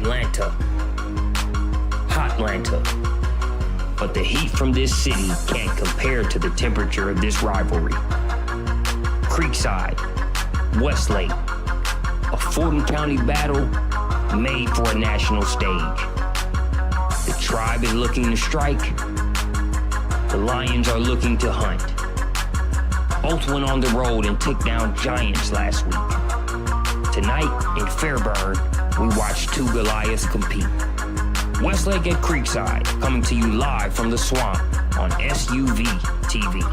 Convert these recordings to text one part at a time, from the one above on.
Atlanta. Hotlanta. But the heat from this city can't compare to the temperature of this rivalry. Creekside, Westlake, a Fulton County battle made for a national stage. The tribe is looking to strike. The Lions are looking to hunt. Both went on the road and took down giants last week. Tonight in Fairburn, we watch two Goliaths compete. Westlake at Creekside, coming to you live from the swamp on SUVtv.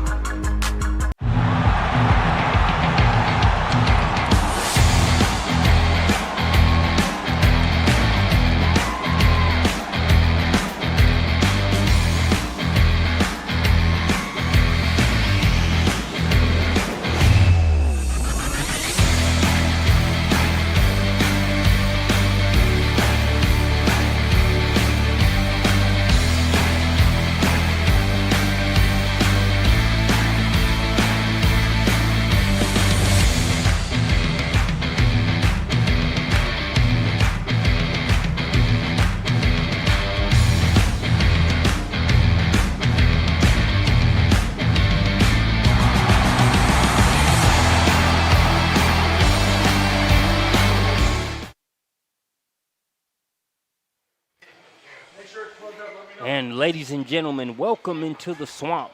And ladies and gentlemen, welcome into the swamp.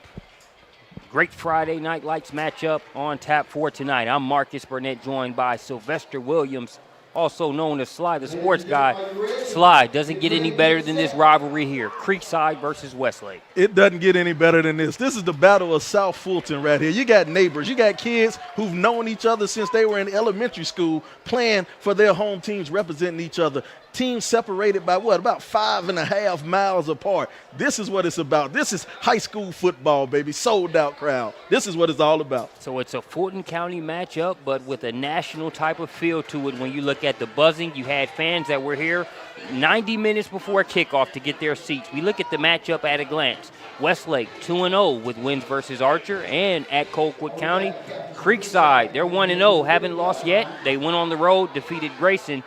Great Friday Night Lights matchup on tap for tonight. I'm Marcus Burnett, joined by Sylvester Williams, also known as Sly, the sports guy. Sly, doesn't get any better than this rivalry here. Creekside versus Westlake. It doesn't get any better than this. This is the battle of South Fulton right here. You got neighbors. You got kids who've known each other since they were in elementary school, playing for their home teams, representing each other. Teams separated by what? About 5.5 miles apart. This is what it's about. This is high school football, baby. Sold out crowd. This is what it's all about. So it's a Fulton County matchup, but with a national type of feel to it. When you look at the buzzing, you had fans that were here 90 minutes before kickoff to get their seats. We look at the matchup at a glance. Westlake 2-0 with wins versus Archer, and at Colquitt County, Creekside, they're 1-0, haven't lost yet. They went on the road, defeated Grayson.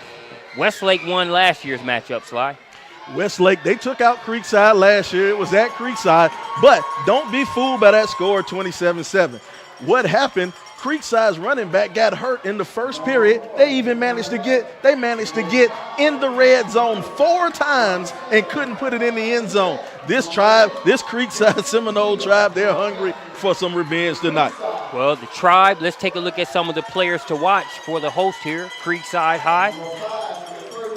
Westlake won last year's matchup, Sly. Westlake, they took out Creekside last year. It was at Creekside, but don't be fooled by that score, 27-7. What happened? Creekside's running back got hurt in the first period. They managed to get in the red zone 4 times and couldn't put it in the end zone. This tribe, this Creekside Seminole tribe, they're hungry for some revenge tonight. Well, the tribe, let's take a look at some of the players to watch for the host here, Creekside High.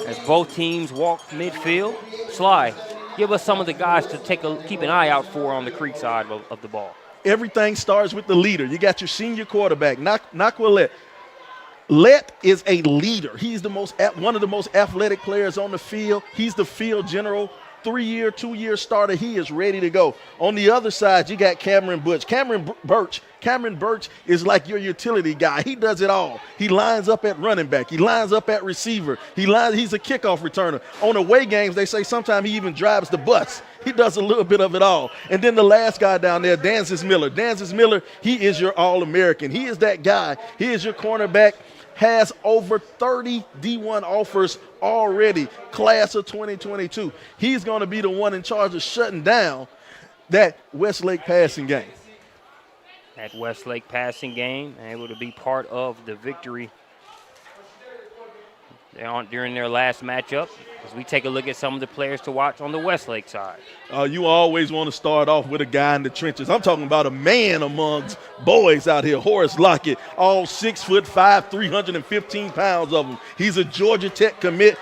As both teams walk midfield. Sly, give us some of the guys to keep an eye out for on the Creekside of the ball. Everything starts with the leader. You got your senior quarterback, Naquilette. Let is a leader. He's one of the most athletic players on the field. He's the field general. 3-year, 2-year starter. He is ready to go. On the other side, you got Cameron Birch. Cameron Birch is like your utility guy. He does it all. He lines up at running back. He lines up at receiver. He's a kickoff returner. On away games, they say sometimes he even drives the bus. He does a little bit of it all. And then the last guy down there, Dances Miller, he is your All-American. He is that guy. He is your cornerback. Has over 30 D1 offers already, class of 2022. He's going to be the one in charge of shutting down that Westlake passing game. That Westlake passing game, able to be part of the victory during their last matchup. As we take a look at some of the players to watch on the Westlake side. You always want to start off with a guy in the trenches. I'm talking about a man amongst boys out here, Horace Lockett, all 6'5", 315 pounds of him. He's a Georgia Tech commit.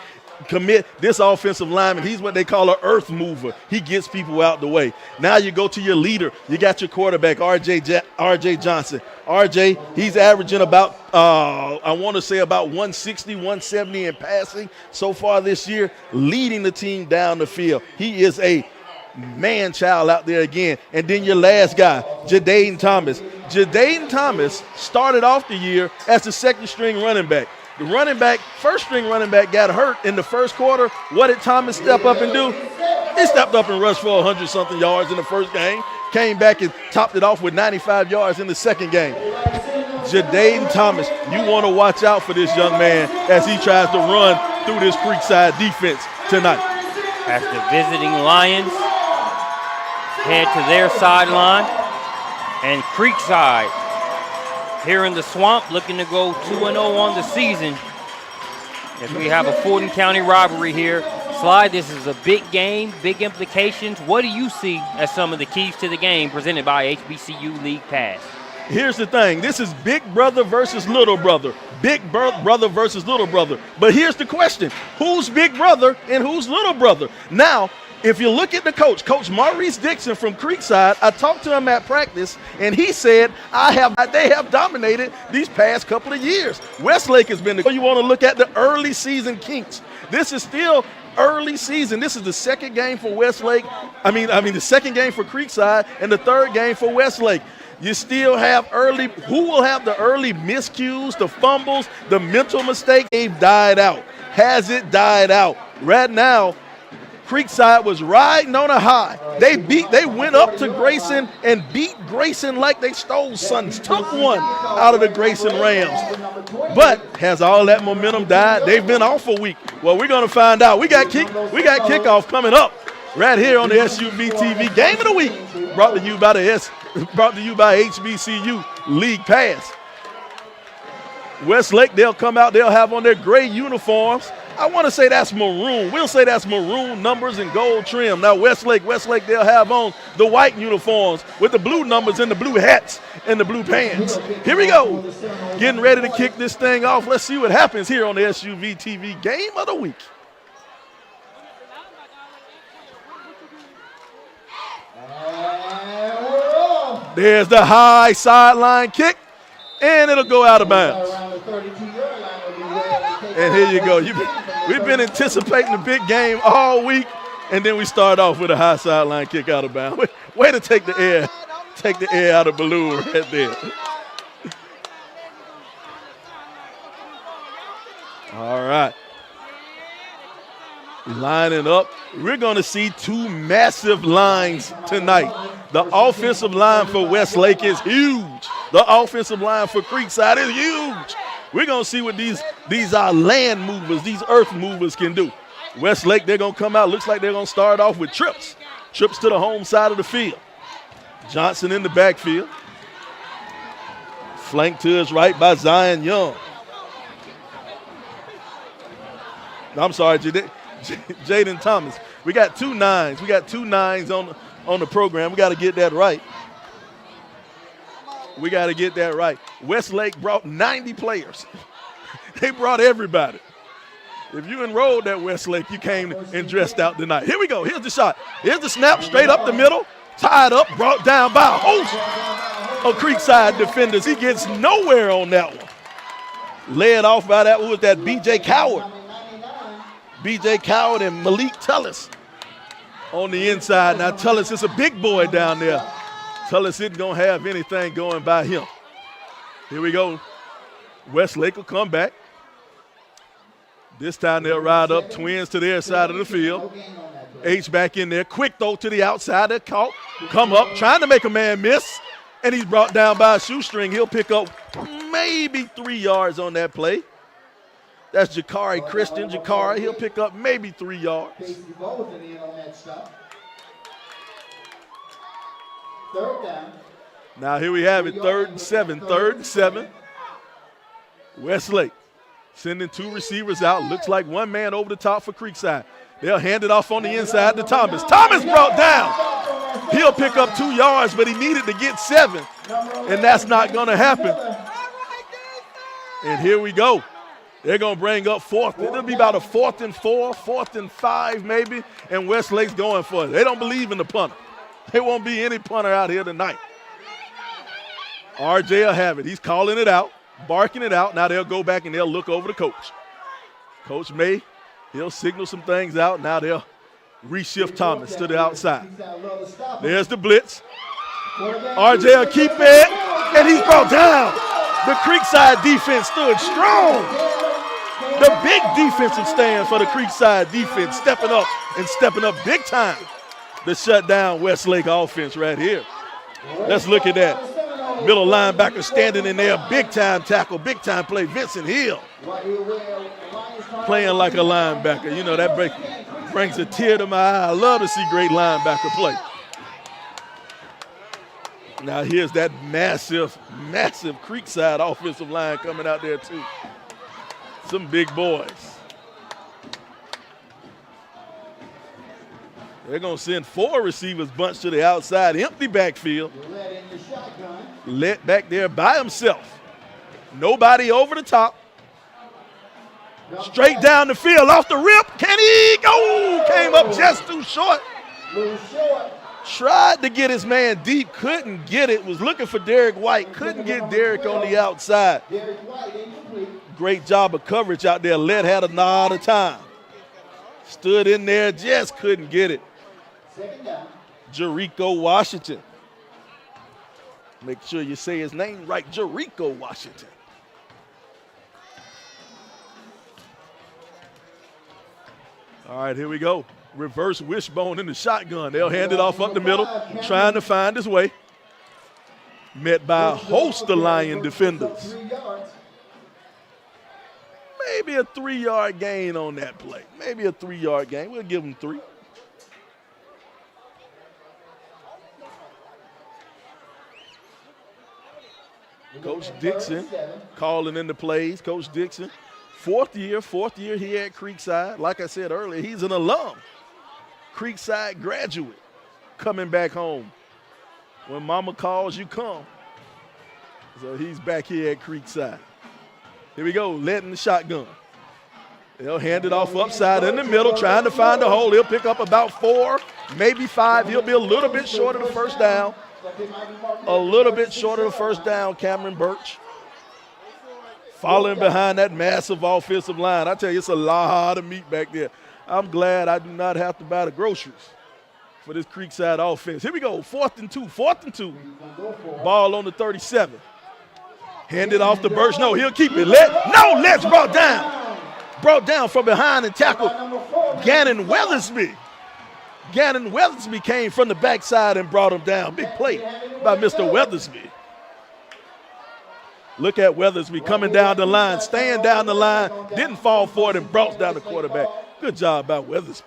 This offensive lineman, he's what they call an earth mover. He gets people out the way. Now you go to your leader. You got your quarterback, R.J. Johnson. R.J., he's averaging about, I want to say about 160, 170 in passing so far this year, leading the team down the field. He is a man-child out there again. And then your last guy, Jaden Thomas. Jaden Thomas started off the year as the second-string running back. The first-string running back got hurt in the first quarter. What did Thomas step up and do? He stepped up and rushed for 100-something yards in the first game. Came back and topped it off with 95 yards in the second game. Jaden Thomas, you want to watch out for this young man as he tries to run through this Creekside defense tonight. As the visiting Lions head to their sideline, and Creekside here in the swamp looking to go 2-0 on the season as we have a Fulton County rivalry here. Slide, this is a big game, big implications. What do you see as some of the keys to the game presented by HBCU League Pass? Here's the thing. This is big brother versus little brother. Big brother versus little brother. But here's the question. Who's big brother and who's little brother? Now, if you look at the coach, Coach Maurice Dixon from Creekside, I talked to him at practice, and he said, they have dominated these past couple of years. Westlake has been you want to look at the early season kinks. This is still early season. This is the second game for Westlake. I mean the second game for Creekside and the third game for Westlake. You still have who will have the early miscues, the fumbles, the mental mistake? They've died out. Has it died out? Right now, Creekside was riding on a high. They went up to Grayson and beat Grayson like they stole sons, took one out of the Grayson Rams. But has all that momentum died? They've been off a week. Well, we're gonna find out. We got kickoff coming up right here on the SUVtv Game of the Week, brought to you by HBCU League Pass. Westlake, they'll come out, they'll have on their gray uniforms. I want to say that's maroon. We'll say that's maroon numbers and gold trim. Now Westlake, they'll have on the white uniforms with the blue numbers and the blue hats and the blue pants. Here we go. Getting ready to kick this thing off. Let's see what happens here on the SUVtv Game of the Week. There's the high sideline kick, and it'll go out of bounds. And here you go. We've been anticipating the big game all week, and then we start off with a high sideline kick out of bounds. Way to take the air out of balloon right there. All right. Lining up. We're going to see two massive lines tonight. The offensive line for Westlake is huge. The offensive line for Creekside is huge. We're going to see what these land movers, these earth movers can do. Westlake, they're going to come out. Looks like they're going to start off with trips. Trips to the home side of the field. Johnson in the backfield. Flanked to his right by Zion Young. I'm sorry, Jaden Thomas. We got two nines. We got two nines on the program. We got to get that right. Westlake brought 90 players. They brought everybody. If you enrolled at Westlake, you came and dressed out tonight. Here we go. Here's the shot. Here's the snap straight up the middle. Tied up, brought down by a host of Creekside defenders. He gets nowhere on that one. Led off by that was that B.J. Coward. B.J. Coward and Malik Tullis on the inside. Now Tullis is a big boy down there. Tullis isn't going to have anything going by him. Here we go. Westlake will come back. This time they'll ride up, twins to their side of the field. H back in there. Quick throw to the outside. They're caught. Come up, trying to make a man miss. And he's brought down by a shoestring. He'll pick up maybe 3 yards on that play. That's Jakari Christian. Jakari, he'll pick up maybe 3 yards. Now here we have it, 3rd and 7. 3rd and 7. Westlake sending two receivers out. Looks like one man over the top for Creekside. They'll hand it off on the inside to Thomas. Thomas brought down. He'll pick up 2 yards, but he needed to get 7. And that's not going to happen. And here we go. They're going to bring up 4th. It'll be about a 4th and 4, 4th and 5 maybe. And Westlake's going for it. They don't believe in the punter. There won't be any punter out here tonight. RJ will have it. He's calling it out, barking it out. Now they'll go back and they'll look over the coach. Coach May, he'll signal some things out. Now they'll reshift Thomas to the outside. There's the blitz. RJ will keep it, and he's brought down. The Creekside defense stood strong. The big defensive stand for the Creekside defense, stepping up big time to shut down Westlake offense right here. Let's look at that. Middle linebacker standing in there, big time tackle, big time play, Vincent Hill. playing like a linebacker. You know, that brings a tear to my eye. I love to see great linebacker play. Now here's that massive, massive Creekside offensive line coming out there too. Some big boys. They're going to send 4 receivers bunched to the outside, empty backfield. Let back there by himself. Nobody over the top. Straight down the field, off the rip. Can he go? Came up just too short. Tried to get his man deep, couldn't get it. Was looking for Derek White, couldn't get Derek on the outside. Great job of coverage out there. Led had a lot of time. Stood in there, just couldn't get it. Jericho Washington. Make sure you say his name right, Jericho Washington. All right, here we go. Reverse wishbone in the shotgun. They'll hand it off up the middle, trying to find his way. Met by a host of Lion defenders. Maybe a 3-yard gain on that play. Maybe a 3-yard gain. We'll give him 3. Coach Dixon calling in the plays. Coach Dixon, fourth year here at Creekside. Like I said earlier, he's an alum. Creekside graduate coming back home. When mama calls, you come. So he's back here at Creekside. Here we go, letting the shotgun. They'll hand it off upside in the middle, trying to find a hole. He'll pick up about 4, maybe 5. He'll be a little bit short of the first down. A little bit short of the first down, Cameron Birch. Following behind that massive offensive line. I tell you, it's a lot of meat back there. I'm glad I do not have to buy the groceries for this Creekside offense. Here we go, 4th and 2. Ball on the 37. Hand it off to Birch. No, he'll keep it. Let's brought down. Brought down from behind and tackled Gannon Weathersby. Gannon Weathersby came from the backside and brought him down. Big play by Mr. Weathersby. Look at Weathersby coming down the line, staying down the line, didn't fall for it and brought down the quarterback. Good job by Weathersby.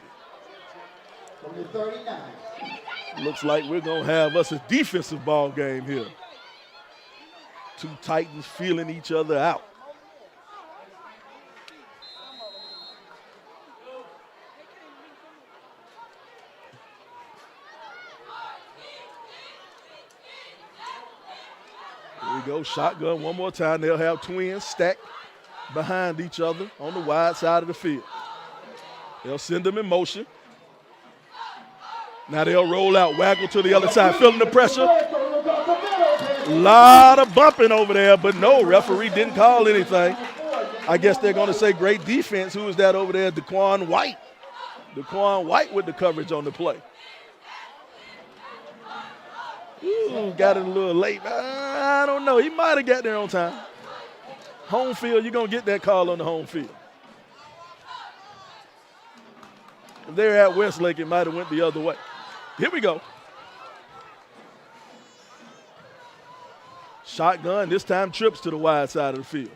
Looks like we're going to have us a defensive ball game here. 2 Titans feeling each other out. Here we go, shotgun one more time. They'll have twins stacked behind each other on the wide side of the field. They'll send them in motion. Now they'll roll out, waggle to the other side, feeling the pressure. A lot of bumping over there, but no, referee didn't call anything. I guess they're going to say great defense. Who is that over there? Daquan White. Daquan White with the coverage on the play. Ooh, got it a little late. I don't know. He might have got there on time. Home field, you're going to get that call on the home field. If they're at Westlake, it might have went the other way. Here we go. Shotgun, this time trips to the wide side of the field.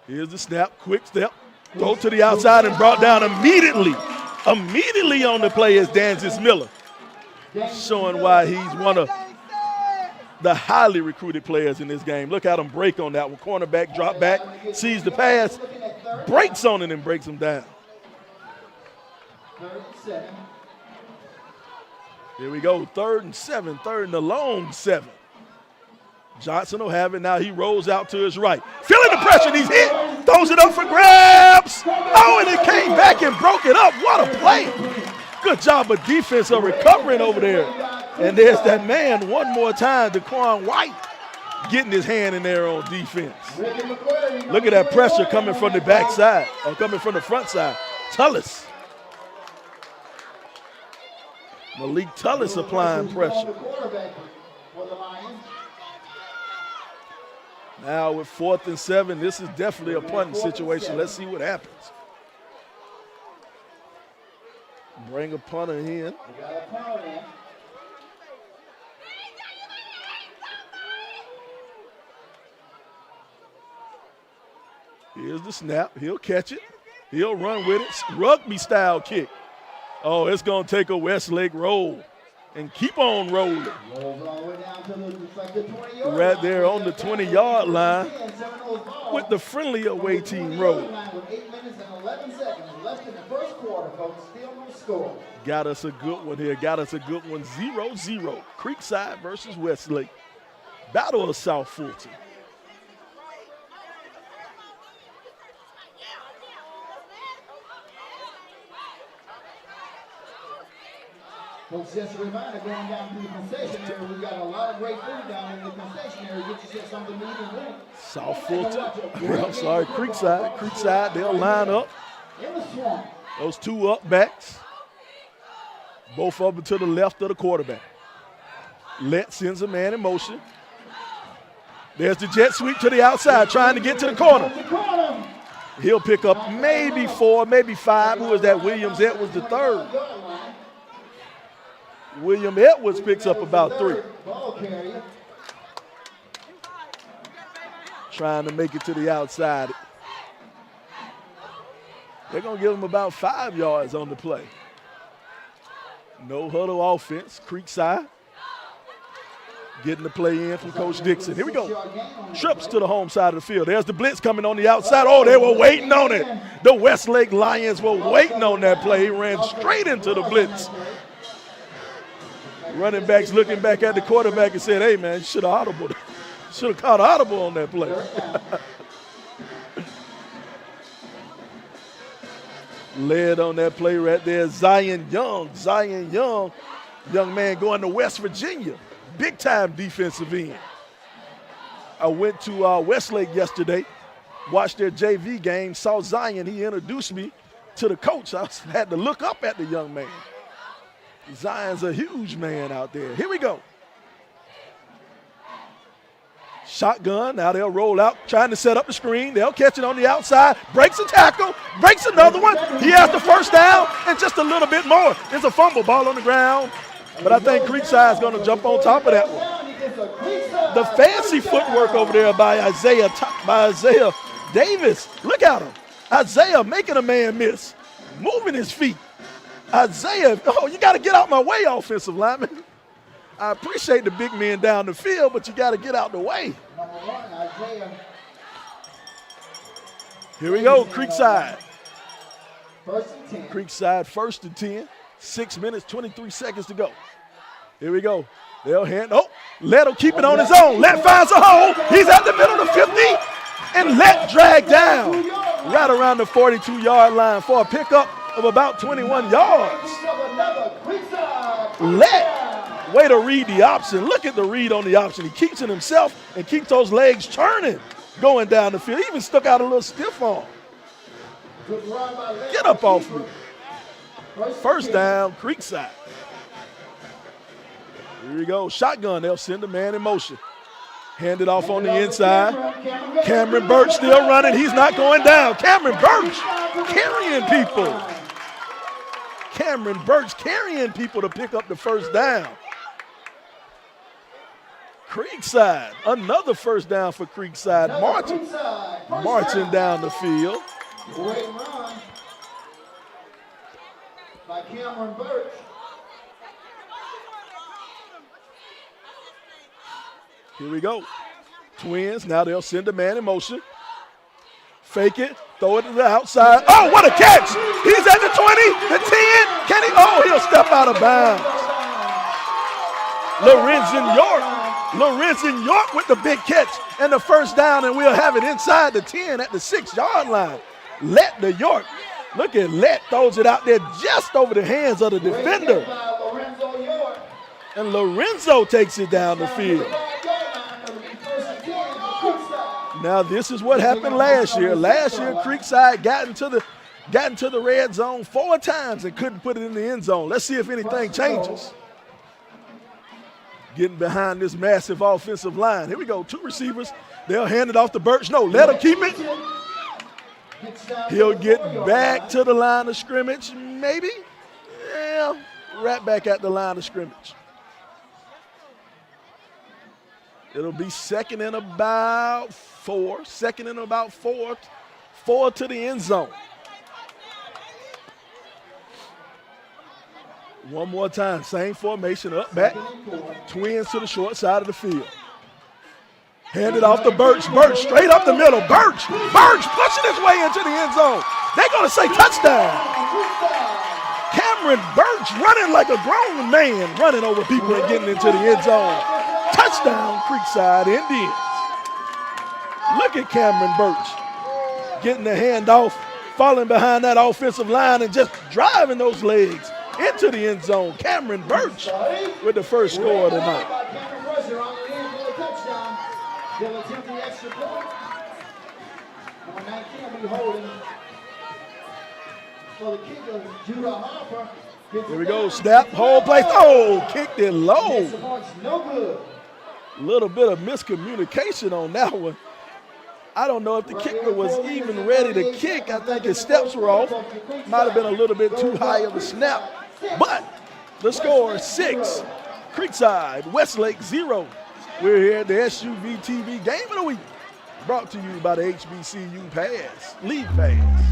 Here's the snap, quick step. Throw to the outside and brought down immediately. Immediately on the play is Danzis Miller. Showing why he's one of the highly recruited players in this game. Look at him break on that one. Cornerback, drop back, sees the pass, breaks on it and breaks him down. Here we go, 3rd and 7, 3rd and a long 7. Johnson will have it now. He rolls out to his right. Feeling the pressure, he's hit, throws it up for grabs. Oh, and it came back and broke it up. What a play. Good job of defense of recovering over there. And there's that man one more time, Daquan White, getting his hand in there on defense. Look at that pressure coming from the backside, or coming from the front side. Tullis. Malik Tullis applying pressure. Now with 4th and 7, this is definitely a punting situation. Let's see what happens. Bring a punter in. Here's the snap. He'll catch it. He'll run with it. Rugby style kick. Oh, it's going to take a Westlake roll and keep on rolling. Right there on the 20-yard line with the friendly away team roll. 8 minutes and 11 seconds left in the first quarter, folks. Still no score. Got us a good one here. Got us a good one. 0-0. Creekside versus Westlake. Battle of South Fulton. Folks, just a reminder, going down to the concession area, we got a lot of great food down in the concession area. Get yourself something to eat and drink. South Fulton. I'm sorry, Creekside. Creekside, they'll line up. In the swamp. Those two up backs. Both of them to the left of the quarterback. Let sends a man in motion. There's the jet sweep to the outside, trying to get to the corner. He'll pick up maybe 4, maybe 5. Who is that? Williams Edwards the third. William Edwards picks up about 3. Trying to make it to the outside. They're going to give him about 5 yards on the play. No huddle offense. Creekside getting the play in from Coach Dixon. Here we go. Trips to the home side of the field. There's the blitz coming on the outside. Oh, they were waiting on it. The Westlake Lions were waiting on that play. He ran straight into the blitz. Running backs looking back at the quarterback and said, hey, man, you should have caught audible on that play. Led on that play right there, Zion Young. Zion Young, young man going to West Virginia. Big-time defensive end. I went to Westlake yesterday, watched their JV game, saw Zion. He introduced me to the coach. I had to look up at the young man. Zion's a huge man out there. Here we go. Shotgun. Now they'll roll out, trying to set up the screen. They'll catch it on the outside. Breaks a tackle. Breaks another one. He has the first down and just a little bit more. There's a fumble ball on the ground. But I think Creekside's going to jump on top of that one. The fancy footwork over there by Isaiah Davis. Look at him. Isaiah making a man miss. Moving his feet. Isaiah, oh, you got to get out my way, offensive lineman. I appreciate the big men down the field, but you got to get out the way. Here we go, Creekside. Creekside 1st and 10. 6 minutes, 23 seconds to go. Here we go. They'll hand. Oh, Let will keep it on his own. Let finds a hole. He's at the middle of the 50. And Let drag down right around the 42-yard line for a pickup of about 21 yards. Let, way to read the option. Look at the read on the option. He keeps it himself and keeps those legs churning going down the field. He even stuck out a little stiff arm. Get up off me. First down, Creekside. Here we go. Shotgun. They'll send the man in motion. Hand it off on the inside. Cameron Birch still running. He's not going down. Cameron Birch carrying people. Cameron Birch carrying people to pick up the first down. Creekside. Another first down for Creekside. Marching down the field. Great run by Cameron Birch. Here we go. Twins, now they'll send a man in motion. Fake it, throw it to the outside. Oh, what a catch! He's at the 20, the 10. Can he? Oh, he'll step out of bounds. Lorenzen York with the big catch and the first down, and we'll have it inside the 10 at the 6-yard line. Let the York. Look at Let throws it out there just over the hands of the defender. And Lorenzo takes it down the field. Now this is what happened last year. Last year, Creekside got into the red zone 4 times and couldn't put it in the end zone. Let's see if anything changes. Getting behind this massive offensive line. Here we go, 2 receivers. They'll hand it off to Birch. No, let him keep it. He'll get back to the line of scrimmage, maybe. Yeah, right back at the line of scrimmage. It'll be second and about 4. 4 to the end zone. One more time, same formation, up, back, twins to the short side of the field. Handed off to Birch. Birch straight up the middle. Birch pushing his way into the end zone. They're going to say touchdown. Cameron Birch running like a grown man, running over people and getting into the end zone. Touchdown, Creekside Indians. Look at Cameron Birch getting the handoff, falling behind that offensive line and just driving those legs into the end zone. Cameron Birch with the first score of the night. They'll attempt the extra point. Number 19 will be holding. So the kicker, Judah Harper. Here we go, snap, whole place. Oh, kicked it low. No good. Little bit of miscommunication on that one. I don't know if the kicker was even ready to kick. I think his steps were off. Might have been a little bit too high of a snap. But the score is 6. Creekside, Westlake 0. We're here at the SUVtv Game of the Week, brought to you by the HBCU Pass, League Pass.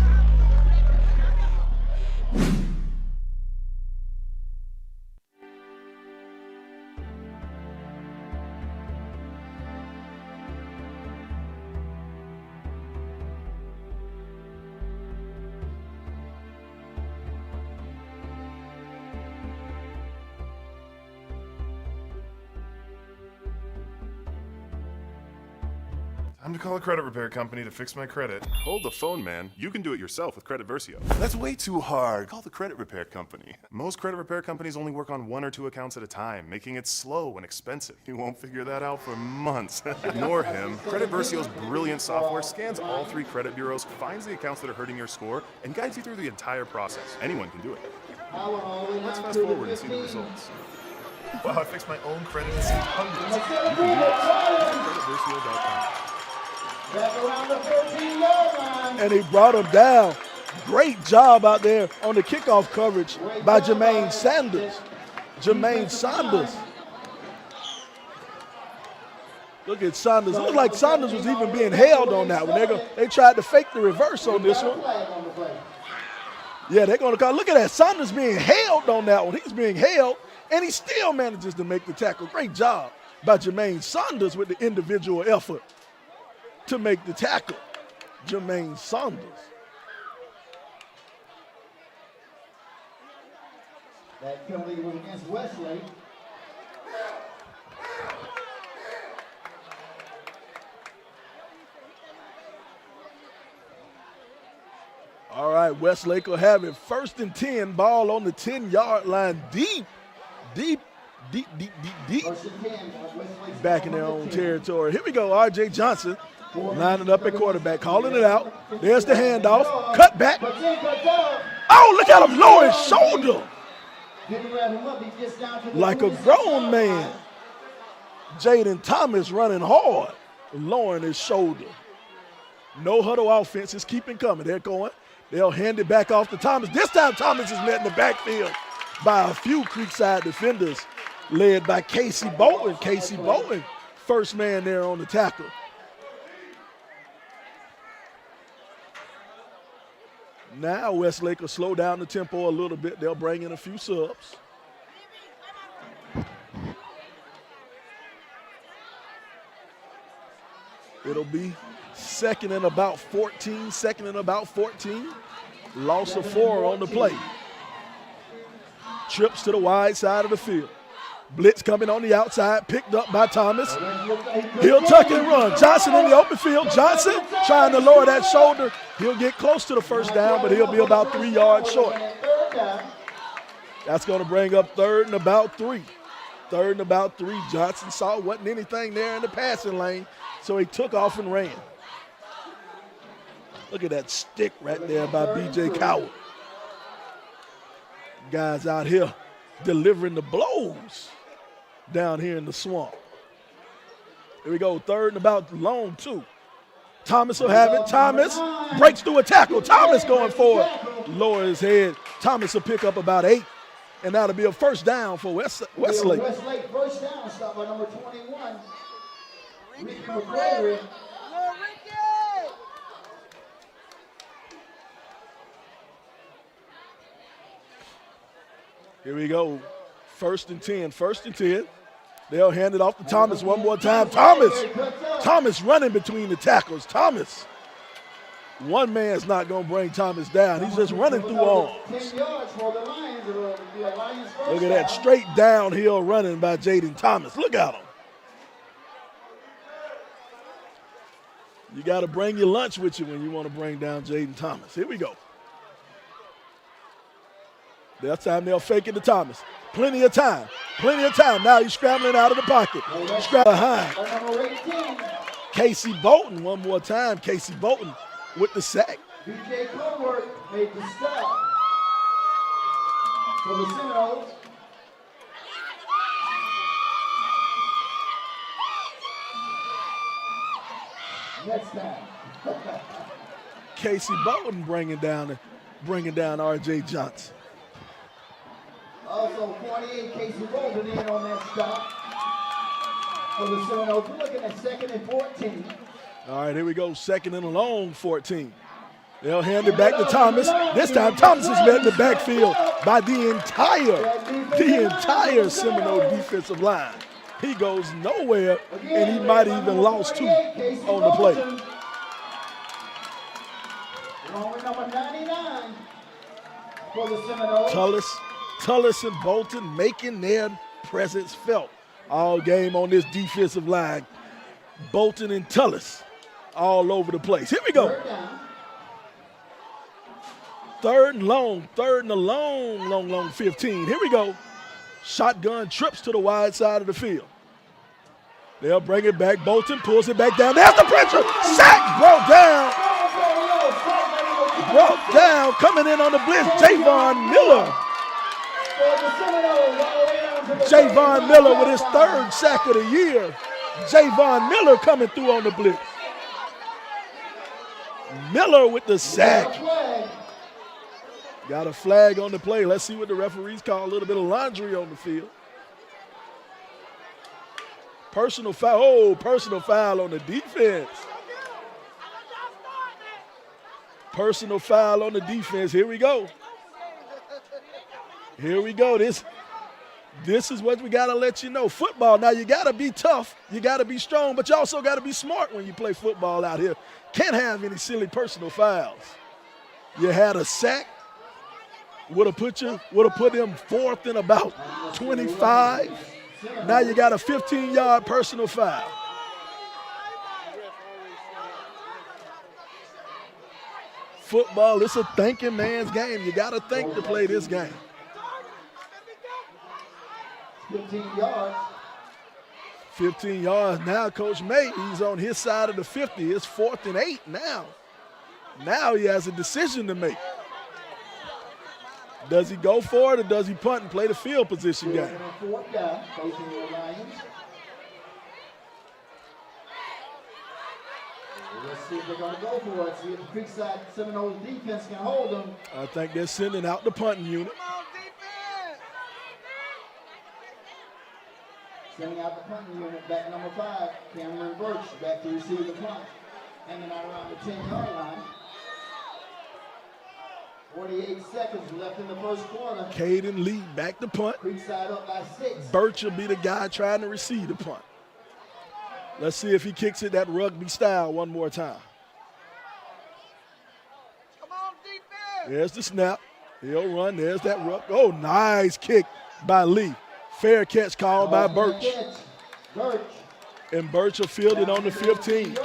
Time to call a credit repair company to fix my credit. Hold the phone, man. You can do it yourself with Credit Versio. That's way too hard. Call the credit repair company. Most credit repair companies only work on 1 or 2 accounts at a time, making it slow and expensive. You won't figure that out for months. Ignore him. Credit Versio's brilliant software scans all 3 credit bureaus, finds the accounts that are hurting your score, and guides you through the entire process. Anyone can do it. Let's fast forward and see the results. Wow, I fixed my own credit and saved hundreds. You can do this. CreditVersio.com. Back around the 13-yard line. And he brought him down. Great job out there on the kickoff coverage by Jermaine Sanders. Jermaine Saunders. Look at Saunders. It looked like Saunders was even being held on that one. They tried to fake the reverse on this one. Yeah, they're going to call. Look at that. Saunders being held on that one. He's being held, and he still manages to make the tackle. Great job by Jermaine Saunders with the individual effort to make the tackle. Jermaine Saunders. That penalty was against Westlake. All right, Westlake will have it 1st and 10, ball on the 10-yard line, deep. Back in their own territory. Here we go, R.J. Johnson lining up at quarterback, calling it out. There's the handoff, cut back. Oh, look at him lower his shoulder. Like a grown man. Jaden Thomas running hard, lowering his shoulder. No huddle offense is keeping coming. They're going. They'll hand it back off to Thomas. This time Thomas is met in the backfield by a few Creekside defenders led by Casey Bolton. Casey Bolton, first man there on the tackle. Now Westlake will slow down the tempo a little bit. They'll bring in a few subs. It'll be second and about 14. Loss of 4 on the play. Trips to the wide side of the field. Blitz coming on the outside, picked up by Thomas. He'll tuck and run. Johnson in the open field. Johnson trying to lower that shoulder. He'll get close to the first down, but he'll be about 3 yards short. That's going to bring up 3rd and about 3. 3rd and about 3. Johnson saw wasn't anything there in the passing lane, so he took off and ran. Look at that stick right there by B.J. Coward. Guys out here delivering the blows down here in the swamp. Here we go, 3rd and about long 2. Thomas will have it. Thomas breaks through a tackle. Thomas going forward. Lower his head. Thomas will pick up about 8. And that'll be a first down for Westlake. Westlake first down, stop by number 21. Ricky McCreary. Here we go. 1st and 10. 1st and 10. They'll hand it off to Thomas one more time. Thomas running between the tackles. Thomas. One man's not going to bring Thomas down. He's just running through arms. Look at that straight downhill running by Jaden Thomas. Look at him. You got to bring your lunch with you when you want to bring down Jaden Thomas. Here we go. That time they'll fake it to Thomas. Plenty of time. Plenty of time. Now he's scrambling out of the pocket. Scrambling behind. Casey Bolton one more time. Casey Bolton with the sack. BJ Colbert made the stop for the Seminoles. Next time. Casey Bolton bringing down R.J. Johnson. Also 48, Casey Bolton in on that stop for the Seminoles. We're looking at 2nd and 14. All right, here we go. 2nd and a long 14. They'll hand it back to Thomas. This time Thomas is met in the backfield by the entire Seminole defensive line. He goes nowhere, and he might have even lost 2 on the play. Along with number 99 for the Seminoles. Tullis and Bolton making their presence felt all game on this defensive line. Bolton and Tullis all over the place. Here we go. 3rd and a long 15. Here we go. Shotgun trips to the wide side of the field. They'll bring it back. Bolton pulls it back down. There's the pressure. Sack brought down. Coming in on the blitz. Javon Miller. Javon Miller with his 3rd sack of the year. Javon Miller coming through on the blitz. Miller with the sack. Got a flag on the play. Let's see what the referees call. A little bit of laundry on the field. Personal foul. Oh, personal foul on the defense. Personal foul on the defense. Here we go. Here we go. This is what we got to let you know. Football, now you got to be tough. You got to be strong, but you also got to be smart when you play football out here. Can't have any silly personal fouls. You had a sack. Would have put them 4th and about 25. Now you got a 15-yard personal foul. Football, it's a thinking man's game. You got to think to play this game. 15 yards. 15 yards. Now Coach May, he's on his side of the 50. It's 4th and 8 now. Now he has a decision to make. Does he go for it or does he punt and play the field position game? Let's see if they're going to go for it. See if the Creekside Seminoles defense can hold them. I think they're sending out the punting unit. Sending out the punting unit, back number 5, Cameron Birch, back to receive the punt. Hanging out around the 10-yard line. 48 seconds left in the first quarter. Caden Lee back to punt. Creekside up by 6. Birch will be the guy trying to receive the punt. Let's see if he kicks it that rugby style one more time. Come on, defense. There's the snap. He'll run. There's that rug. Oh, nice kick by Lee. Fair catch called by Birch. And Birch will field it on the 15.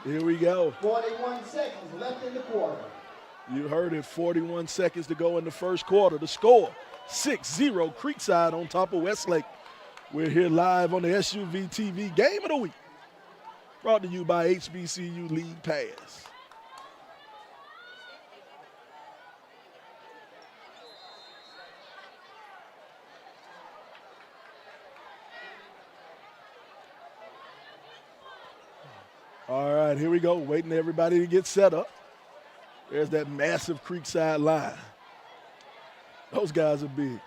Here we go. 41 seconds left in the quarter. You heard it, 41 seconds to go in the first quarter. The score, 6-0 Creekside on top of Westlake. We're here live on the SUVtv Game of the Week. Brought to you by HBCU League Pass. All right, here we go. Waiting for everybody to get set up. There's that massive Creekside line. Those guys are big.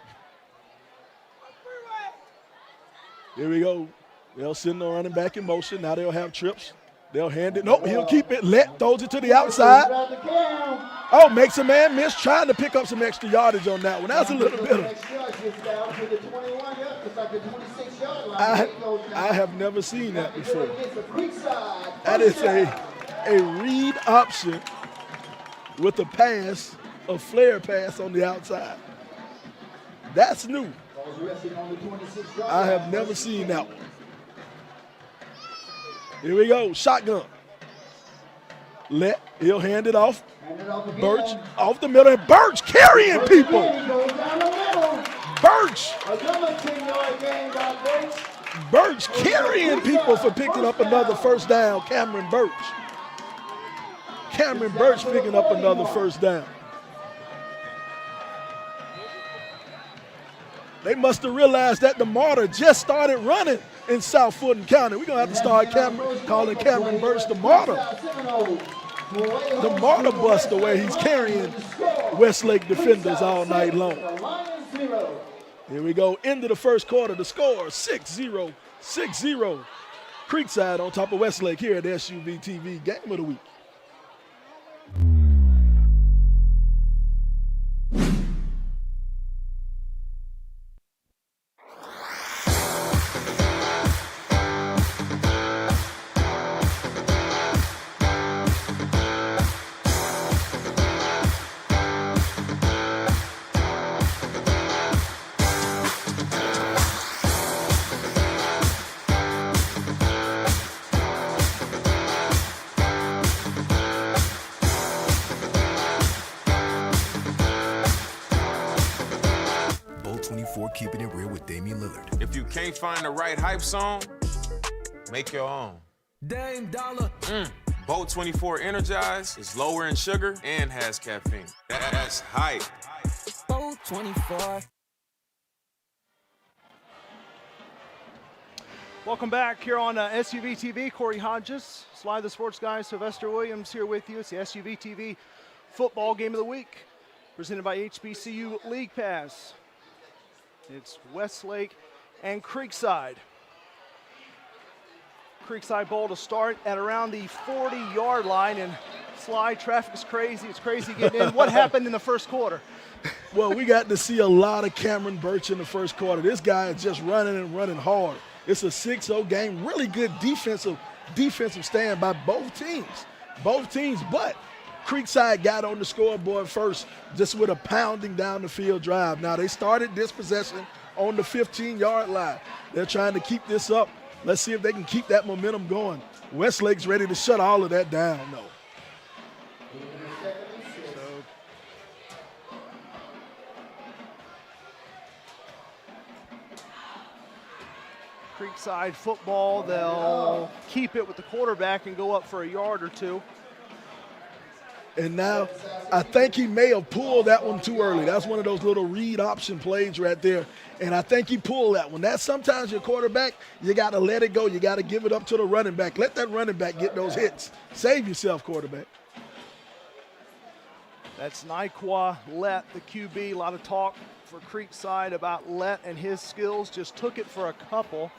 Here we go. They'll send the running back in motion. Now they'll have trips They'll hand it. Nope, he'll keep it. Let throws it to the outside. Oh, makes a man miss, trying to pick up some extra yardage on that one. That's a little bit of. I have never seen that before. That is a read option with a pass, a flare pass on the outside. That's new. I have never seen that one. Here we go, shotgun. He'll hand it off. Birch off the middle, and Birch carrying people. Birch carrying people for picking up another first down. Cameron Birch picking up another first down. They must have realized that the Martyr just started running in South Fulton County. We're going to have to start calling Cameron Birch the Martyr. The Martyr bus, the way he's carrying Westlake defenders all night long. Here we go, into the first quarter. The score, 6-0. Creekside on top of Westlake here at the SUVtv Game of the Week. Keeping it real with Damian Lillard. If you can't find the right hype song, make your own. Dame Dollar. Bolt 24 Energize is lower in sugar and has caffeine. That's hype. Bolt 24. Welcome back here on SUVtv. Corey Hodges, Sly the Sports Guy, Sylvester Williams here with you. It's the SUVtv Football Game of the Week, presented by HBCU League Pass. It's Westlake and Creekside. Creekside Bowl to start at around the 40-yard line, and Sly, traffic's crazy. It's crazy getting in. What happened in the first quarter? Well, we got to see a lot of Cameron Birch in the first quarter. This guy is just running and running hard. It's a 6-0 game. Really good defensive stand by both teams. But Creekside got on the scoreboard first just with a pounding down the field drive. Now, they started this possession on the 15-yard line. They're trying to keep this up. Let's see if they can keep that momentum going. Westlake's ready to shut all of that down, though. Creekside football, they'll keep it with the quarterback and go up for a yard or two. And now I think he may have pulled that one too early. That's one of those little read option plays right there. And I think he pulled that one. That's sometimes your quarterback, you got to let it go. You got to give it up to the running back. Let that running back get those hits. Save yourself, quarterback. That's Naikwa Lett, the QB. A lot of talk for Creekside about Lett and his skills. Just took it for a couple.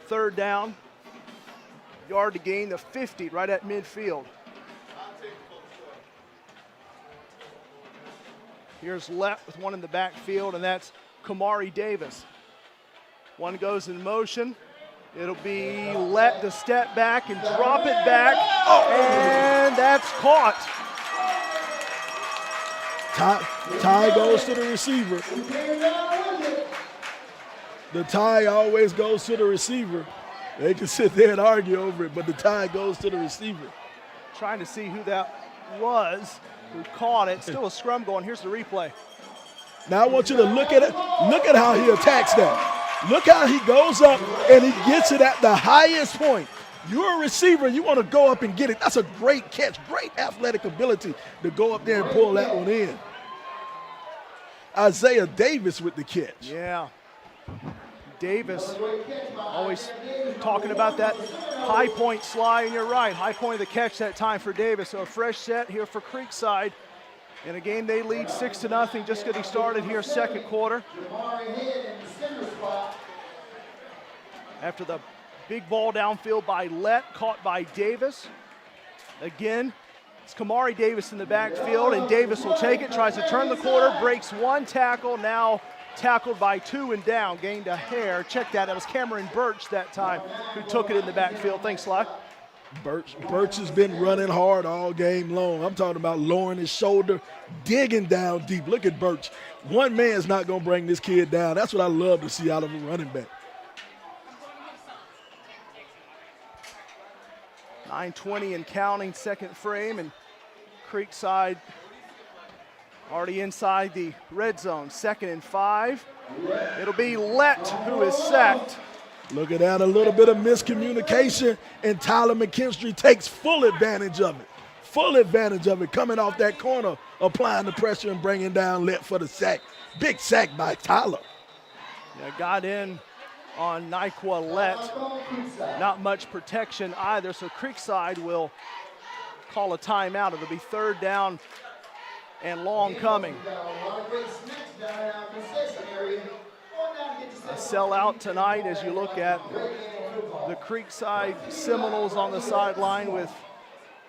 Third down. Yard to gain, the 50 right at midfield. Here's Lett with one in the backfield, and that's Kamari Davis. One goes in motion. It'll be Lett to step back and drop it back, and that's caught. Tie goes to the receiver. The tie always goes to the receiver. They can sit there and argue over it, but the tie goes to the receiver. Trying to see who that was who caught it. Still a scrum going. Here's the replay. Now I want you to look at it. Look at how he attacks that. Look how he goes up and he gets it at the highest point. You're a receiver. You want to go up and get it. That's a great catch. Great athletic ability to go up there and pull that one in. Isaiah Davis with the catch. Yeah. Davis always talking about that high point slide, and you're right. High point of the catch that time for Davis. So a fresh set here for Creekside. In a game they lead 6-0, just getting started here, second quarter. After the Big ball downfield by Lett, caught by Davis. Again, it's Kamari Davis in the backfield, and Davis will take it, tries to turn the corner, breaks one tackle, now tackled by 2 and down, gained a hair. Check that, was Cameron Birch that time who took it in the backfield. Thanks, Sly. Birch has been running hard all game long. I'm talking about lowering his shoulder, digging down deep. Look at Birch. One man's not going to bring this kid down. That's what I love to see out of a running back. 9:20 and counting, second frame, and Creekside already inside the red zone. 2nd and 5. It'll be Lett who is sacked. Look at that, a little bit of miscommunication, and Tyler McKinstry takes full advantage of it. Full advantage of it, coming off that corner, applying the pressure and bringing down Lett for the sack. Big sack by Tyler. Yeah, got in on Nyqua Lett. Not much protection either, so Creekside will call a timeout. It'll be 3rd down and long coming. A sellout tonight as you look at the Creekside Seminoles on the sideline with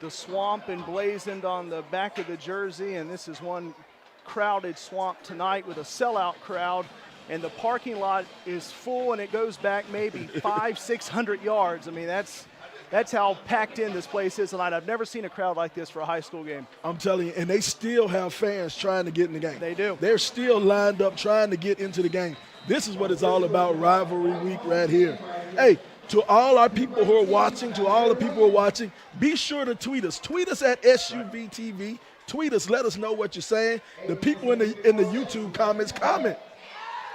the swamp emblazoned on the back of the jersey, and this is one crowded swamp tonight with a sellout crowd, and the parking lot is full, and it goes back maybe 500-600 yards. I mean, that's how packed in this place is tonight. I've never seen a crowd like this for a high school game. I'm telling you, and they still have fans trying to get in the game. They do. They're still lined up trying to get into the game. This is what it's all about, rivalry week right here. Hey, to all our people who are watching, to all the people who are watching, be sure to tweet us. Tweet us at SUVtv. Tweet us. Let us know what you're saying. The people in the YouTube comments, comment.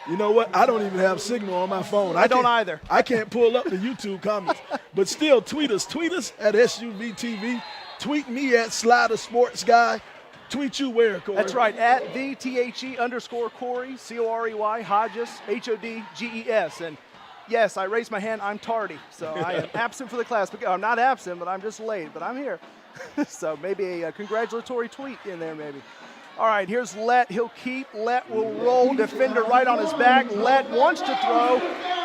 You know what? I don't even have signal on my phone. I don't either. I can't pull up the YouTube comments. But still, tweet us. Tweet us at SUVtv. Tweet me at Slider Sports Guy. Tweet you where, Corey? That's right, at @THE_Corey, C-O-R-E-Y, Hodges, H-O-D-G-E-S. And yes, I raised my hand. I'm tardy, so I am absent for the class. I'm not absent, but I'm just late, but I'm here. So maybe a congratulatory tweet in there maybe. All right, here's Lett. He'll keep. Lett will roll. Defender right on his back. Lett wants to throw.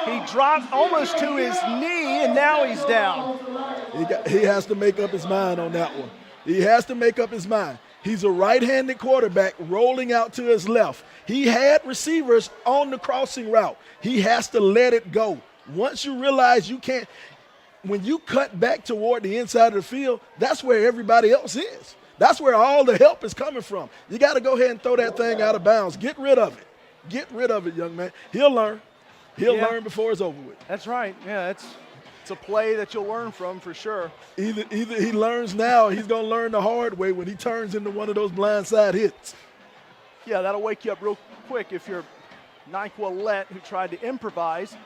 He dropped almost to his knee, and now he's down. He has to make up his mind on that one. He has to make up his mind. He's a right-handed quarterback rolling out to his left. He had receivers on the crossing route. He has to let it go. Once you realize you can't, when you cut back toward the inside of the field, that's where everybody else is. That's where all the help is coming from. You got to go ahead and throw that thing out of bounds. Get rid of it. Get rid of it, young man. He'll learn. He'll learn before it's over with. That's right. Yeah, it's a play that you'll learn from for sure. Either he learns now, or he's going to learn the hard way when he turns into one of those blindside hits. Yeah, that'll wake you up real quick if you're Nyqua Lett, who tried to improvise.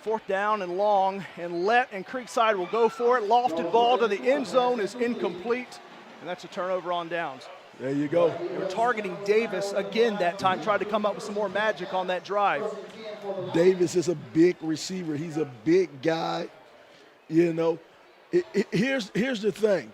4th down and long, and Lett and Creekside will go for it. Lofted ball to the end zone is incomplete, and that's a turnover on downs. There you go. They were targeting Davis again that time, tried to come up with some more magic on that drive. Davis is a big receiver. He's a big guy. You know, here's the thing.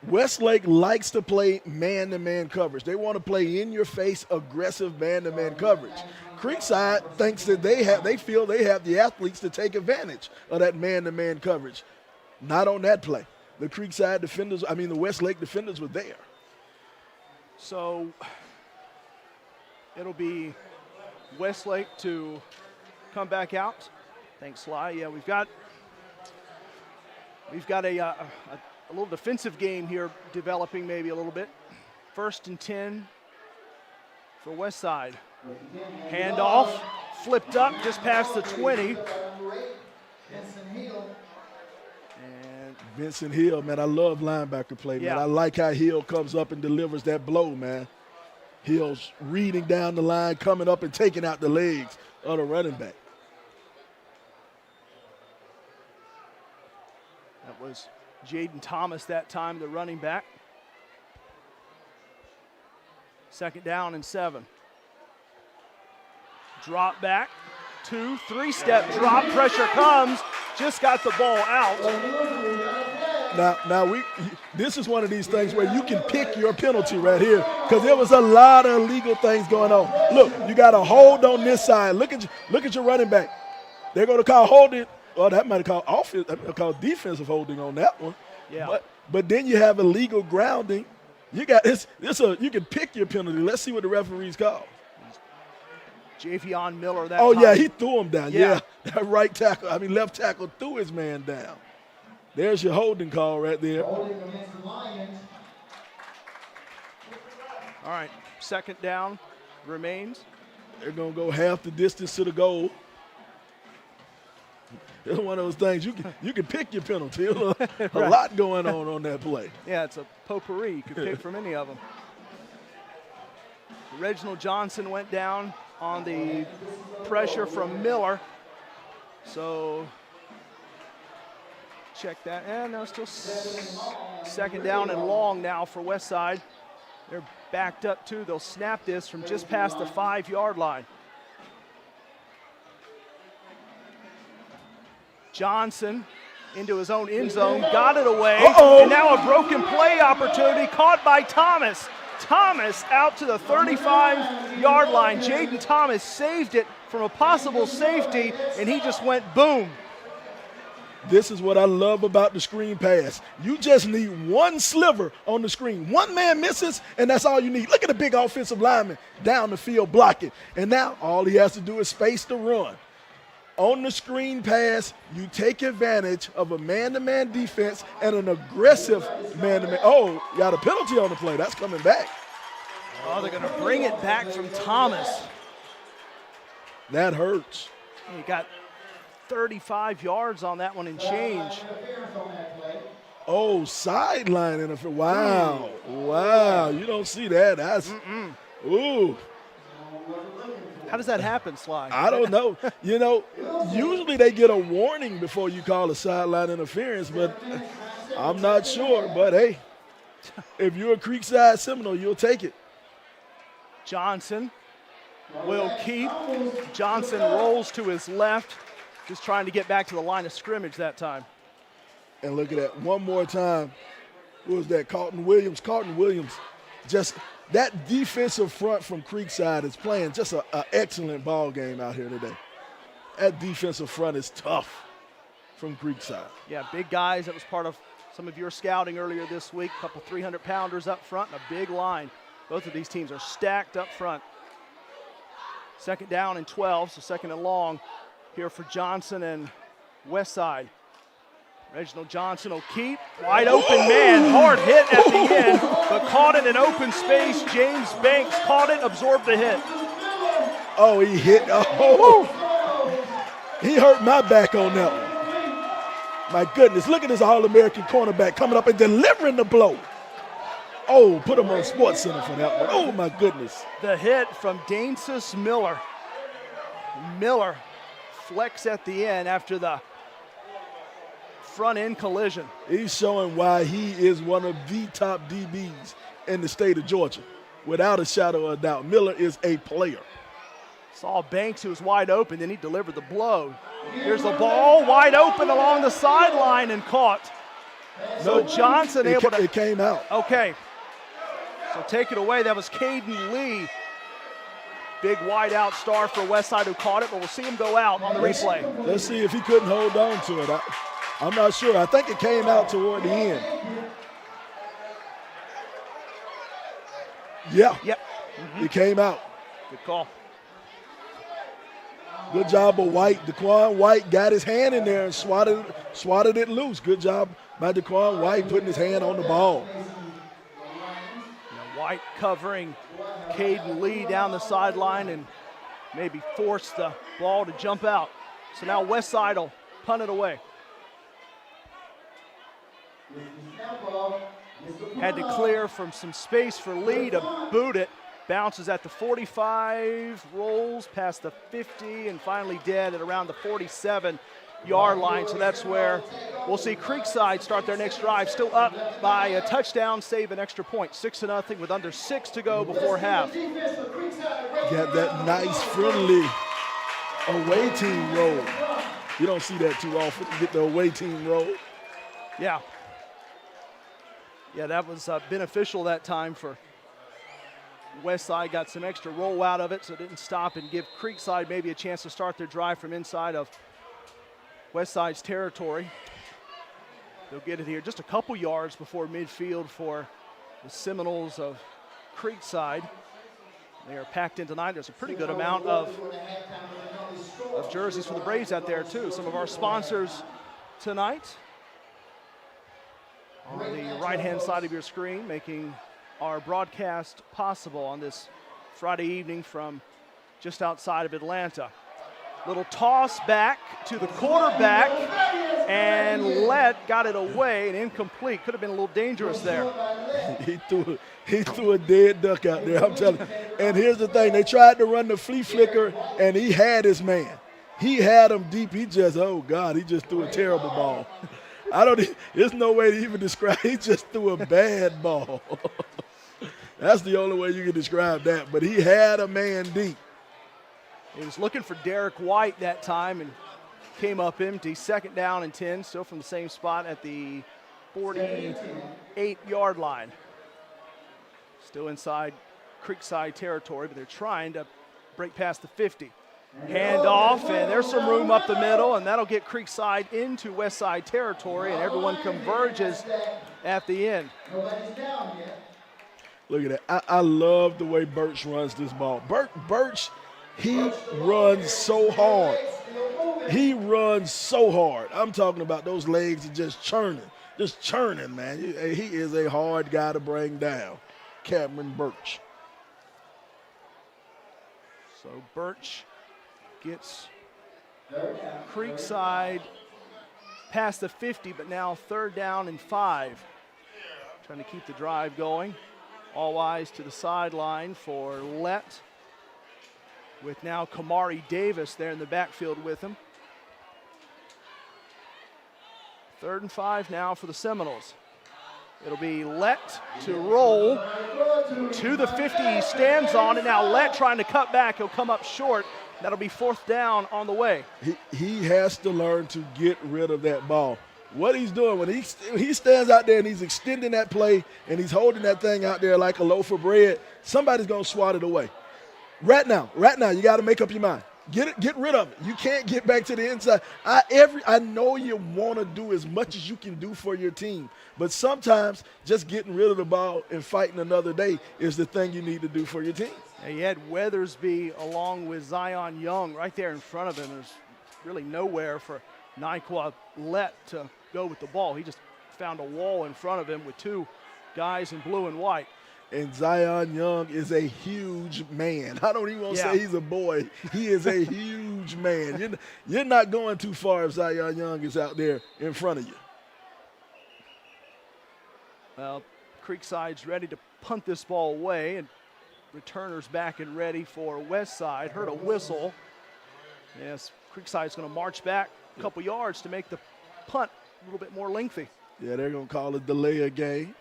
Westlake likes to play man-to-man coverage. They want to play in-your-face, aggressive man-to-man coverage. Creekside thinks that they feel they have the athletes to take advantage of that man-to-man coverage. Not on that play. The the Westlake defenders were there. So it'll be Westlake to come back out. Thanks, Sly. Yeah, we've got a little defensive game here developing maybe a little bit. 1st and 10 for Westside. Handoff, flipped up just past the 20. And Vincent Hill, man, I love linebacker play, man. I like how Hill comes up and delivers that blow, man. Hill's reading down the line, coming up and taking out the legs of the running back. That was Jaden Thomas that time, the running back. 2nd down and 7. Drop back, 2, 3-step drop, pressure comes, just got the ball out. Now this is one of these things where you can pick your penalty right here, because there was a lot of illegal things going on. Look, you got a hold on this side. Look at your running back. They're going to call hold it. Oh, that might have called offense. That might have called defensive holding on that one. Yeah. But then you have illegal grounding. You got this. You can pick your penalty. Let's see what the referees call. Javion Miller. That Oh time. yeah, he threw him down. Yeah. Yeah, that left tackle threw his man down. There's your holding call right there. Holding against the Lions. All right, second down remains. They're gonna go half the distance to the goal. It's one of those things you can pick your penalty. A lot going on that play. Yeah, it's a potpourri. You could pick from any of them. Reginald Johnson went down on the pressure from Miller. So check that. And no, still second down and long now for Westside. They're backed up too. They'll snap this from just past the 5-yard line. Johnson into his own end zone, got it away, and now a broken play opportunity caught by Thomas. Thomas out to the 35-yard line. Jaden Thomas saved it from a possible safety, and he just went boom. This is what I love about the screen pass. You just need one sliver on the screen. One man misses, and that's all you need. Look at the big offensive lineman down the field blocking. And now all he has to do is space the run. On the screen pass, you take advantage of a man-to-man defense and an aggressive man-to-man. Oh, you got a penalty on the play. That's coming back. Oh, they're going to bring it back from Thomas. That hurts. He got 35 yards on that one and change. Oh, sideline interference. Wow. Wow. You don't see that. That's, ooh. How does that happen, Sly? I don't know. Usually they get a warning before you call a sideline interference, but I'm not sure. But, hey, if you're a Creekside Seminole, you'll take it. Johnson will keep. Johnson rolls to his left, just trying to get back to the line of scrimmage that time. And look at that. One more time. Who was that? Carlton Williams. Carlton Williams just – that defensive front from Creekside is playing just an excellent ball game out here today. That defensive front is tough from Creekside. Yeah, big guys. That was part of some of your scouting earlier this week. A couple 300-pounders up front and a big line. Both of these teams are stacked up front. Second down and 12, so second and long here for Johnson and Westside. Reginald Johnson will keep. Wide open man, hard hit at the end, but caught it in open space. James Banks caught it, absorbed the hit. Oh, he hit. Oh, he hurt my back on that one. My goodness, look at this All-American cornerback coming up and delivering the blow. Oh, put him on Sports Center for that one. Oh, my goodness. The hit from Danesis Miller. Miller flex at the end after the front end collision. He's showing why he is one of the top DBs in the state of Georgia. Without a shadow of a doubt, Miller is a player. Saw Banks, who was wide open, then he delivered the blow. Here's the ball, wide open along the sideline and caught. So Johnson able to. It came out. Okay. So take it away. That was Caden Lee. Big wide out star for Westside who caught it, but we'll see him go out on the replay. Let's see if he couldn't hold on to it. I'm not sure. I think it came out toward the end. Yeah. Yep. It came out. Good call. Good job of White. Daquan White got his hand in there and swatted it loose. Good job by Daquan White putting his hand on the ball. White covering Caden Lee down the sideline and maybe force the ball to jump out. So now Westside will punt it away. Had to clear from some space for Lee to boot it. Bounces at the 45, rolls past the 50, and finally dead at around the 47-yard line. So that's where we'll see Creekside start their next drive. Still up by a touchdown, save an extra point. 6-0 with under 6 to go before half. Got that nice, friendly away team roll. You don't see that too often. You get the away team roll. Yeah. Yeah, that was beneficial that time for Westside. Got some extra roll out of it, so it didn't stop and give Creekside maybe a chance to start their drive from inside of Westside's territory. They'll get it here just a couple yards before midfield for the Seminoles of Creekside. They are packed in tonight. There's a pretty good amount of jerseys for the Braves out there too. Some of our sponsors tonight on the right-hand side of your screen, making our broadcast possible on this Friday evening from just outside of Atlanta. Little toss back to the quarterback, and got it away and incomplete. Could have been a little dangerous there. He threw a dead duck out there, I'm telling you. And here's the thing, they tried to run the flea flicker, and he had his man. He had him deep. He just, oh God, he just threw a terrible ball. There's no way to even describe, he just threw a bad ball. That's the only way you can describe that, but he had a man deep. He was looking for Derek White that time and came up empty. 2nd down and 10, still from the same spot at the 48-yard line. Still inside Creekside territory, but they're trying to break past the 50. Hand off, and there's some room up the middle, and that'll get Creekside into Westside territory, and everyone converges at the end. Look at that. I love the way Birch runs this ball. Birch, he runs so hard. He runs so hard. I'm talking about those legs are just churning, man. He is a hard guy to bring down, Cameron Birch. So Birch gets Creekside past the 50, but now 3rd down and 5. Trying to keep the drive going. All eyes to the sideline for Lett, with now Kamari Davis there in the backfield with him. 3rd and 5 now for the Seminoles. It'll be Lett to roll to the 50. He stands on it. Now Lett trying to cut back. He'll come up short. That'll be 4th down on the way. He has to learn to get rid of that ball. What he's doing, when he stands out there and he's extending that play and he's holding that thing out there like a loaf of bread, somebody's going to swat it away. Right now, you got to make up your mind. Get rid of it. You can't get back to the inside. I know you want to do as much as you can do for your team, but sometimes just getting rid of the ball and fighting another day is the thing you need to do for your team. And you had Weathersby along with Zion Young right there in front of him. There's really nowhere for Nyqua Lett to go with the ball. He just found a wall in front of him with 2 guys in blue and white. And Zion Young is a huge man. I don't even want to say he's a boy. He is a huge man. You're not going too far if Zion Young is out there in front of you. Well, Creekside's ready to punt this ball away, and returners back and ready for Westside. Heard a whistle. Yes, Creekside's going to march back a couple yards to make the punt a little bit more lengthy. Yeah, they're going to call it delay a game.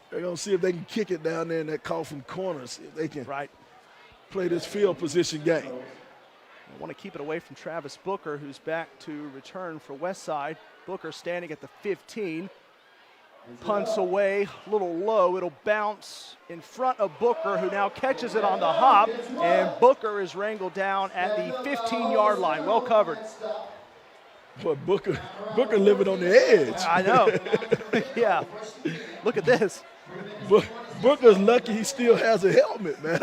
They're going to see if they can kick it down there in that coffin corner, see if they can play this field position game. I want to keep it away from Travis Booker, who's back to return for Westside. Booker standing at the 15. Punts away, a little low. It'll bounce in front of Booker, who now catches it on the hop, and Booker is wrangled down at the 15-yard line. Well covered. Boy, Booker living on the edge. I know. Yeah. Look at this. Booker's lucky he still has a helmet, man.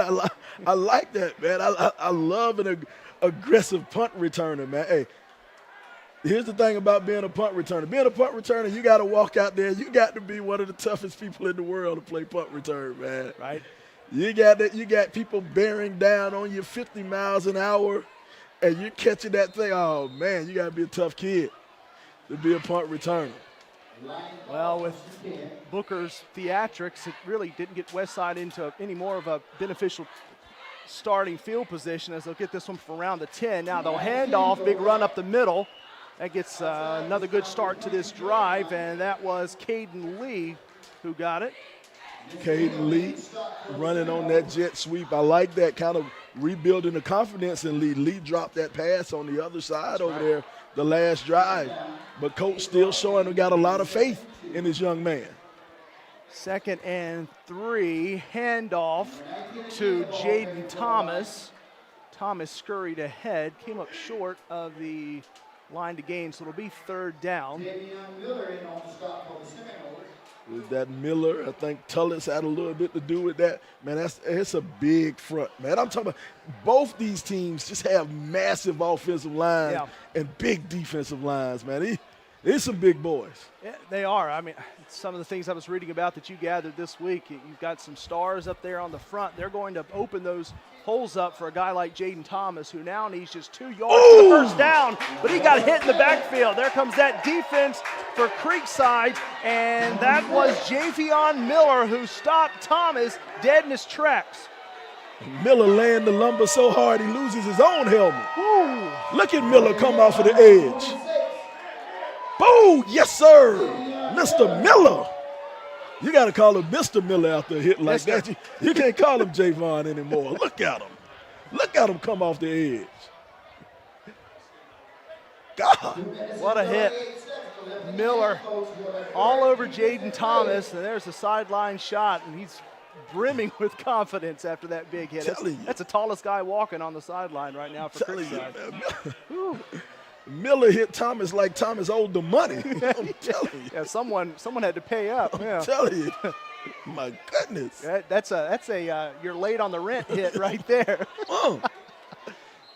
I like that, man. I love an aggressive punt returner, man. Hey, here's the thing about being a punt returner. Being a punt returner, you got to walk out there. You got to be one of the toughest people in the world to play punt return, man. Right. You got people bearing down on you 50 miles an hour, and you're catching that thing. Oh, man, you got to be a tough kid to be a punt returner. Well, with Booker's theatrics, it really didn't get Westside into any more of a beneficial starting field position, as they'll get this one from around the 10. Now they'll hand off, big run up the middle. That gets another good start to this drive, and that was Caden Lee who got it. Caden Lee running on that jet sweep. I like that, kind of rebuilding the confidence in Lee. Lee dropped that pass on the other side over there the last drive. But coach still showing we got a lot of faith in this young man. 2nd and 3, handoff to Jaden Thomas. Thomas scurried ahead, came up short of the line to gain, so it'll be third down. With that Miller, I think Tullis had a little bit to do with that. Man, it's a big front, man. I'm talking about both these teams just have massive offensive lines and big defensive lines, man. They're some big boys. Yeah, they are. I mean, some of the things I was reading about that you gathered this week, you've got some stars up there on the front. They're going to open those holes up for a guy like Jaden Thomas, who now needs just 2 yards for the first down, but he got hit in the backfield. There comes that defense for Creekside, and that was Javion Miller who stopped Thomas dead in his tracks. Miller laying the lumber so hard he loses his own helmet. Woo. Look at Miller come off of the edge. Boo! Yes, sir! Mr. Miller. You got to call him Mr. Miller after a hit like that. You can't call him Javon anymore. Look at him. Look at him come off the edge. God. What a hit. Miller all over Jaden Thomas, and there's a sideline shot, and he's brimming with confidence after that big hit. That's the tallest guy walking on the sideline right now for Creekside. Miller hit Thomas like Thomas owed the money. I'm telling you. Yeah, someone had to pay up. I'm telling you. My goodness. That's a you're late on the rent hit right there.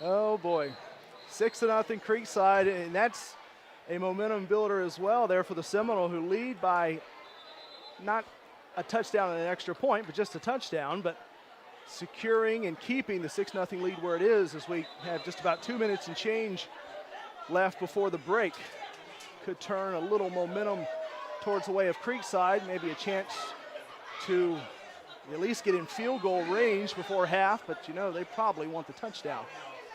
Oh boy, 6-0 Creekside, and that's a momentum builder as well there for the Seminole, who lead by not a touchdown and an extra point, but just a touchdown, but securing and keeping the 6-0 lead where it is as we have just about 2 minutes and change left before the break. Could turn a little momentum towards the way of Creekside, maybe a chance to at least get in field goal range before half, but you know they probably want the touchdown,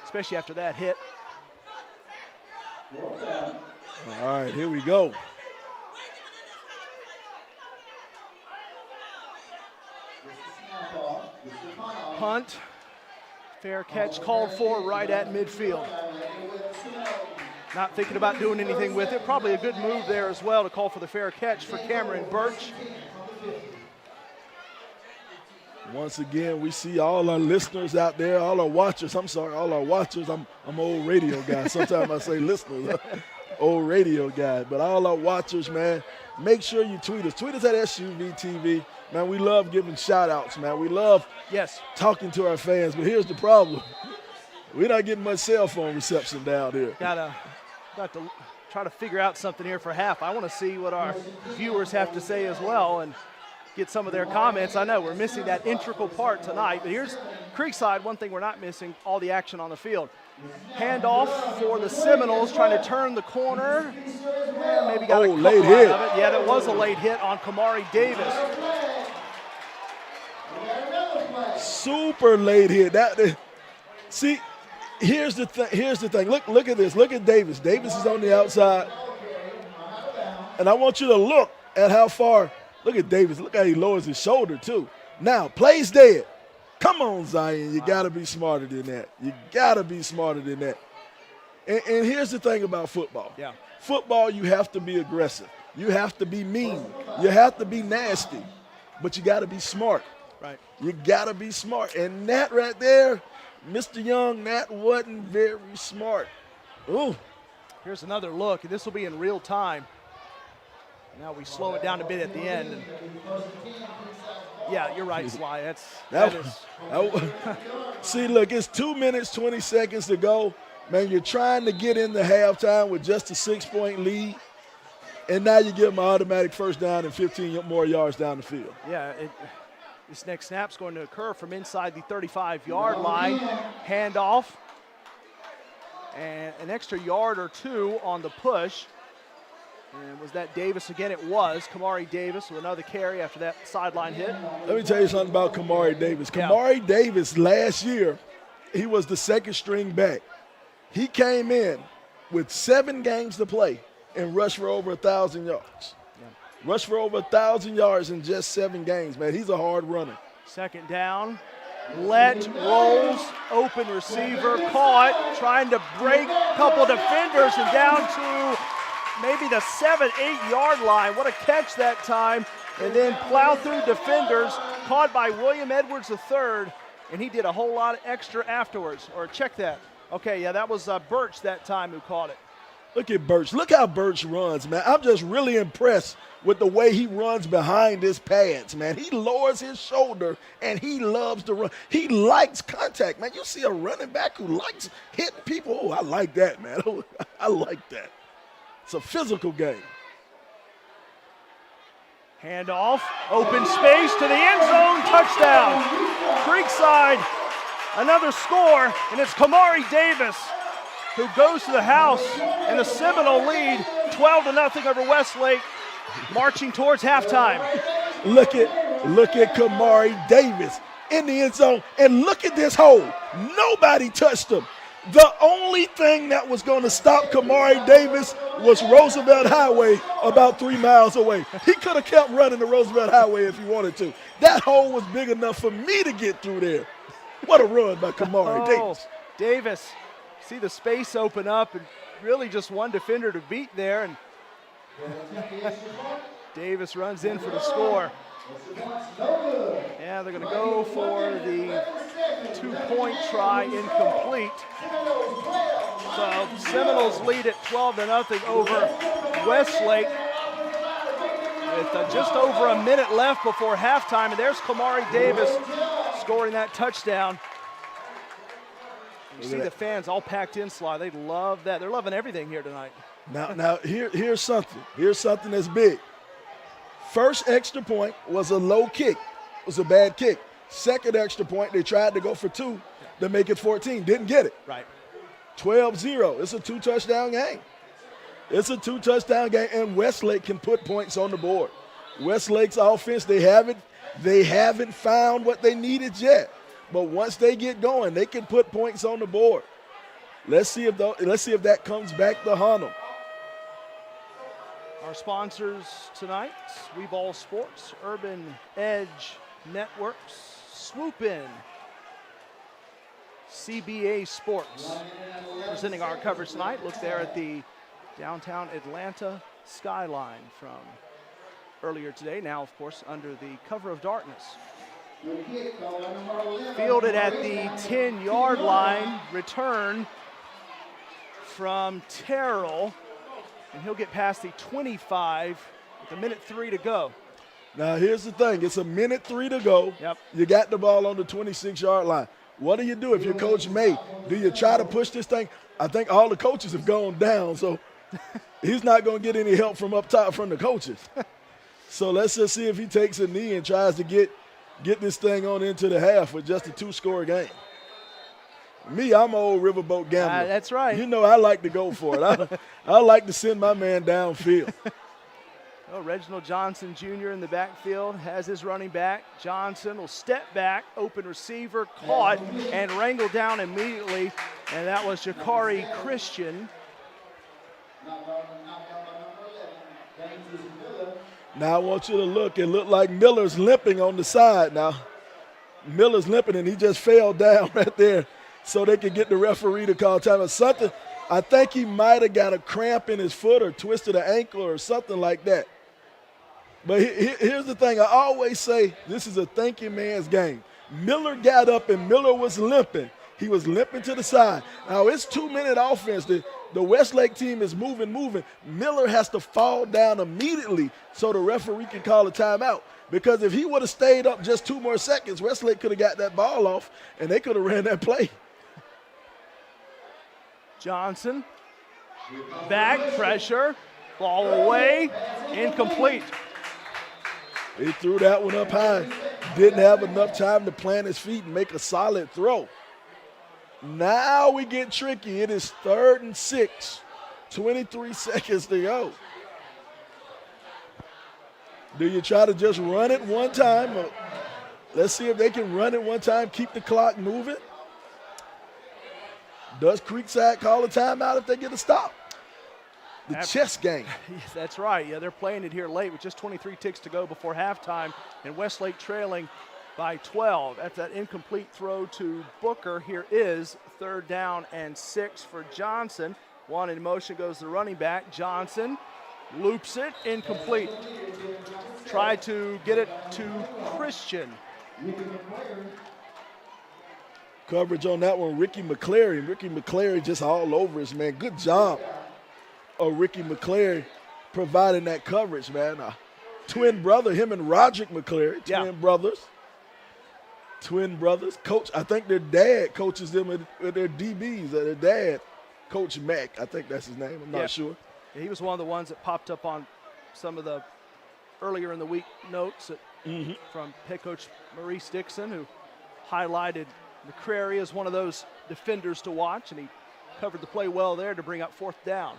especially after that hit. All right, here we go. Punt. Fair catch called for right at midfield. Not thinking about doing anything with it. Probably a good move there as well to call for the fair catch for Cameron Birch. Once again, we see all our listeners out there, all our watchers. I'm sorry, all our watchers. I'm an old radio guy. Sometimes I say listeners, old radio guy. But all our watchers, man, make sure you tweet us. Tweet us at SUVtv. Man, we love giving shout-outs, man. We love talking to our fans. But here's the problem. We're not getting much cell phone reception down here. Got to try to figure out something here for half. I want to see what our viewers have to say as well and get some of their comments. I know we're missing that integral part tonight, but here's Creekside. One thing we're not missing, all the action on the field. Handoff for the Seminoles, trying to turn the corner. Maybe got a couple late out hit. of it. Yeah, that was a late hit on Kamari Davis. Super late hit. See, here's the thing. Look at this. Look at Davis. Davis is on the outside. And I want you to look at how far. Look at Davis. Look how he lowers his shoulder, too. Now, play's dead. Come on, Zion. You got to be smarter than that. You got to be smarter than that. And here's the thing about football. Yeah. Football, you have to be aggressive. You have to be mean. You have to be nasty. But you got to be smart. Right. You got to be smart. And that right there, Mr. Young, that wasn't very smart. Ooh. Here's another look. This will be in real time. Now we slow it down a bit at the end. And yeah, you're right, Sly. That is. See, look, it's 2 minutes, 20 seconds to go. Man, you're trying to get into halftime with just a 6-point lead. And now you give them an automatic first down and 15 more yards down the field. Yeah, this next snap's going to occur from inside the 35-yard line. Handoff. And an extra yard or two on the push. And was that Davis again? It was. Kamari Davis with another carry after that sideline hit. Let me tell you something about Kamari Davis. Kamari Davis last year, he was the second string back. He came in with 7 games to play and rushed for over 1,000 yards. Yeah. Rushed for over 1,000 yards in just 7 games, man. He's a hard runner. Second down. Rolls, open receiver, caught, trying to break a couple defenders and down to maybe the 7-8 yard line. What a catch that time. And then plow through defenders, caught by William Edwards III. and he did a whole lot extra afterwards. Or check that. Okay, yeah, that was Birch that time who caught it. Look at Birch. Look how Birch runs, man. I'm just really impressed with the way he runs behind his pads, man. He lowers his shoulder, and he loves to run. He likes contact, man. You see a running back who likes hitting people. Oh, I like that, man. Oh, I like that. It's a physical game. Handoff, open space to the end zone, touchdown. Creekside, another score, and it's Kamari Davis who goes to the house, and the Seminole lead 12-0 over Westlake, marching towards halftime. Look at Kamari Davis in the end zone, and look at this hole. Nobody touched him. The only thing that was going to stop Kamari Davis was Roosevelt Highway about 3 miles away. He could have kept running the Roosevelt Highway if he wanted to. That hole was big enough for me to get through there. What a run by Kamari Davis. Davis, see the space open up, and really just one defender to beat there, and Davis runs in for the score. Yeah, they're going to go for the 2-point try, incomplete. So Seminoles lead at 12-0 over Westlake with just over a minute left before halftime, and there's Kamari Davis scoring that touchdown. You see the fans all packed in, Sly. They love that. They're loving everything here tonight. Now here's something. Here's something that's big. First extra point was a low kick. It was a bad kick. Second extra point, they tried to go for 2 to make it 14. Didn't get it. Right. 12-0. It's a 2-touchdown game. It's a 2-touchdown game, and Westlake can put points on the board. Westlake's offense, they haven't found what they needed yet. But once they get going, they can put points on the board. Let's see if that comes back to haunt them. Our sponsors tonight, Weeball Sports, Urban Edge Networks, Swoop In, CBA Sports. Presenting our coverage tonight, look there at the downtown Atlanta skyline from earlier today, now of course under the cover of darkness. Fielded at the 10-yard line, return from Terrell, and he'll get past the 25 with 1:03 to go. Now here's the thing, it's 1:03 to go. Yep. You got the ball on the 26-yard line. What do you do if you're Coach May? Do you try to push this thing? I think all the coaches have gone down, so he's not going to get any help from up top from the coaches. So let's just see if he takes a knee and tries to get this thing on into the half with just a 2-score game. Me, I'm an old riverboat gambler. That's right. You know I like to go for it. I like to send my man downfield. Oh, Reginald Johnson Jr. in the backfield has his running back. Johnson will step back, open receiver, caught, and wrangled down immediately, and that was Jakari Christian. Now I want you to look. It looked like Miller's limping on the side now. Miller's limping, and he just fell down right there so they could get the referee to call time. Or something. I think he might have got a cramp in his foot or twisted an ankle or something like that. But here's the thing. I always say this is a thinking man's game. Miller got up, and Miller was limping. He was limping to the side. Now, it's 2-minute offense. The Westlake team is moving. Miller has to fall down immediately so the referee can call a timeout. Because if he would have stayed up just 2 more seconds, Westlake could have got that ball off, and they could have ran that play. Johnson, back pressure, ball away, incomplete. He threw that one up high. Didn't have enough time to plant his feet and make a solid throw. Now we get tricky. It is 3rd and 6, 23 seconds to go. Do you try to just run it one time? Or let's see if they can run it one time, keep the clock moving. Does Creekside call a timeout if they get a stop? The chess game. That's right. Yeah, they're playing it here late with just 23 ticks to go before halftime, and Westlake trailing by 12. After that incomplete throw to Booker, here is 3rd down and 6 for Johnson. One in motion goes the running back. Johnson loops it, incomplete. Try to get it to Christian. Coverage on that one, Ricky McClary. Ricky McClary just all over us, man. Good job of Ricky McClary providing that coverage, man. Twin brother, him and Roderick McClary, twin brothers. Coach, I think their dad coaches them at their DBs. Their dad, Coach Mack, I think that's his name. I'm not sure. He was one of the ones that popped up on some of the earlier in the week notes from head coach Maurice Dixon, who highlighted McCrary as one of those defenders to watch, and he covered the play well there to bring up 4th down.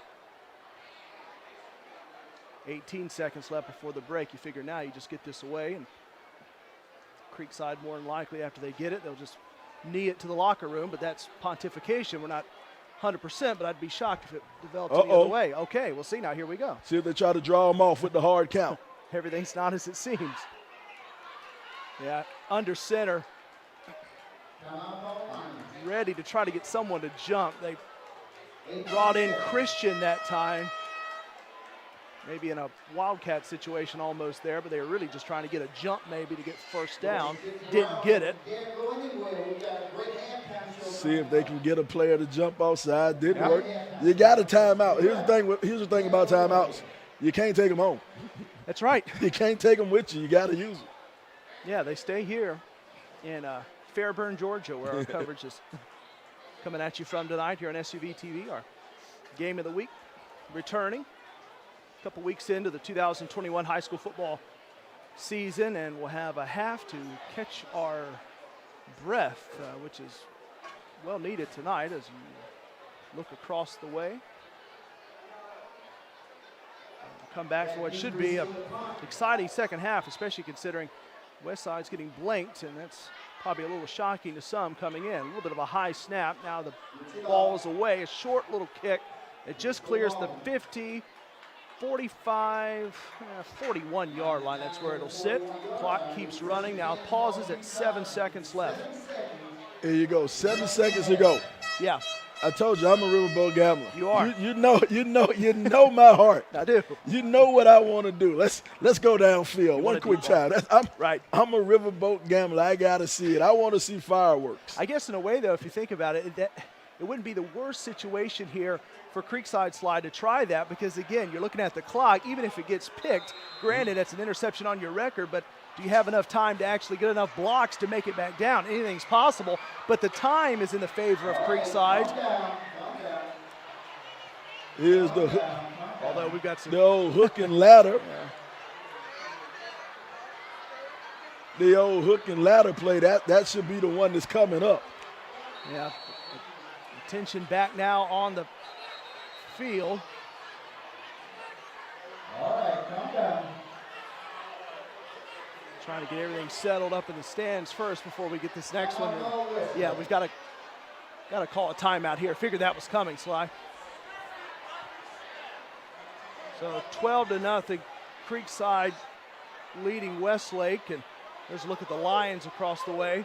18 seconds left before the break. You figure now you just get this away, and Creekside more than likely after they get it, they'll just knee it to the locker room, but that's pontification. We're not 100%, but I'd be shocked if it developed the other way. Okay, we'll see now. Here we go. See if they try to draw them off with the hard count. Everything's not as it seems. Yeah, under center. Ready to try to get someone to jump. They brought in Christian that time. Maybe in a Wildcat situation almost there, but they were really just trying to get a jump maybe to get 1st down. Didn't get it. See if they can get a player to jump outside. Didn't work. You got a timeout. Here's the thing about timeouts. You can't take them home. That's right. You can't take them with you. You got to use them. Yeah, they stay here in Fairburn, Georgia, where our coverage is coming at you from tonight here on SUVtv, our game of the week. Returning a couple weeks into the 2021 high school football season, and we'll have a half to catch our breath, which is well needed tonight as you look across the way. Come back for what should be an exciting second half, especially considering Westside's getting blanked, and that's probably a little shocking to some coming in. A little bit of a high snap. Now the ball is away. A short little kick. It just clears the 50, 45, 41-yard line. That's where it'll sit. Clock keeps running. Now pauses at 7 seconds left. Here you go. 7 seconds to go. Yeah. I told you I'm a riverboat gambler. You are. You know my heart. I do. You know what I want to do. Let's go downfield. One quick time. I'm a riverboat gambler. I gotta see it. I want to see fireworks. I guess in a way though, if you think about it, it wouldn't be the worst situation here for Creekside Slide to try that, because again, you're looking at the clock. Even if it gets picked, granted that's an interception on your record, but do you have enough time to actually get enough blocks to make it back down? Anything's possible, but the time is in the favor of Creekside. Here's the hook. Although we've got some the old hook and ladder. The old hook and ladder play, that should be the one that's coming up. Yeah. Attention back now on the field. All right, calm down. Trying to get everything settled up in the stands first before we get this next one. Yeah, we've got to call a timeout here. Figured that was coming, Sly. So 12-0, Creekside leading Westlake, and there's a look at the Lions across the way.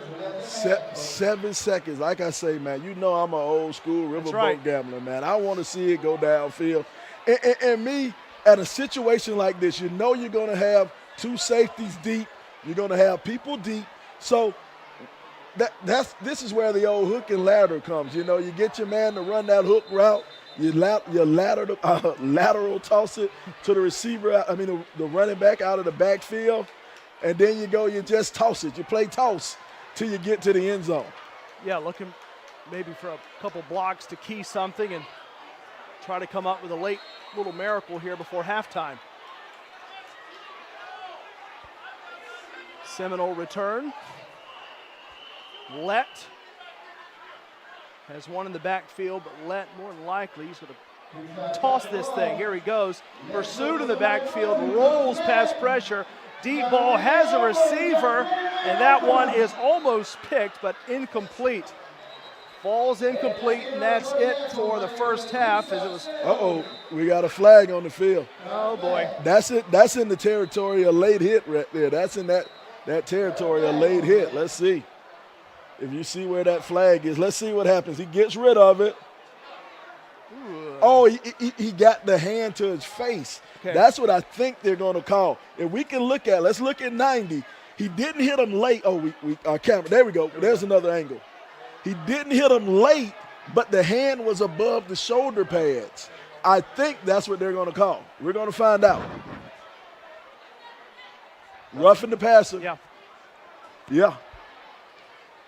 7 seconds. Like I say, man, you know I'm an old school riverboat gambler, man. I want to see it go downfield. And me, at a situation like this, you know you're going to have two safeties deep. You're going to have people deep. So this is where the old hook and ladder comes. You know, you get your man to run that hook route. You lateral toss it to the receiver, the running back out of the backfield. And then you just toss it. You play toss till you get to the end zone. Yeah, looking maybe for a couple blocks to key something and try to come up with a late little miracle here before halftime. Seminole return. Lett has one in the backfield, but Lett more than likely he's going to toss this thing. Here he goes. Pursuit in the backfield, rolls past pressure. Deep ball has a receiver, and that one is almost picked, but incomplete. Falls incomplete, and that's it for the first half. As it was. We got a flag on the field. Oh boy. That's it. That's in the territory of late hit right there. That's in that territory of late hit. Let's see if you see where that flag is. Let's see what happens. He gets rid of it. Ooh, Oh, he got the hand to his face. Okay. That's what I think they're going to call. If we can let's look at 90. He didn't hit him late. Oh, our camera. There we go. There's another angle. He didn't hit him late, but the hand was above the shoulder pads. I think that's what they're going to call. We're going to find out. Roughing the passer. Yeah. Yeah.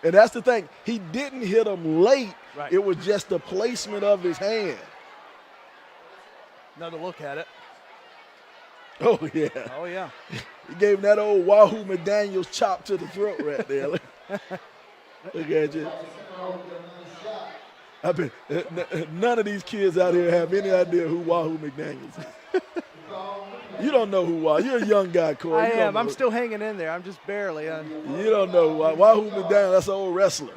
And that's the thing. He didn't hit him late. Right. It was just the placement of his hand. Another look at it. Oh, yeah. Oh, yeah. He gave him that old Wahoo McDaniels chop to the throat right there. Look at you. I bet none of these kids out here have any idea who Wahoo McDaniels is. You don't know who Wahoo. You're a young guy, Corey. I am. I'm still hanging in there. I'm just barely. You don't know who Wahoo McDaniels. That's an old wrestler.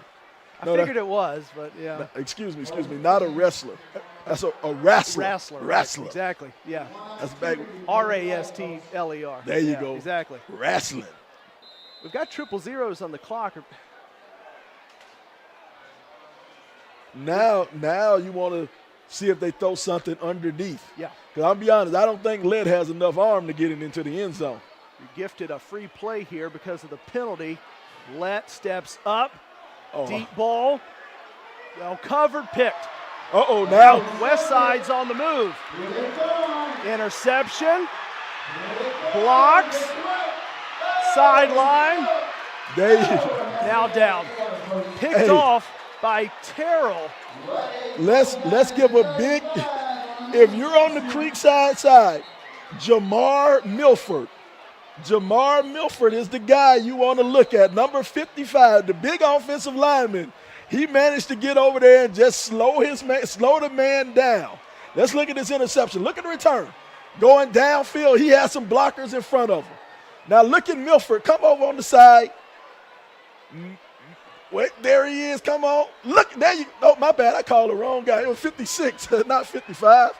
I figured it was, but yeah. Excuse me. Not a wrestler. That's a wrestler. Wrestler. Wrestler. Right, exactly. Yeah. That's back. R-A-S-T-L-E-R. There you yeah, go. Exactly. Wrestling. We've got 000s on the clock. Now you want to see if they throw something underneath. Yeah. Because I'll be honest, I don't think Led has enough arm to get it into the end zone. You're gifted a free play here because of the penalty. Let steps up. Deep ball. Well covered, picked. Uh-oh, now. Westside's on the move. Interception. Blocks. Sideline. Now down. Picked off by Terrell. Let's give a big, if you're on the Creekside side, Jamar Milford. Jamar Milford is the guy you want to look at, number 55, the big offensive lineman. He managed to get over there and just slow the man down. Let's look at this interception. Look at the return. Going downfield, he has some blockers in front of him. Now look at Milford. Come over on the side. Wait, there he is. Come on. Look, there you go. Oh, my bad. I called the wrong guy. It was 56, not 55.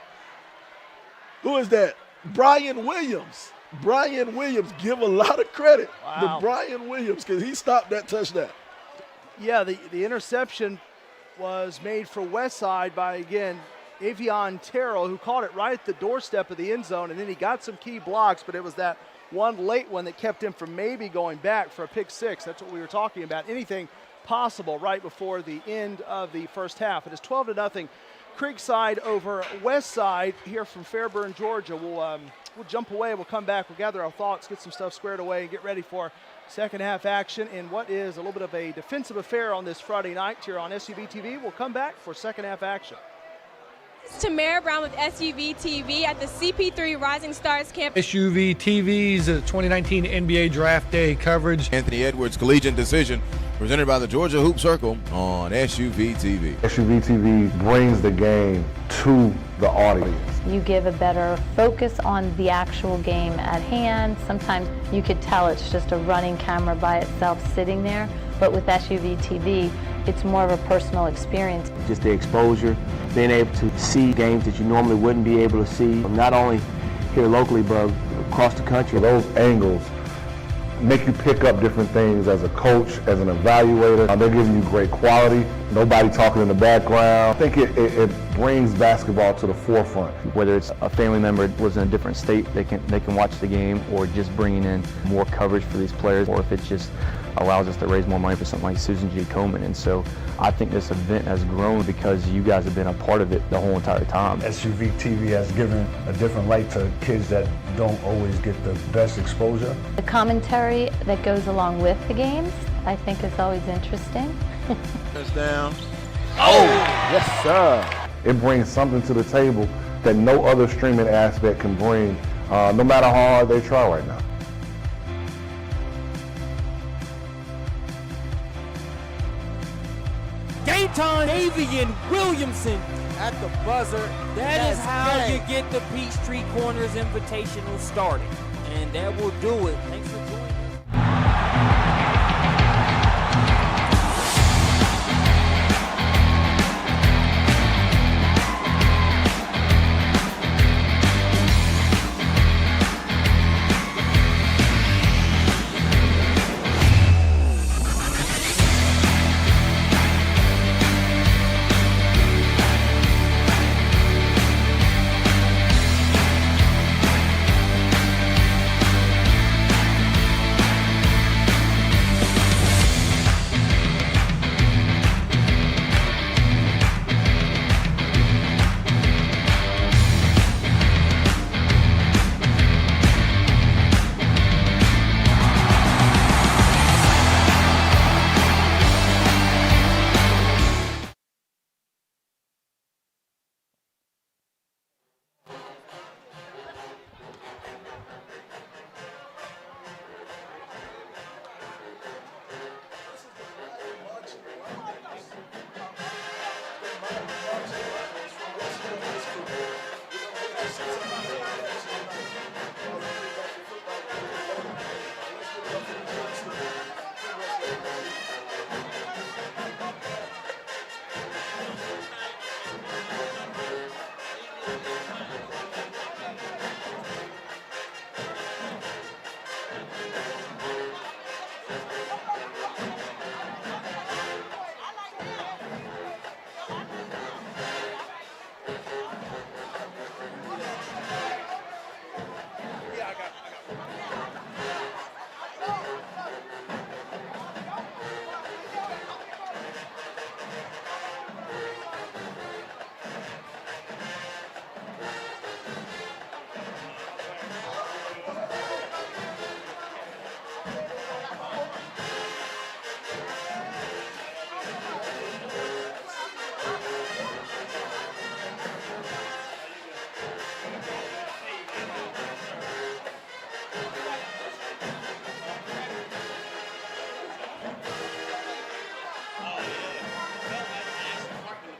Who is that? Brian Williams. Brian Williams. Give a lot of credit to Brian Williams because he stopped that touchdown. Yeah, the interception was made for Westside by, again, Avion Terrell, who caught it right at the doorstep of the end zone, and then he got some key blocks, but it was that one late one that kept him from maybe going back for a pick six. That's what we were talking about. Anything possible right before the end of the first half. It is 12-0. Creekside over Westside here from Fairburn, Georgia. We'll jump away. We'll come back. We'll gather our thoughts, get some stuff squared away, and get ready for second half action in what is a little bit of a defensive affair on this Friday night here on SUVtv. We'll come back for second half action. Tamara Brown with SUVtv at the CP3 Rising Stars Camp. SUVtv's 2019 NBA Draft Day coverage. Anthony Edwards Collegiate Decision, presented by the Georgia Hoop Circle on SUVtv. SUVtv brings the game to the audience. You give a better focus on the actual game at hand. Sometimes you could tell it's just a running camera by itself sitting there, but with SUVtv, it's more of a personal experience. Just the exposure, being able to see games that you normally wouldn't be able to see, not only here locally, but across the country. Those angles make you pick up different things as a coach, as an evaluator. They're giving you great quality, nobody talking in the background. I think it brings basketball to the forefront. Whether it's a family member was in a different state, they can watch the game, or just bringing in more coverage for these players, or if it just allows us to raise more money for something like Susan G. Komen. And so I think this event has grown because you guys have been a part of it the whole entire time. SUVtv has given a different light to kids that don't always get the best exposure. The commentary that goes along with the games, I think, is always interesting. Touchdown. Oh, yes, sir. It brings something to the table that no other streaming aspect can bring, no matter how hard they try right now. Game time, Avian Williamson at the buzzer. That is how you get the Peachtree Corners Invitational started. And that will do it. Thanks for joining us.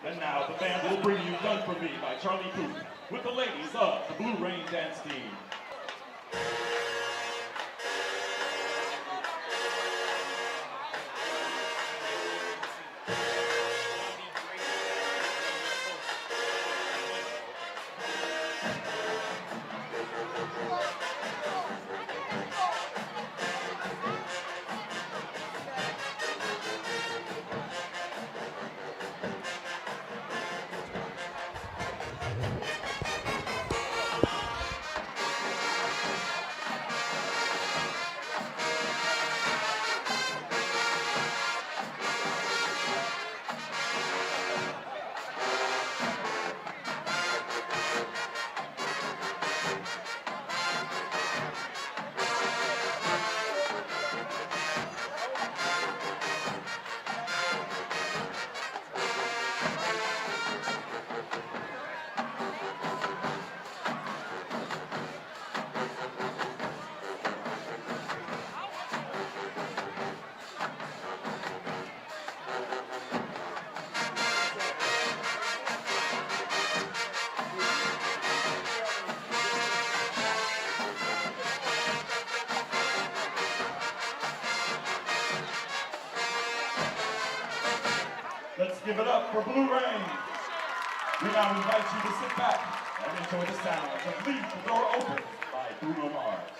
And now the band will bring you Done For Me by Charlie Puth with the ladies of the Blue Rain Dance Team. Let's give it up for Blue Rain. We now invite you to sit back and enjoy the sounds of Leave the Door Open by Bruno Mars.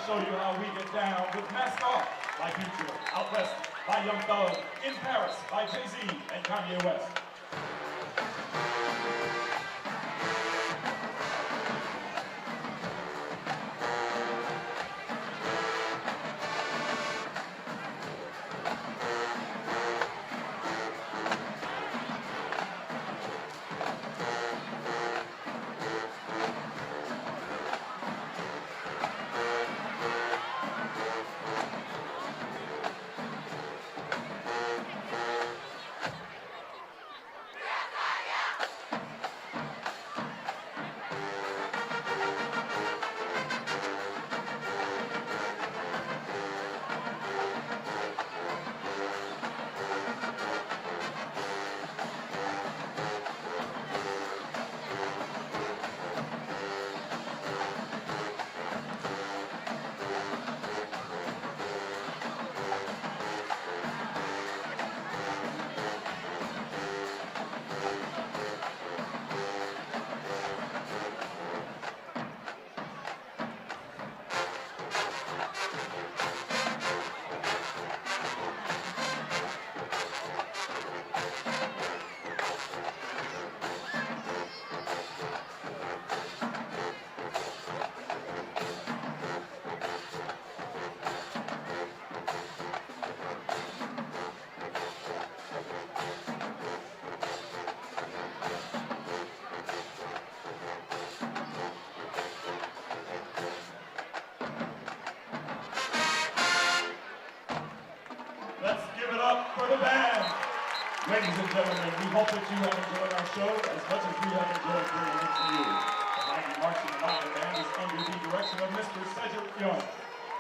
Show you how we get down with Mask Off by Future, Out West by Young Thug, In Paris by Jay-Z and Kanye West. Ladies and gentlemen, we hope that you have enjoyed our show as much as we have enjoyed bringing it to you. The mighty marching lion band is under the direction of Mr. Cedric Young,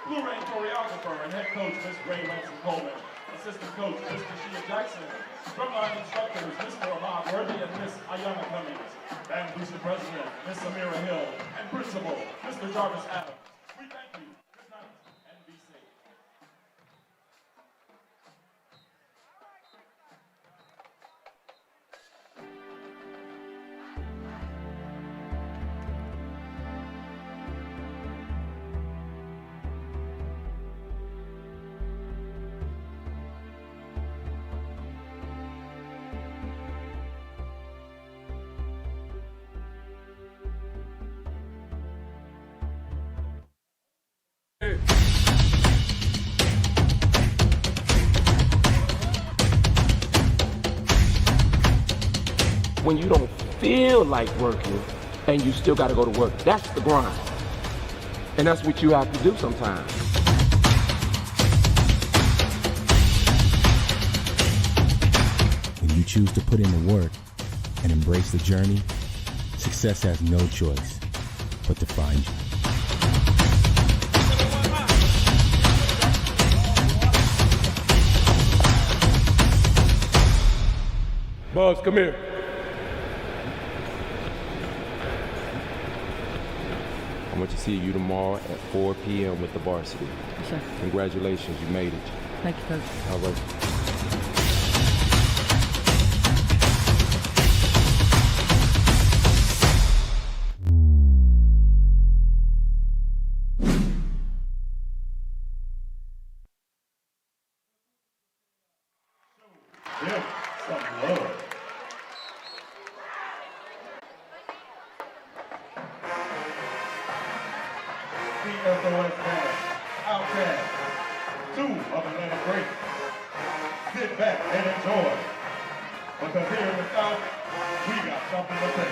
Blue Rain choreographer and head coach Ms. Ray Lansing Coleman, assistant coach Mr. Shea Jackson, drumline instructors Mr. Ahmad Worthy and Miss Ayana Cummings, band booster president Miss Amira Hill, and principal Mr. Jarvis Adams. We thank you. Good night and be safe. When you don't feel like working and you still got to go to work, that's the grind. And that's what you have to do sometimes. When you choose to put in the work and embrace the journey, success has no choice but to find you. Buzz, come here. I want to see you tomorrow at 4 p.m. with the varsity. Yes, sir. Congratulations, you made it. Thank you, Coach. All right. Give some love. SOS Band, Outcast, 2 of Atlanta Great. Sit back and enjoy. Because here in the South, we got something to say.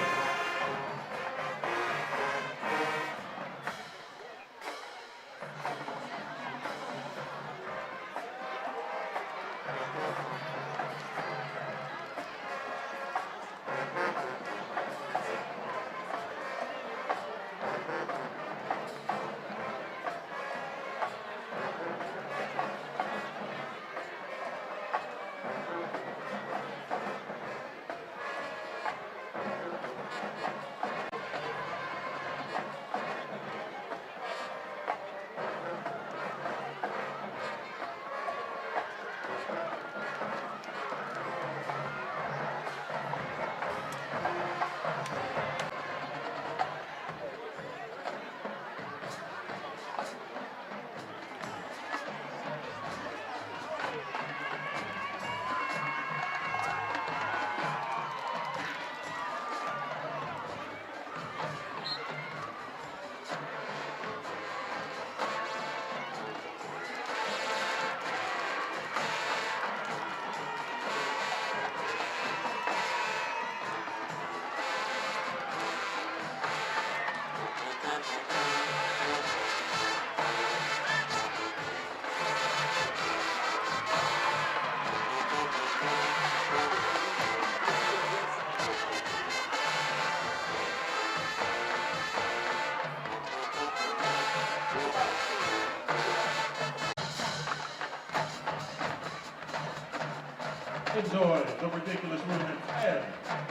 Enjoy the ridiculous movement and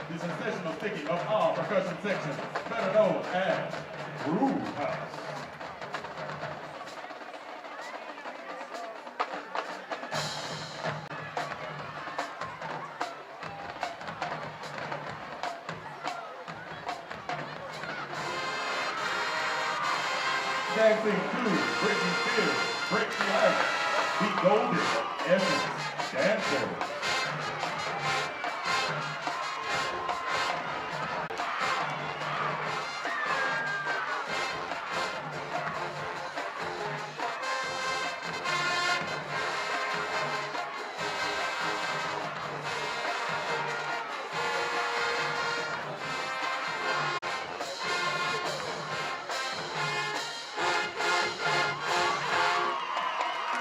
the sensational sticking of all percussion sections, better known as Groove House. Dancing to Britney Spears, Break the Ice, the Golden Essence Dancer.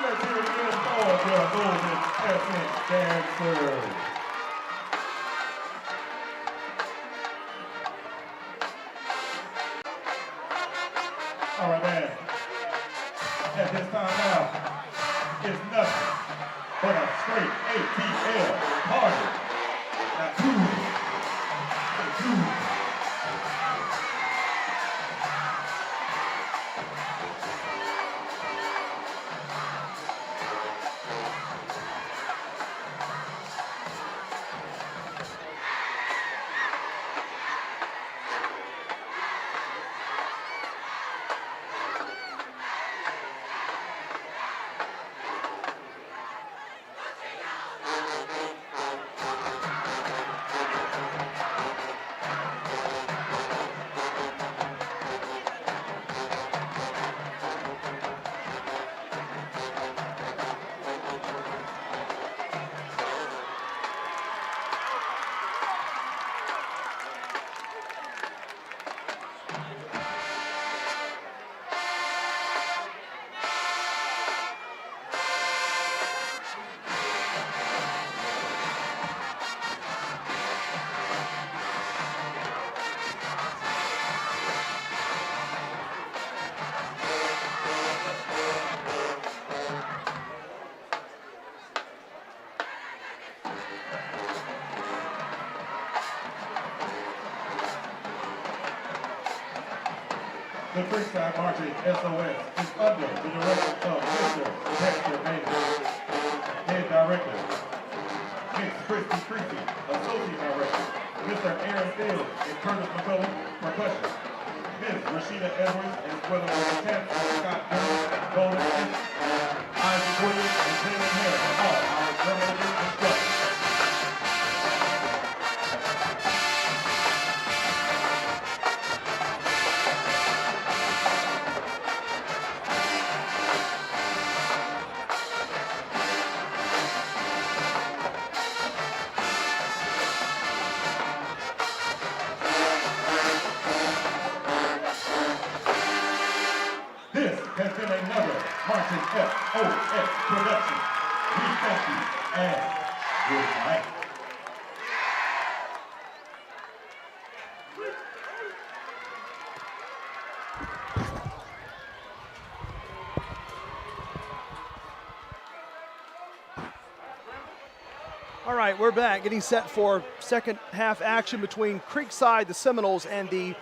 Let's hear it again for the Golden Essence Dancers. All right, man. At this time now, it's nothing but a straight ATL party. Now, two. The Creekside Marching SOS is under the direction of Mr. Dexter Maynard, Head Director, Ms. Christy Creasy, Associate Director, Mr. Aaron Fields and Curtis McCullough, Percussion, Ms. Rashida Edwards and Brother Lieutenant Scott Jones, Golden, Isaac Williams and Jalen Harris, all our drum instructors. This has been another Marching FOS production. We thank you and good night. All right, we're back, getting set for second half action between Creekside, the Seminoles, and the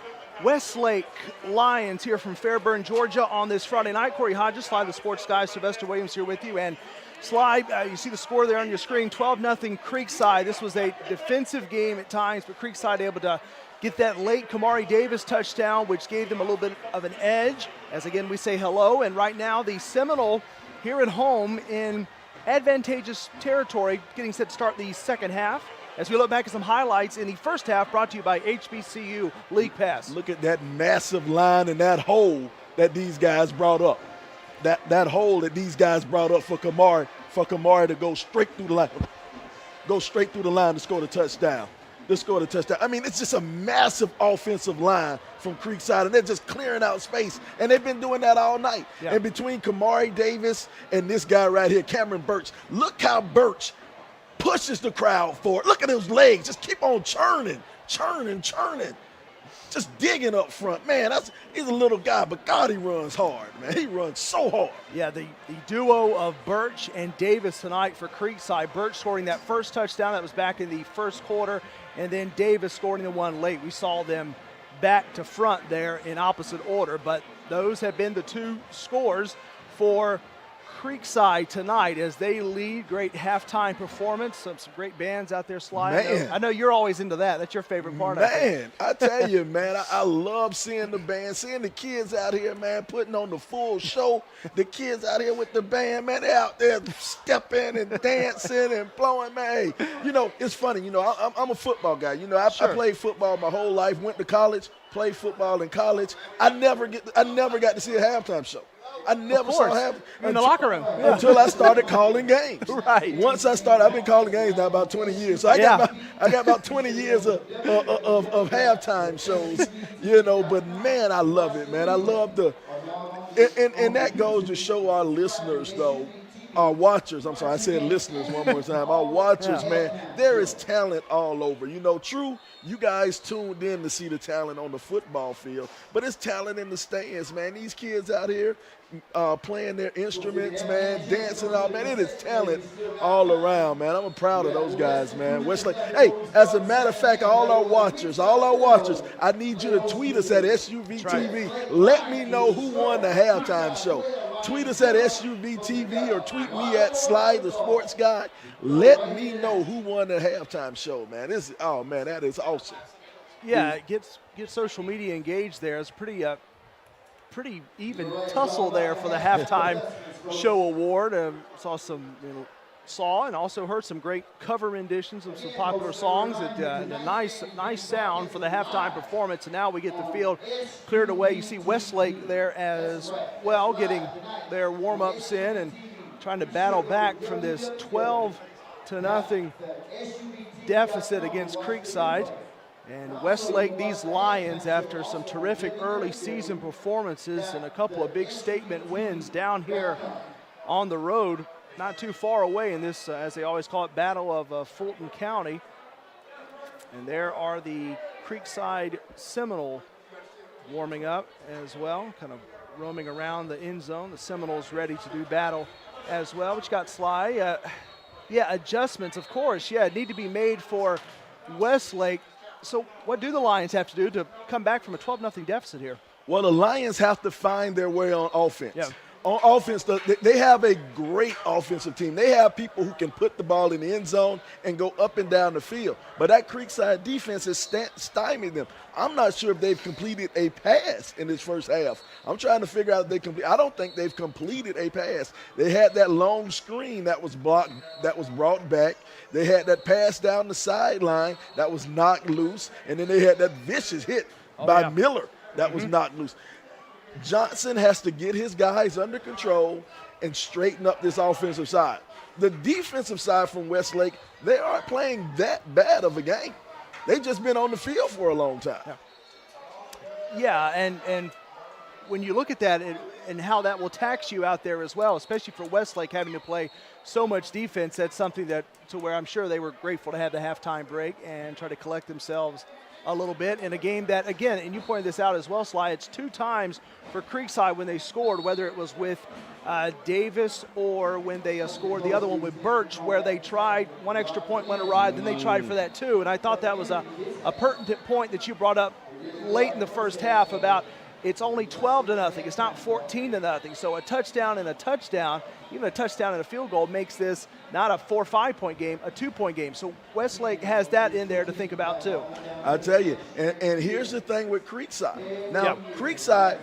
Westlake Lions here from Fairburn, Georgia on this Friday night. Corey Hodges, Sly the Sports Guy, Sylvester Williams here with you. And Sly, you see the score there on your screen, 12-0 Creekside. This was a defensive game at times, but Creekside able to get that late Kamari Davis touchdown, which gave them a little bit of an edge. As again, we say hello. And right now, the Seminole here at home in advantageous territory, getting set to start the second half. As we look back at some highlights in the first half, brought to you by HBCU League Pass. Look at that massive line and that hole that these guys brought up. That hole that these guys brought up for Kamari to go straight through the line. Go straight through the line to score the touchdown. I mean, it's just a massive offensive line from Creekside, and they're just clearing out space, and they've been doing that all night. Yeah. And between Kamari Davis and this guy right here, Cameron Birch, look how Birch pushes the crowd forward. Look at those legs. Just keep on churning. Just digging up front. Man, he's a little guy, but God, he runs hard, man. He runs so hard. Yeah, the duo of Birch and Davis tonight for Creekside. Birch scoring that first touchdown that was back in the first quarter, and then Davis scoring the one late. We saw them back to front there in opposite order, but those have been the two scores for Creekside tonight as they lead. Great halftime performance. Some great bands out there, Sly. Man. I know you're always into that. That's your favorite part. Man, I tell you, man, I love seeing the band, seeing the kids out here, man, putting on the full show. The kids out here with the band, man, they're out there stepping and dancing and blowing, man. Hey, you know, it's funny. You know, I'm a football guy. You know, I played football my whole life, went to college, played football in college. I never got to see a halftime show. I never saw half in the locker room until I started calling games. Right. Once I started, I've been calling games now about 20 years. So I got about 20 years of halftime shows, you know. But man, I love it, man. I love and that goes to show our listeners though our watchers, I'm sorry, I said listeners one more time, our watchers, man, there is talent all over. You know, true, you guys tuned in to see the talent on the football field, but it's talent in the stands, man. These kids out here playing their instruments, man, dancing out, man. It is talent all around, man. I'm proud of those guys, man. Westlake. Hey, as a matter of fact, all our watchers, I need you to tweet us at SUVtv. Let me know who won the halftime show. Tweet us at SUVtv or tweet me at Sly the Sports Guy. Let me know who won the halftime show, man. Oh man, that is awesome. Yeah, get social media engaged there. It's pretty even tussle there for the halftime show award. Saw and also heard some great cover renditions of some popular songs. And a nice sound for the halftime performance. And now we get the field cleared away. You see Westlake there as well, getting their warm-ups in and trying to battle back from this 12-0 deficit against Creekside. And Westlake, these Lions, after some terrific early season performances and a couple of big statement wins down here on the road, not too far away in this, as they always call it, Battle of Fulton County. And there are the Creekside Seminole warming up as well, kind of roaming around the end zone. The Seminoles ready to do battle as well. But you got Sly. Adjustments, of course, need to be made for Westlake. So what do the Lions have to do to come back from a 12-0 deficit here? Well, the Lions have to find their way on offense. Yeah. On offense, they have a great offensive team. They have people who can put the ball in the end zone and go up and down the field. But that Creekside defense has stymied them. I'm not sure if they've completed a pass in this first half. I'm trying to figure out if they complete. I don't think they've completed a pass. They had that long screen that was blocked, that was brought back. They had that pass down the sideline that was knocked loose. And then they had that vicious hit by Miller that was knocked loose. Johnson has to get his guys under control and straighten up this offensive side. The defensive side from Westlake, they aren't playing that bad of a game. They've just been on the field for a long time. And when you look at that and how that will tax you out there as well, especially for Westlake having to play so much defense, that's something to where I'm sure they were grateful to have the halftime break and try to collect themselves a little bit in a game that, again, and you pointed this out as well, Sly, it's 2 times for Creekside when they scored, whether it was with Davis or when they scored the other one with Birch, where they tried one extra point, went awry, then they tried for that too. And I thought that was a pertinent point that you brought up late in the first half about it's only 12-0. It's not 14-0. So a touchdown and a touchdown, even a touchdown and a field goal, makes this not a 4 or 5 point game, a 2 point game. So Westlake has that in there to think about too. I tell you, and here's the thing with Creekside. Now, Creekside,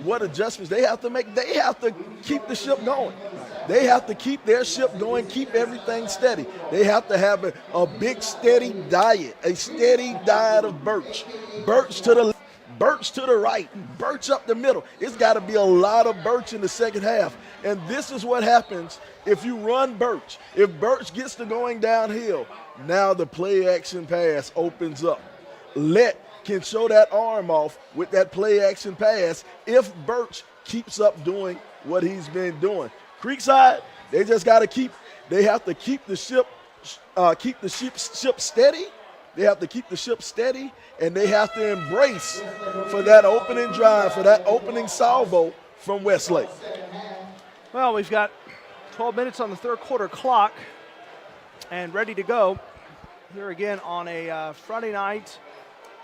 what adjustments they have to make? They have to keep the ship going. They have to keep their ship going, keep everything steady. They have to have a big, steady diet, a steady diet of Birch. Birch to the left, Birch to the right, Birch up the middle. It's got to be a lot of Birch in the second half. And this is what happens if you run Birch. If Birch gets to going downhill, now the play action pass opens up. Let can show that arm off with that play action pass if Birch keeps up doing what he's been doing. Creekside, they just got to they have to keep the ship steady. They have to keep the ship steady, and they have to embrace for that opening drive, for that opening salvo from Westlake. Well, we've got 12 minutes on the third quarter clock and ready to go here again on a Friday night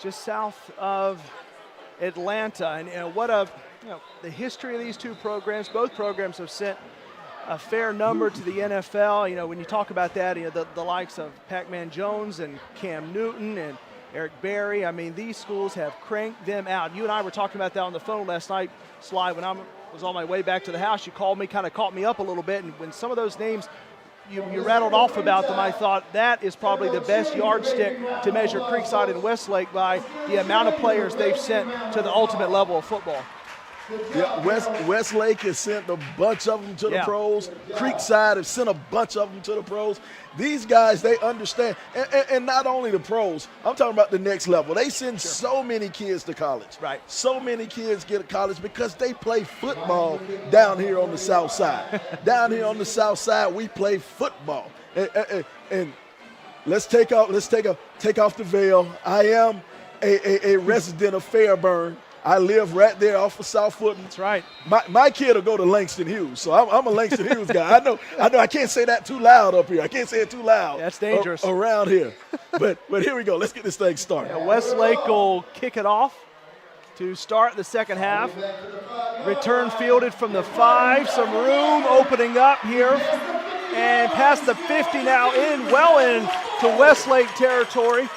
just south of Atlanta. And what the history of these two programs, both programs have sent a fair number to the NFL. When you talk about that, the likes of Pac-Man Jones and Cam Newton and Eric Berry, these schools have cranked them out. You and I were talking about that on the phone last night, Sly, when I was on my way back to the house. You called me, kind of caught me up a little bit, and when some of those names you rattled off about them, I thought that is probably the best yardstick to measure Creekside and Westlake by the amount of players they've sent to the ultimate level of football. Yeah, Westlake has sent a bunch of them to the pros. Creekside has sent a bunch of them to the pros. These guys, they understand. And not only the pros, I'm talking about the next level. They send so many kids to college. Right. So many kids get to college because they play football down here on the south side. Down here on the south side, we play football. And let's take off the veil. I am a resident of Fairburn. I live right there off of South Fulton. That's right. My kid will go to Langston Hughes, so I'm a Langston Hughes guy. I know. I can't say that too loud up here. I can't say it too loud. That's dangerous around here. But here we go. Let's get this thing started. Yeah, Westlake will kick it off to start the second half. Return fielded from the 5. Some room opening up here, and past the 50 now, well into Westlake territory.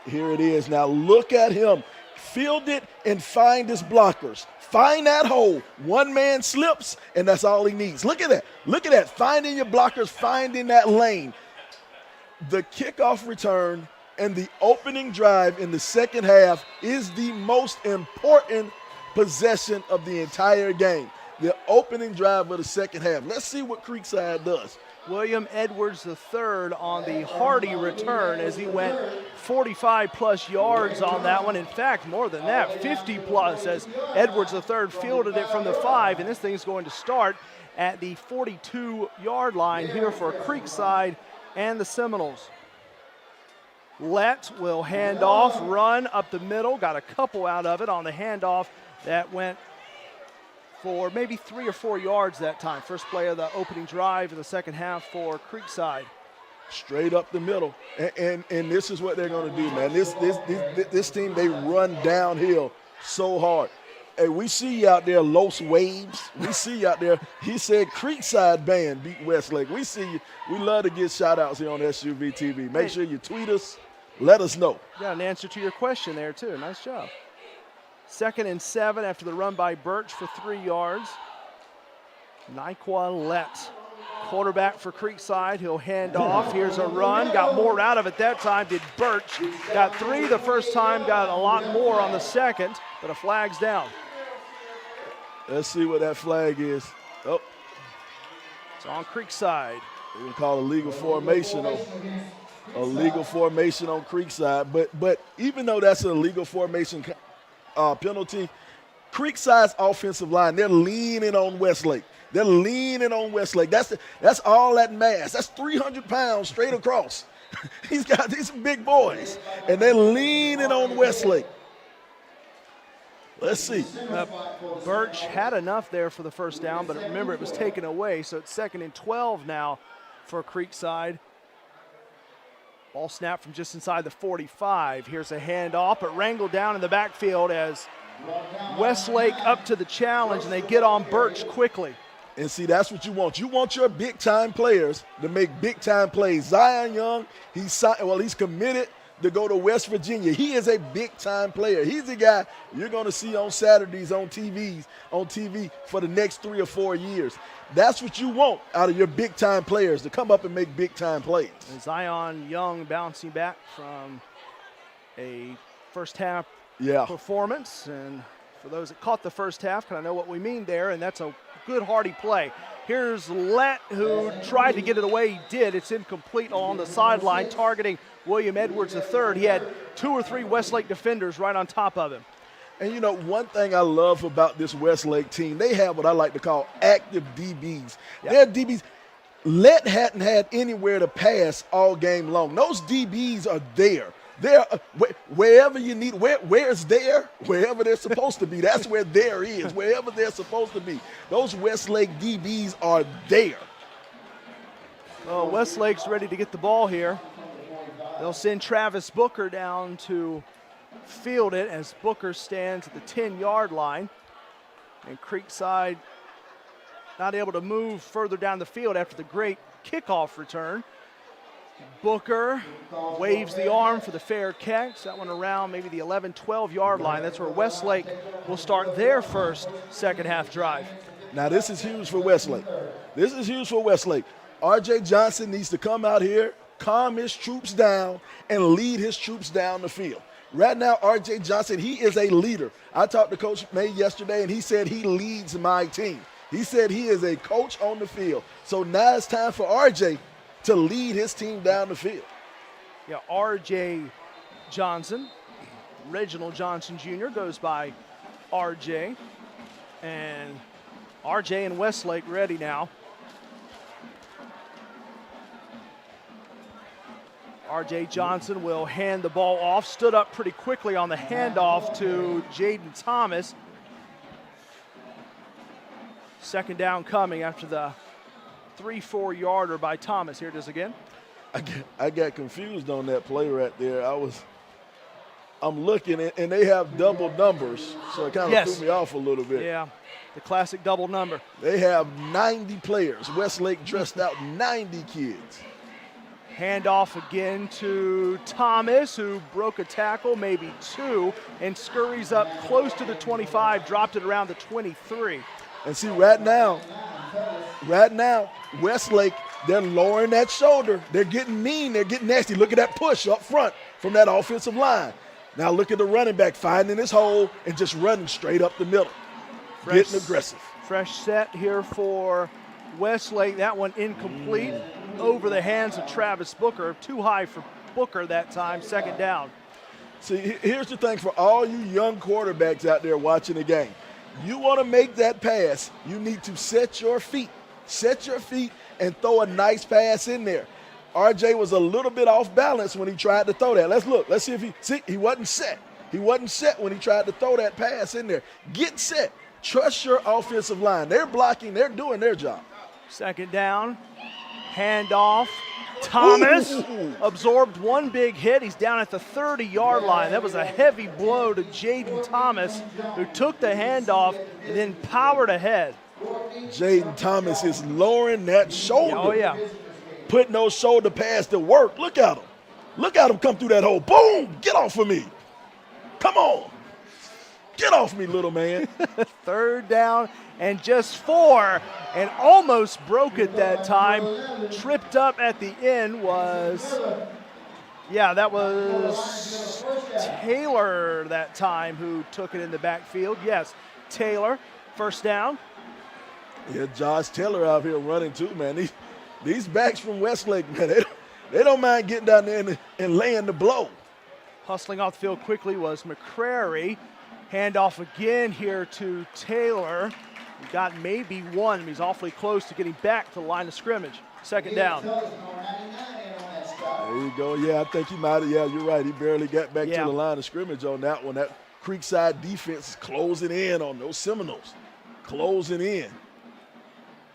Here it is. Now look at him. Field it and find his blockers. Find that hole. One man slips, and that's all he needs. Look at that. Look at that. Finding your blockers, finding that lane. The kickoff return and the opening drive in the second half is the most important possession of the entire game. The opening drive of the second half. Let's see what Creekside does. William Edwards III on the hardy return as he went 45-plus yards on that one. In fact, more than that, 50-plus as Edwards III fielded it from the 5, and this thing's going to start at the 42-yard line here for Creekside and the Seminoles. Lett will hand off, run up the middle, got a couple out of it on the handoff that went for maybe 3 or 4 yards that time. First play of the opening drive in the second half for Creekside. Straight up the middle, and this is what they're going to do, man. This team, they run downhill so hard. Hey, we see you out there, Los Waves. We see you out there. He said Creekside band beat Westlake. We see you. We love to get shout-outs here on SUVtv. Make sure you tweet us. Let us know. Got an answer to your question there, too. Nice job. 2nd and 7 after the run by Birch for 3 yards. Nyqua Lett, quarterback for Creekside. He'll hand off. Here's a run. Got more out of it that time. Did Birch. Got 3 the first time. Got a lot more on the second, but a flag's down. Let's see what that flag is. Oh. It's on Creekside. We're going to call a legal formation on Creekside. But even though that's a legal formation penalty, Creekside's offensive line, they're leaning on Westlake. They're leaning on Westlake. That's all that mass. That's 300 pounds straight across. He's got these big boys, and they're leaning on Westlake. Let's see. Birch had enough there for the first down, but remember it was taken away, so it's 2nd and 12 now for Creekside. Ball snapped from just inside the 45. Here's a handoff, but wrangled down in the backfield as Westlake up to the challenge, and they get on Birch quickly. And see, that's what you want. You want your big-time players to make big-time plays. Zion Young, he's committed to go to West Virginia. He is a big-time player. He's the guy you're going to see on Saturdays on TV for the next 3 or 4 years. That's what you want out of your big-time players, to come up and make big-time plays. And Zion Young bouncing back from a first-half performance. And for those that caught the first half, kind of know what we mean there, and that's a good, hardy play. Here's Lett, who tried to get it away. He did. It's incomplete along the sideline, targeting William Edwards III. He had 2 or 3 Westlake defenders right on top of him. And, you know, one thing I love about this Westlake team, they have what I like to call active DBs. They're DBs. Lett hadn't had anywhere to pass all game long. Those DBs are there. They're wherever you need. Where's there? Wherever they're supposed to be. That's where there is. Wherever they're supposed to be. Those Westlake DBs are there. Well, Westlake's ready to get the ball here. They'll send Travis Booker down to field it as Booker stands at the 10-yard line. And Creekside not able to move further down the field after the great kickoff return. Booker waves the arm for the fair catch. That one around maybe the 11, 12-yard line. That's where Westlake will start their first second-half drive. Now, this is huge for Westlake. This is huge for Westlake. R.J. Johnson needs to come out here calm his troops down and lead his troops down the field. Right now, R.J. Johnson, he is a leader. I talked to Coach May yesterday, and he said he leads my team. He said he is a coach on the field. So now it's time for R.J. to lead his team down the field. Yeah, R.J. Johnson, Reginald Johnson Jr. goes by R.J. And R.J. and Westlake ready now. R.J. Johnson will hand the ball off. Stood up pretty quickly on the handoff to Jaden Thomas. Second down coming after the 3-4 yarder by Thomas. Here it is again. I got confused on that play right there. I'm looking, and they have double numbers, so it kind of threw me off a little bit. Yeah, the classic double number. They have 90 players. Westlake dressed out 90 kids. Handoff again to Thomas, who broke a tackle, maybe two, and scurries up close to the 25, dropped it around the 23. And see, right now, Westlake, they're lowering that shoulder. They're getting mean. They're getting nasty. Look at that push up front from that offensive line. Now look at the running back finding his hole and just running straight up the middle. Getting aggressive. Fresh set here for Westlake. That one incomplete over the hands of Travis Booker. Too high for Booker that time. Second down. See, here's the thing for all you young quarterbacks out there watching the game. You want to make that pass, you need to set your feet. Set your feet and throw a nice pass in there. RJ was a little bit off balance when he tried to throw that. Let's look. Let's see if he wasn't set. He wasn't set when he tried to throw that pass in there. Get set. Trust your offensive line. They're blocking. They're doing their job. Second down. Handoff. Thomas absorbed one big hit. He's down at the 30-yard line. That was a heavy blow to Jaden Thomas, who took the handoff and then powered ahead. Jaden Thomas is lowering that shoulder. Oh, yeah. Putting those shoulder pads to work. Look at him. Look at him come through that hole. Boom! Get off of me. Come on. Get off me, little man. Third down and just 4, and almost broke it that time. Tripped up at the end was, that was Taylor that time who took it in the backfield. Yes, Taylor, first down. Yeah, Josh Taylor out here running too, man. These backs from Westlake, man, they don't mind getting down there and laying the blow. Hustling off the field quickly was McCrary. Handoff again here to Taylor. He got maybe one. He's awfully close to getting back to the line of scrimmage. Second down. There you go. Yeah, I think he might have. Yeah, you're right. He barely got back to the line of scrimmage on that one. That Creekside defense is closing in on those Seminoles. Closing in.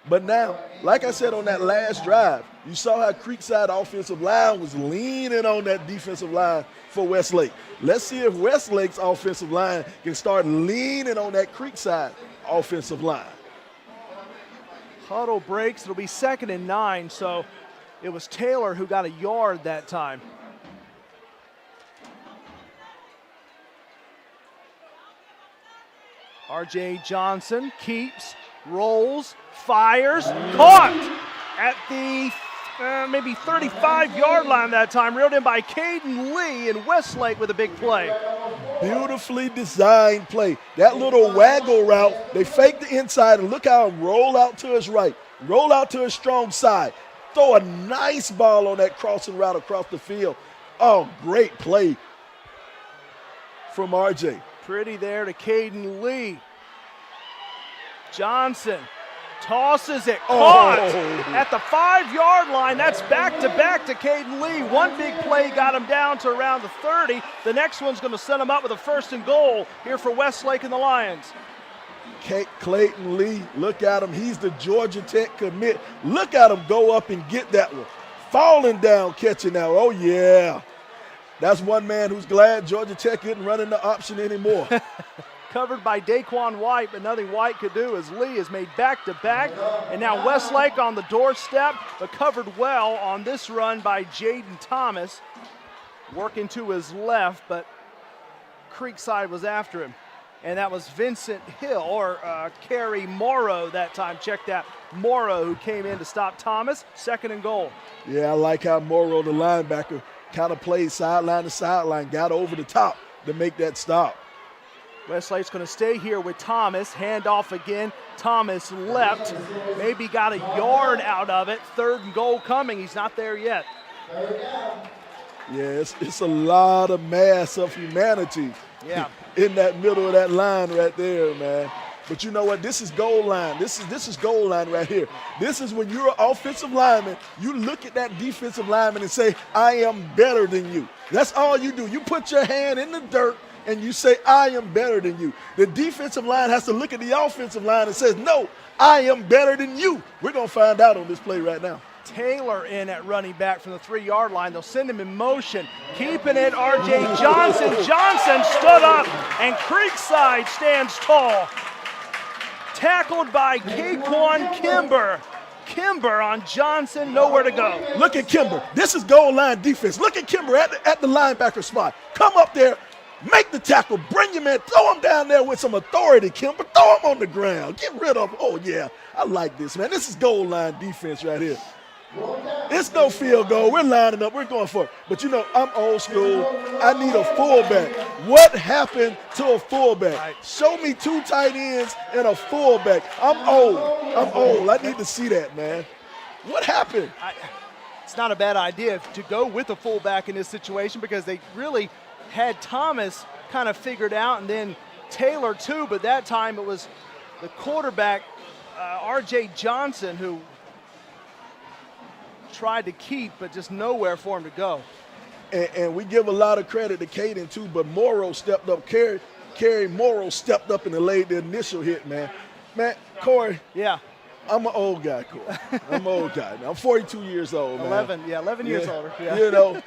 But now, like I said on that last drive, you saw how Creekside offensive line was leaning on that defensive line for Westlake. Let's see if Westlake's offensive line can start leaning on that Creekside offensive line. Huddle breaks. It'll be 2nd and 9, so it was Taylor who got a yard that time. R.J. Johnson keeps, rolls, fires, caught at the maybe 35-yard line that time. Reeled in by Caden Lee, and Westlake with a big play. Beautifully designed play. That little waggle route, they fake the inside, and look how it roll out to his right, roll out to his strong side. Throw a nice ball on that crossing route across the field. Oh, great play from RJ. Pretty there to Caden Lee. Johnson tosses it, caught at the 5-yard line. That's back-to-back to Caden Lee. One big play got him down to around the 30. The next one's going to send him up with a 1st and goal here for Westlake and the Lions. Clayton Lee, look at him. He's the Georgia Tech commit. Look at him go up and get that one. Falling down, catching that one. Oh, yeah. That's one man who's glad Georgia Tech isn't running the option anymore. Covered by Daquan White, but nothing White could do as Lee is made back-to-back. And now Westlake on the doorstep, but covered well on this run by Jaden Thomas. Working to his left, but Creekside was after him. and that was Vincent Hill, or Kerry Morrow that time. Check that, Morrow, who came in to stop Thomas. 2nd and goal. Yeah, I like how Morrow, the linebacker, kind of played sideline to sideline, got over the top to make that stop. Westlake's going to stay here with Thomas. Handoff again. Thomas left. Maybe got a yard out of it. 3rd and goal coming. He's not there yet. Yeah, it's a lot of mass of humanity in that middle of that line right there, man. But you know what? This is goal line. This is goal line right here. This is when you're an offensive lineman, you look at that defensive lineman and say, I am better than you. That's all you do. You put your hand in the dirt and you say, I am better than you. The defensive line has to look at the offensive line and says, no, I am better than you. We're going to find out on this play right now. Taylor in at running back from the 3-yard line. They'll send him in motion. Keeping it, R.J. Johnson. Johnson stood up, and Creekside stands tall. Tackled by Kaquan Kimber. Kimber on Johnson, nowhere to go. Look at Kimber. This is goal line defense. Look at Kimber at the linebacker spot. Come up there, make the tackle, bring him in, throw him down there with some authority, Kimber. Throw him on the ground. Get rid of him. Oh, yeah, I like this, man. This is goal line defense right here. It's no field goal. We're lining up. We're going for it. But, you know, I'm old school. I need a fullback. What happened to a fullback? Show me 2 tight ends and a fullback. I'm old. I need to see that, man. What happened? It's not a bad idea to go with a fullback in this situation because they really had Thomas kind of figured out and then Taylor too, but that time it was the quarterback, R.J. Johnson, who tried to keep, but just nowhere for him to go. And we give a lot of credit to Caden too, but Morrow stepped up. Kerry Morrow stepped up and laid the initial hit, man. Man, Corey. Yeah. I'm an old guy, Corey. I'm an old guy. I'm 42 years old, man. 11 years older. Yeah. You know,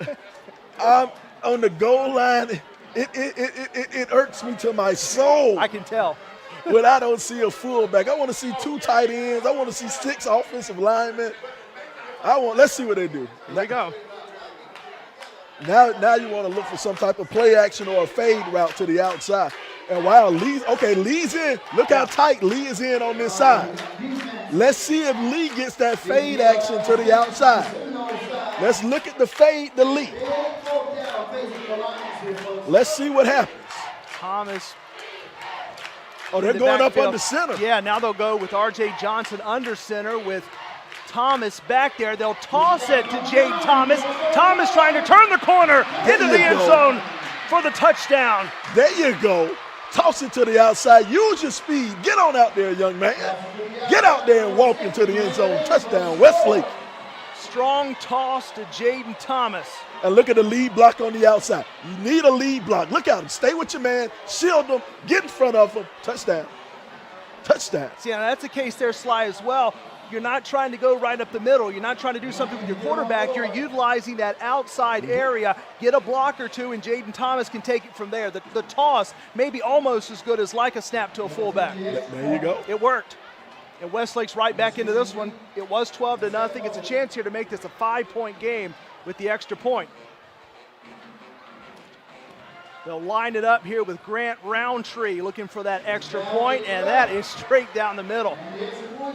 I'm on the goal line. It irks me to my soul. I can tell. When I don't see a fullback. I want to see 2 tight ends. I want to see 6 offensive linemen. Let's see what they do. There we go. Now you want to look for some type of play action or a fade route to the outside. And wow, Lee's in. Look how tight Lee is in on this side. Let's see if Lee gets that fade action to the outside. Let's look at the fade to Lee. Let's see what happens. Thomas. Oh, they're going up under center. Yeah, now they'll go with R.J. Johnson under center with Thomas back there. They'll toss it to Jaden Thomas. Thomas trying to turn the corner into the end zone for the touchdown. There you go. Toss it to the outside. Use your speed. Get on out there, young man. Get out there and walk into the end zone. Touchdown, Westlake. Strong toss to Jaden Thomas. And look at the lead block on the outside. You need a lead block. Look at him. Stay with your man. Shield him. Get in front of him. Touchdown. Touchdown. See, now that's the case there, Sly, as well. You're not trying to go right up the middle. You're not trying to do something with your quarterback. You're utilizing that outside area. Get a block or two, and Jaden Thomas can take it from there. The toss may be almost as good as like a snap to a fullback. There you go. It worked. And Westlake's right back into this one. It was 12-0. It's a chance here to make this a 5-point game with the extra point. They'll line it up here with Grant Roundtree looking for that extra point, and that is straight down the middle.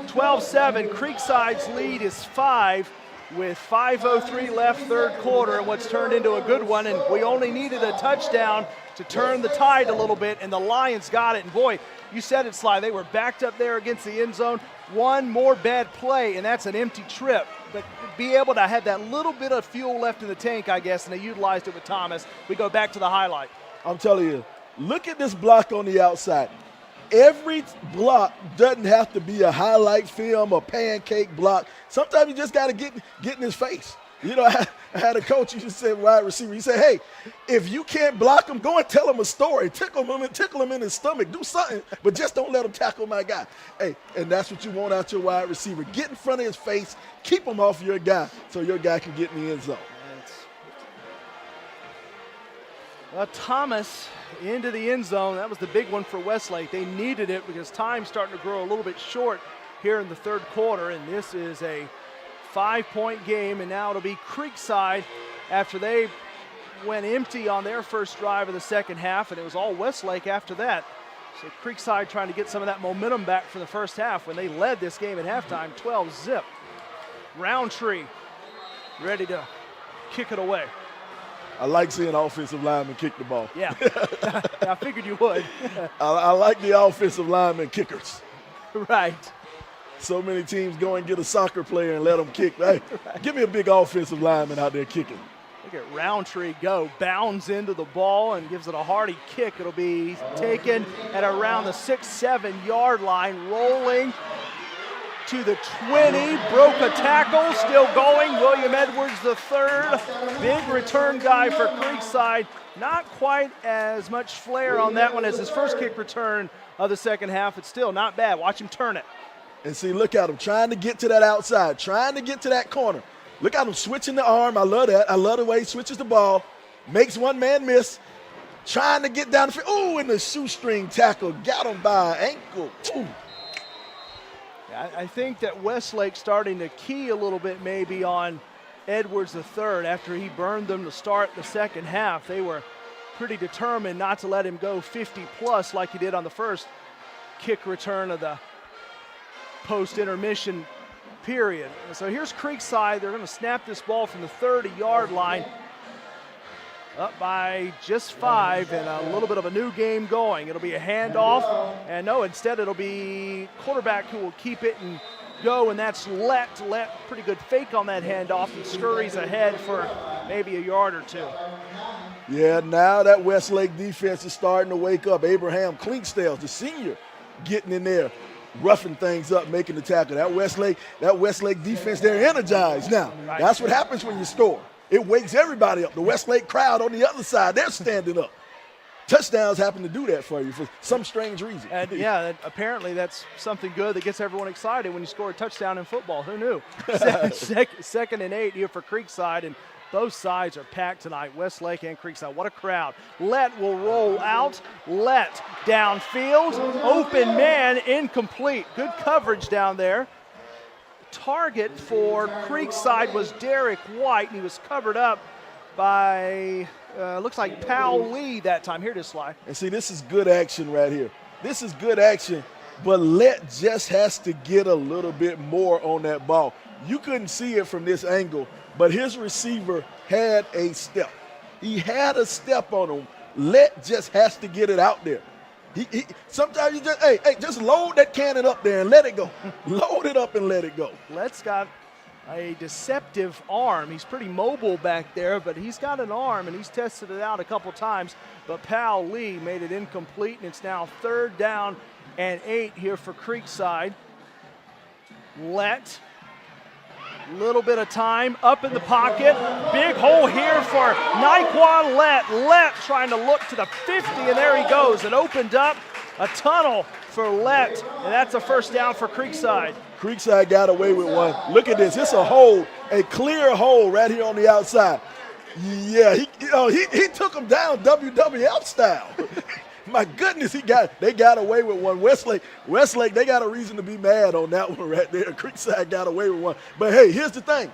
12-7, Creekside's lead is 5 with 5:03 left, 3rd quarter, and what's turned into a good one, and we only needed a touchdown to turn the tide a little bit, and the Lions got it. And boy, you said it, Sly, they were backed up there against the end zone. One more bad play, and that's an empty trip. But be able to have that little bit of fuel left in the tank, I guess, and they utilized it with Thomas. We go back to the highlight. I'm telling you, look at this block on the outside. Every block doesn't have to be a highlight film, a pancake block. Sometimes you just got to get in his face. You know, I had a coach who said, wide receiver, he said, hey, if you can't block him, go and tell him a story. Tickle him in his stomach. Do something, but just don't let him tackle my guy. Hey, and that's what you want out your wide receiver. Get in front of his face. Keep him off your guy so your guy can get in the end zone. Well, Thomas into the end zone. That was the big one for Westlake. They needed it because time's starting to grow a little bit short here in the 3rd quarter, and this is a 5-point game, and now it'll be Creekside after they went empty on their first drive of the second half, and it was all Westlake after that. So Creekside trying to get some of that momentum back from the first half when they led this game at halftime, 12-zip. Roundtree ready to kick it away. I like seeing offensive linemen kick the ball. Yeah, I figured you would. I like the offensive linemen kickers. Right. So many teams go and get a soccer player and let them kick. Hey, give me a big offensive lineman out there kicking. Look at Roundtree go, bounds into the ball and gives it a hearty kick. It'll be taken at around the 6-7 yard line, rolling to the 20, broke a tackle, still going. William Edwards III, big return guy for Creekside. Not quite as much flair on that one as his first kick return of the second half. It's still not bad. Watch him turn it. And see, look at him trying to get to that outside, trying to get to that corner. Look at him switching the arm. I love that. I love the way he switches the ball, makes one man miss, trying to get down the field. Ooh, and the shoestring tackle got him by ankle. Ooh. I think that Westlake starting to key a little bit maybe on Edwards III after he burned them to start the second half. They were pretty determined not to let him go 50-plus like he did on the first kick return of the post-intermission period. So here's Creekside. They're going to snap this ball from the 30-yard line. Up by just 5 and a little bit of a new game going. It'll be a handoff, and no, instead it'll be quarterback who will keep it and go, and that's Let. Pretty good fake on that handoff and scurries ahead for maybe a yard or two. Yeah, now that Westlake defense is starting to wake up. Abraham Klinkstels, the senior, getting in there, roughing things up, making the tackle. That Westlake defense, they're energized now. Right. That's what happens when you score. It wakes everybody up. The Westlake crowd on the other side, they're standing up. Touchdowns happen to do that for you for some strange reason. And yeah, apparently that's something good that gets everyone excited when you score a touchdown in football. Who knew? Second and 8 here for Creekside, and both sides are packed tonight, Westlake and Creekside. What a crowd. Let will roll out. Let downfield. Open man, incomplete. Good coverage down there. Target for Creekside was Derek White, and he was covered up by, looks like Powell Lee that time. Here it is, Sly. And see, this is good action right here. This is good action, but Let just has to get a little bit more on that ball. You couldn't see it from this angle, but his receiver had a step. He had a step on him. Let just has to get it out there. Sometimes you just, just load that cannon up there and let it go. Load it up and let it go. Let's got a deceptive arm. He's pretty mobile back there, but he's got an arm, and he's tested it out a couple times. But Powell Lee made it incomplete, and it's now 3rd down and 8 here for Creekside. Let. Little bit of time up in the pocket. Big hole here for Naquan Let trying to look to the 50, and there he goes. It opened up a tunnel for Let, and that's a first down for Creekside. Creekside got away with one. Look at this. It's a hole, a clear hole right here on the outside. Yeah, he took him down WWF style. My goodness, they got away with one. Westlake, they got a reason to be mad on that one right there. Creekside got away with one. But hey, here's the thing.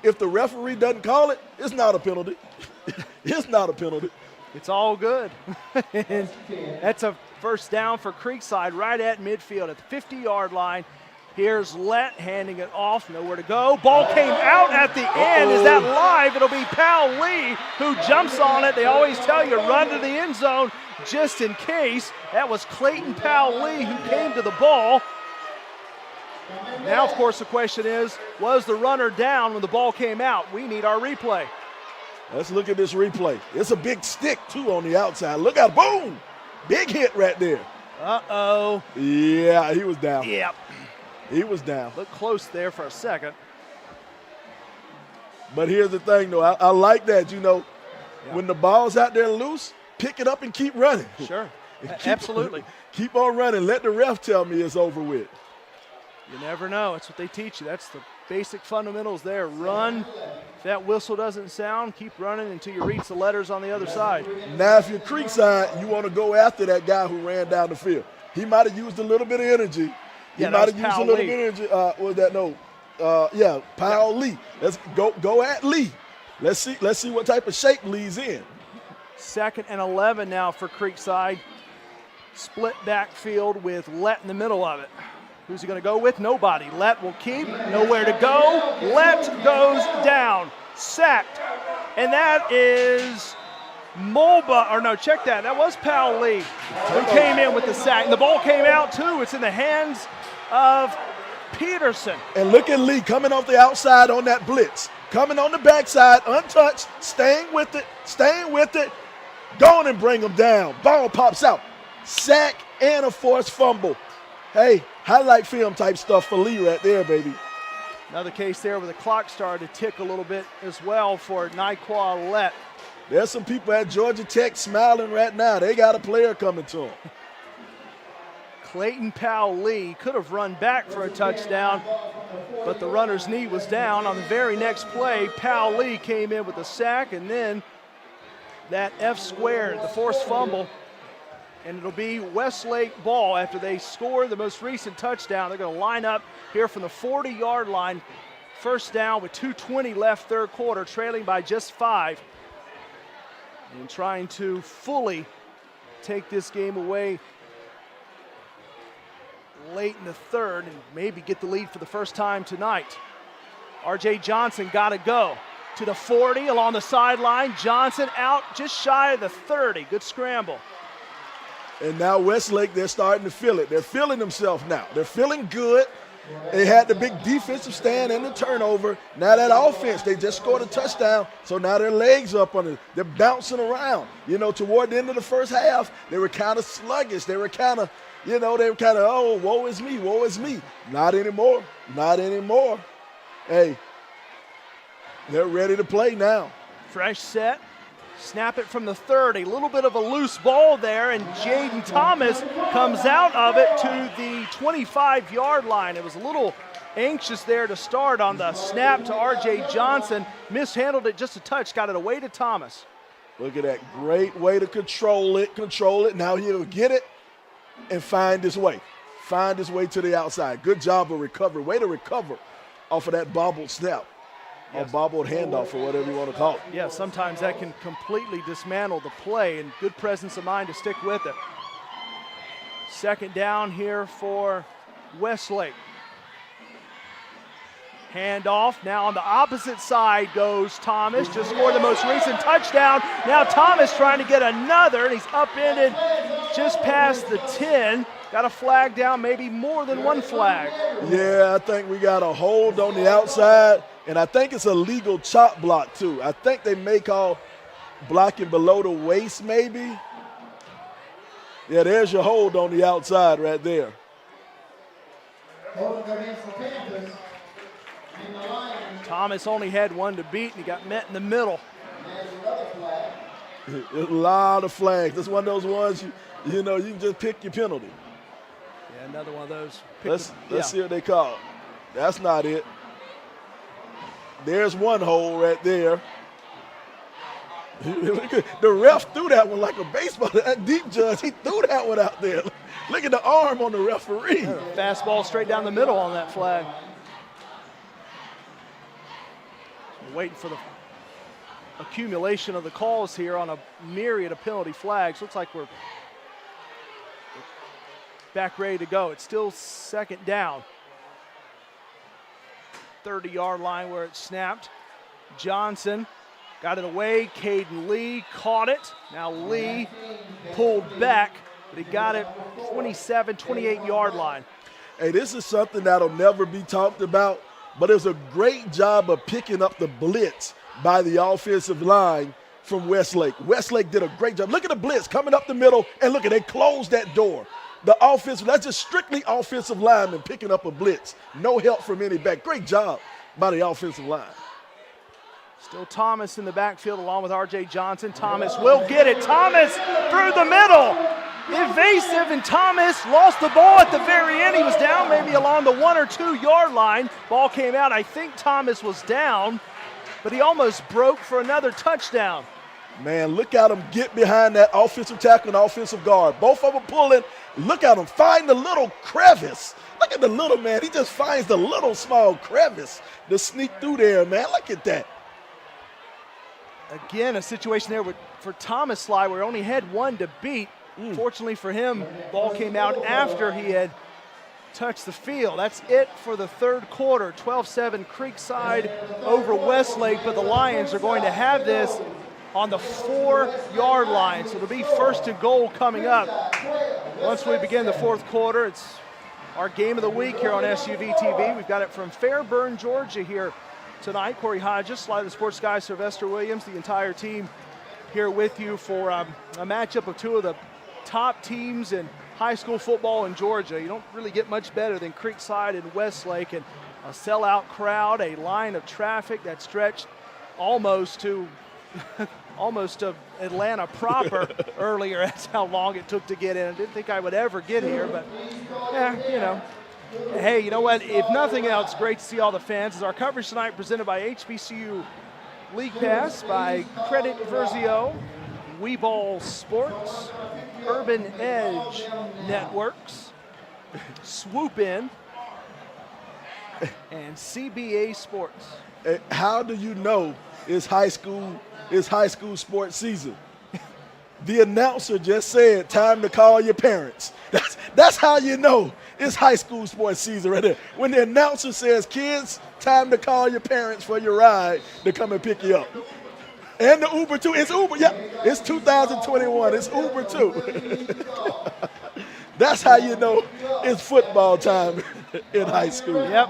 If the referee doesn't call it, it's not a penalty. It's not a penalty. It's all good. And that's a first down for Creekside right at midfield at the 50-yard line. Here's Let handing it off, nowhere to go. Ball came out at the end. Is that live? It'll be Powell Lee who jumps on it. They always tell you run to the end zone just in case. That was Clayton Powell Lee who came to the ball. Now, of course, the question is, was the runner down when the ball came out? We need our replay. Let's look at this replay. It's a big stick, too, on the outside. Look out, boom! Big hit right there. Uh-oh. Yeah, he was down. Yep. He was down. Looked close there for a second. But here's the thing, though. I like that, when the ball's out there loose, pick it up and keep running. Sure. Absolutely. Keep on running. Let the ref tell me it's over with. You never know. That's what they teach you. That's the basic fundamentals there. Run. If that whistle doesn't sound, keep running until you reach the letters on the other side. Now, if you're Creekside, you want to go after that guy who ran down the field. He might have used a little bit of energy. He might have used a little bit of energy. Powell Lee. Let's go at Lee. Let's see what type of shape Lee's in. 2nd and 11 now for Creekside. Split backfield with Lett in the middle of it. Who's he going to go with? Nobody. Lett will keep. Nowhere to go. Lett goes down. Sacked. And that is Mulba. Or no, check that. That was Powell Lee who came in with the sack. And the ball came out too. It's in the hands of Peterson. And look at Lee coming off the outside on that blitz. Coming on the backside, untouched, staying with it. Go on and bring him down. Ball pops out. Sack and a forced fumble. Hey, highlight film type stuff for Lee right there, baby. Another case there where the clock started to tick a little bit as well for Nyqua Lett. There's some people at Georgia Tech smiling right now. They got a player coming to them. Clayton Powell Lee could have run back for a touchdown, but the runner's knee was down. On the very next play, Powell Lee came in with a sack, and then that F squared, the forced fumble, and it'll be Westlake ball after they score the most recent touchdown. They're going to line up here from the 40-yard line. First down with 2:20 left, third quarter, trailing by just 5. And trying to fully take this game away late in the third and maybe get the lead for the first time tonight. R.J. Johnson got to go to the 40 along the sideline. Johnson out just shy of the 30. Good scramble. And now Westlake, they're starting to feel it. They're feeling themselves now. They're feeling good. They had the big defensive stand and the turnover. Now that offense, they just scored a touchdown, so now their legs up on it. They're bouncing around. You know, toward the end of the first half, they were kind of sluggish. They were kind of, oh, woe is me, woe is me. Not anymore, not anymore. Hey, they're ready to play now. Fresh set. Snap it from the 30. A little bit of a loose ball there, and Jaden Thomas comes out of it to the 25-yard line. It was a little anxious there to start on the snap to R.J. Johnson. Mishandled it just a touch, got it away to Thomas. Look at that great way to control it. Now he'll get it and find his way. Find his way to the outside. Good job of recovery. Way to recover off of that bobbled snap. Yes. Or bobbled handoff, or whatever you want to call it. Yeah, sometimes that can completely dismantle the play, and good presence of mind to stick with it. Second down here for Westlake. Handoff. Now on the opposite side goes Thomas. Just scored the most recent touchdown. Now Thomas trying to get another, and he's upended just past the 10. Got a flag down, maybe more than one flag. Yeah, I think we got a hold on the outside, and I think it's a legal chop block too. I think they may call blocking below the waist maybe. Yeah, there's your hold on the outside right there. Thomas only had one to beat, and he got met in the middle. A lot of flags. That's one of those ones, you know, you can just pick your penalty. Yeah, another one of those. Let's see what they call it. That's not it. There's one hole right there. The ref threw that one like a baseball. That deep judge, he threw that one out there. Look at the arm on the referee. Fastball straight down the middle on that flag. We're waiting for the accumulation of the calls here on a myriad of penalty flags. Looks like we're back ready to go. It's still second down. 30-yard line where it snapped. Johnson got it away. Caden Lee caught it. Now Lee pulled back, but he got it 27, 28-yard line. Hey, this is something that'll never be talked about, but it's a great job of picking up the blitz by the offensive line from Westlake. Westlake did a great job. Look at the blitz coming up the middle, and look at they closed that door. The offensive, that's just strictly offensive linemen picking up a blitz. No help from any back. Great job by the offensive line. Still Thomas in the backfield along with R.J. Johnson. Thomas will get it. Thomas through the middle. Evasive, and Thomas lost the ball at the very end. He was down maybe along the 1 or 2 yard line. Ball came out. I think Thomas was down, but he almost broke for another touchdown. Man, look at him get behind that offensive tackle and offensive guard. Both of them pulling. Look at him find the little crevice. Look at the little man. He just finds the little small crevice to sneak through there, man. Look at that. Again, a situation there for Thomas Sly where he only had one to beat. Fortunately for him, ball came out after he had touched the field. That's it for the third quarter. 12-7 Creekside over Westlake, but the Lions are going to have this on the 4-yard line. So it'll be first and goal coming up. Once we begin the fourth quarter, it's our game of the week here on SUVtv. We've got it from Fairburn, Georgia here tonight. Corey Hodges, Sly the Sports Guy, Sylvester Williams, the entire team here with you for a matchup of two of the top teams in high school football in Georgia. You don't really get much better than Creekside and Westlake, and a sellout crowd, a line of traffic that stretched almost to Atlanta proper earlier. That's how long it took to get in. I didn't think I would ever get here, but yeah, you know. Hey, you know what? If nothing else, great to see all the fans. As our coverage tonight presented by HBCU League Pass, by Credit Versio, Weeball Sports, Urban Edge Networks, Swoop In, and CBA Sports. How do you know it's high school sports season? The announcer just said, time to call your parents. That's how you know it's high school sports season right there. When the announcer says, kids, time to call your parents for your ride to come and pick you up. And the Uber too. It's Uber. Yeah, it's 2021. It's Uber too. That's how you know it's football time in high school. Yep.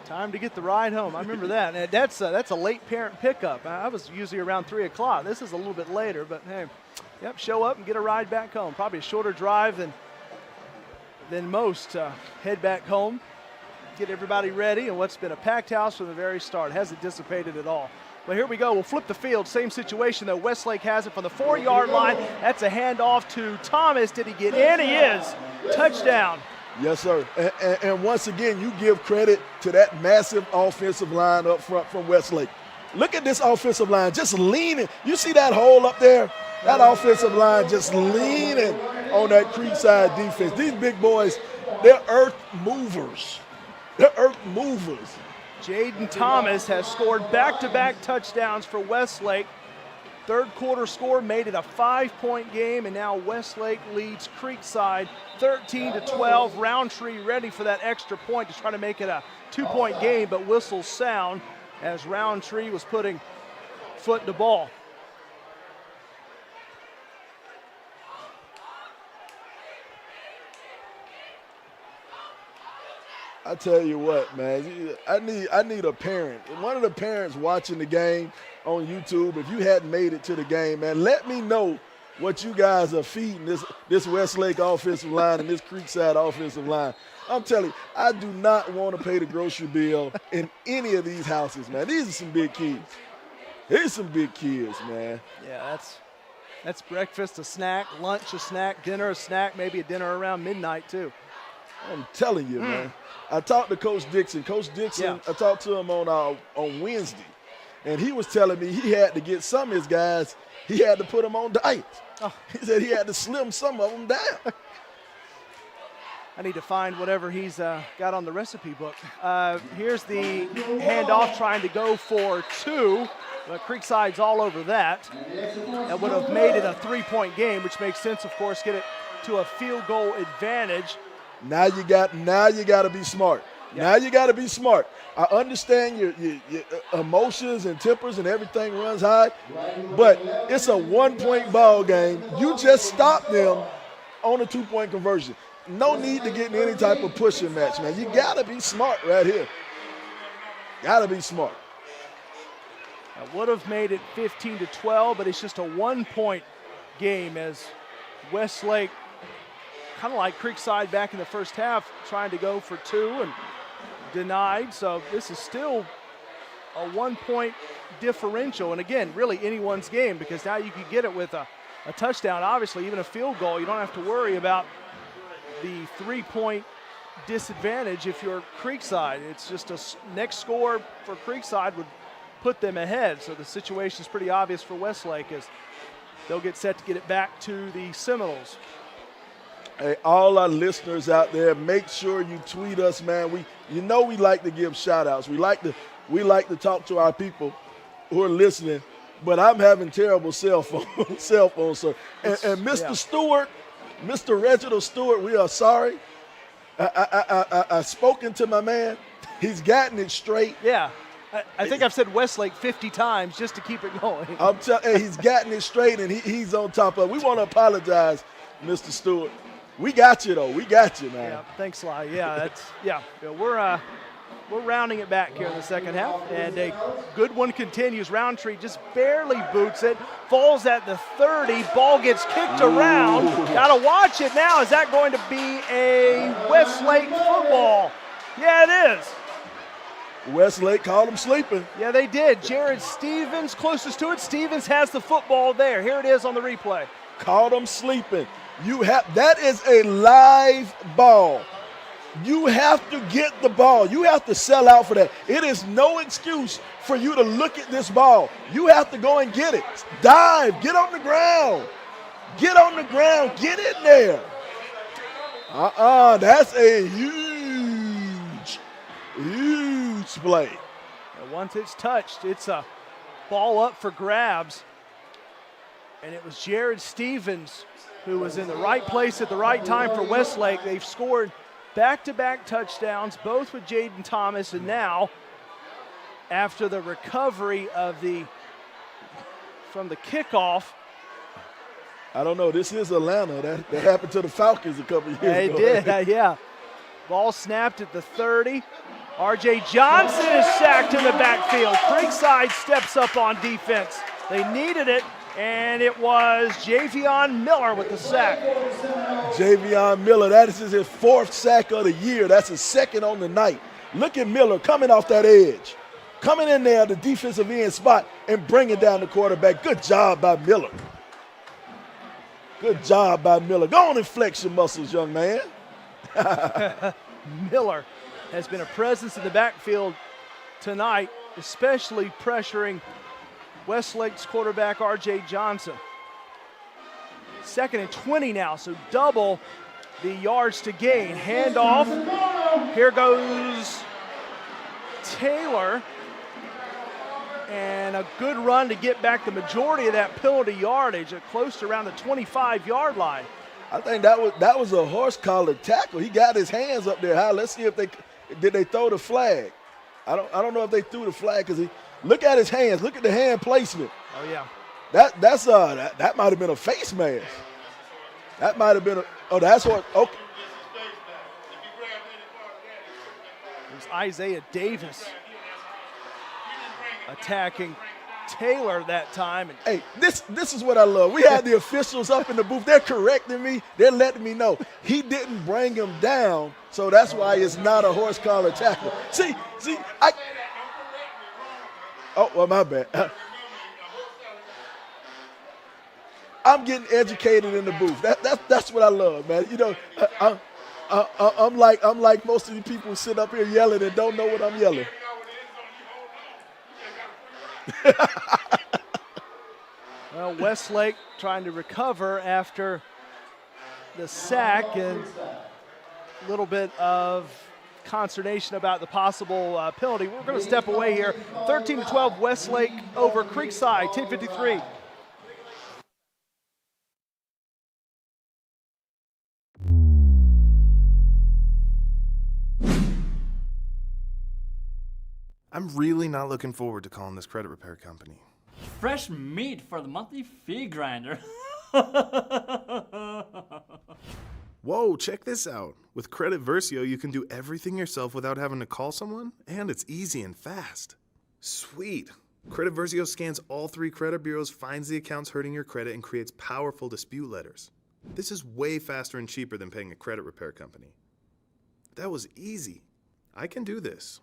Time to get the ride home. I remember that. And that's a late parent pickup. I was usually around 3 o'clock. This is a little bit later, but hey, yep, show up and get a ride back home. Probably a shorter drive than most. Head back home, get everybody ready, and what's been a packed house from the very start. Hasn't dissipated at all. But here we go. We'll flip the field. Same situation, though. Westlake has it from the 4-yard line. That's a handoff to Thomas. Did he get in? He is. Touchdown. Yes, sir. And once again, you give credit to that massive offensive line up front from Westlake. Look at this offensive line just leaning. You see that hole up there? That offensive line just leaning on that Creekside defense. These big boys, they're earth movers. They're earth movers. Jaden Thomas has scored back-to-back touchdowns for Westlake. Third quarter score made it a 5-point game, and now Westlake leads Creekside 13-12. Roundtree ready for that extra point to try to make it a 2-point game, but whistles sound as Roundtree was putting foot in the ball. I tell you what, man, I need a parent. One of the parents watching the game on YouTube, if you hadn't made it to the game, man, let me know what you guys are feeding this Westlake offensive line and this Creekside offensive line. I'm telling you, I do not want to pay the grocery bill in any of these houses, man. These are some big kids. These are some big kids, man. Yeah, that's breakfast, a snack, lunch, a snack, dinner, a snack, maybe a dinner around midnight too. I'm telling you, man. I talked to Coach Dixon. Coach Dixon, yeah. I talked to him on Wednesday, and he was telling me he had to get some of his guys, he had to put them on diets. Oh. He said he had to slim some of them down. I need to find whatever he's got on the recipe book. Here's the handoff trying to go for 2. But Creekside's all over that. That would have made it a 3-point game, which makes sense, of course, get it to a field goal advantage. Now you got to be smart. Yeah. Now you got to be smart. I understand your emotions and tempers and everything runs high, but it's a 1-point ball game. You just stop them on a 2-point conversion. No need to get in any type of pushing match, man. You got to be smart right here. Got to be smart. That would have made it 15-12, but it's just a 1-point game as Westlake, kind of like Creekside back in the first half, trying to go for 2 and denied. So this is still a 1-point differential. And again, really anyone's game, because now you can get it with a touchdown. Obviously, even a field goal, you don't have to worry about the 3-point disadvantage if you're Creekside. It's just a next score for Creekside would put them ahead. So the situation is pretty obvious for Westlake as they'll get set to get it back to the Seminoles. Hey, all our listeners out there, make sure you tweet us, man. We like to give shout outs. We like to talk to our people who are listening. but I'm having terrible cell phone service. And Mr. Stewart, Mr. Reginald Stewart, we are sorry. I've spoken to my man. He's gotten it straight. Yeah. I think I've said Westlake 50 times just to keep it going. He's gotten it straight, and he's on top of it. We want to apologize, Mr. Stewart. We got you, though. We got you, man. Yeah, thanks, Sly. Yeah, we're rounding it back here in the second half, and a good one continues. Roundtree just barely boots it, falls at the 30. Ball gets kicked around. Got to watch it now. Is that going to be a Westlake football? Yeah, it is. Westlake called him sleeping. Yeah, they did. Jared Stevens closest to it. Stevens has the football there. Here it is on the replay. Called him sleeping. That is a live ball. You have to get the ball. You have to sell out for that. It is no excuse for you to look at this ball. You have to go and get it. Dive. Get on the ground. Get on the ground. Get in there. That's a huge play. And once it's touched, it's a ball up for grabs. And it was Jared Stevens who was in the right place at the right time for Westlake. They've scored back-to-back touchdowns, both with Jaden Thomas, and now, after the recovery from the kickoff. I don't know, this is Atlanta. That happened to the Falcons a couple years ago. It did, yeah. Ball snapped at the 30. R.J. Johnson is sacked in the backfield. Creekside steps up on defense. They needed it, and it was Javion Miller with the sack. Javion Miller, that is his fourth sack of the year. That's his second on the night. Look at Miller coming off that edge, coming in there, the defensive end spot, and bringing down the quarterback. Good job by Miller. Good job by Miller. Go on and flex your muscles, young man. Miller has been a presence in the backfield tonight, especially pressuring Westlake's quarterback, R.J. Johnson. 2nd and 20 now, so double the yards to gain. Handoff. Here goes Taylor. And a good run to get back the majority of that penalty yardage, close to around the 25-yard line. I think that was a horse collar tackle. He got his hands up there high. Let's see if they throw the flag. I don't know if they threw the flag because look at his hands. Look at the hand placement. Oh yeah. That might have been a face mask. That might have been that's what. Okay. There's Isaiah Davis attacking Taylor that time. And hey, this is what I love. We had the officials up in the booth. They're correcting me. They're letting me know he didn't bring him down, so that's why it's not a horse collar tackle. See, oh, well, my bad. I'm getting educated in the booth. That's what I love, man. You know, I'm like most of the people who sit up here yelling and don't know what I'm yelling. Well, Westlake trying to recover after the sack, and a little bit of consternation about the possible penalty. We're going to step away here. 13-12, Westlake over Creekside, 10:53. I'm really not looking forward to calling this credit repair company. Fresh meat for the monthly fee grinder. Whoa, check this out. With Credit Versio, you can do everything yourself without having to call someone, and it's easy and fast. Sweet. Credit Versio scans all 3 credit bureaus, finds the accounts hurting your credit, and creates powerful dispute letters. This is way faster and cheaper than paying a credit repair company. That was easy. I can do this.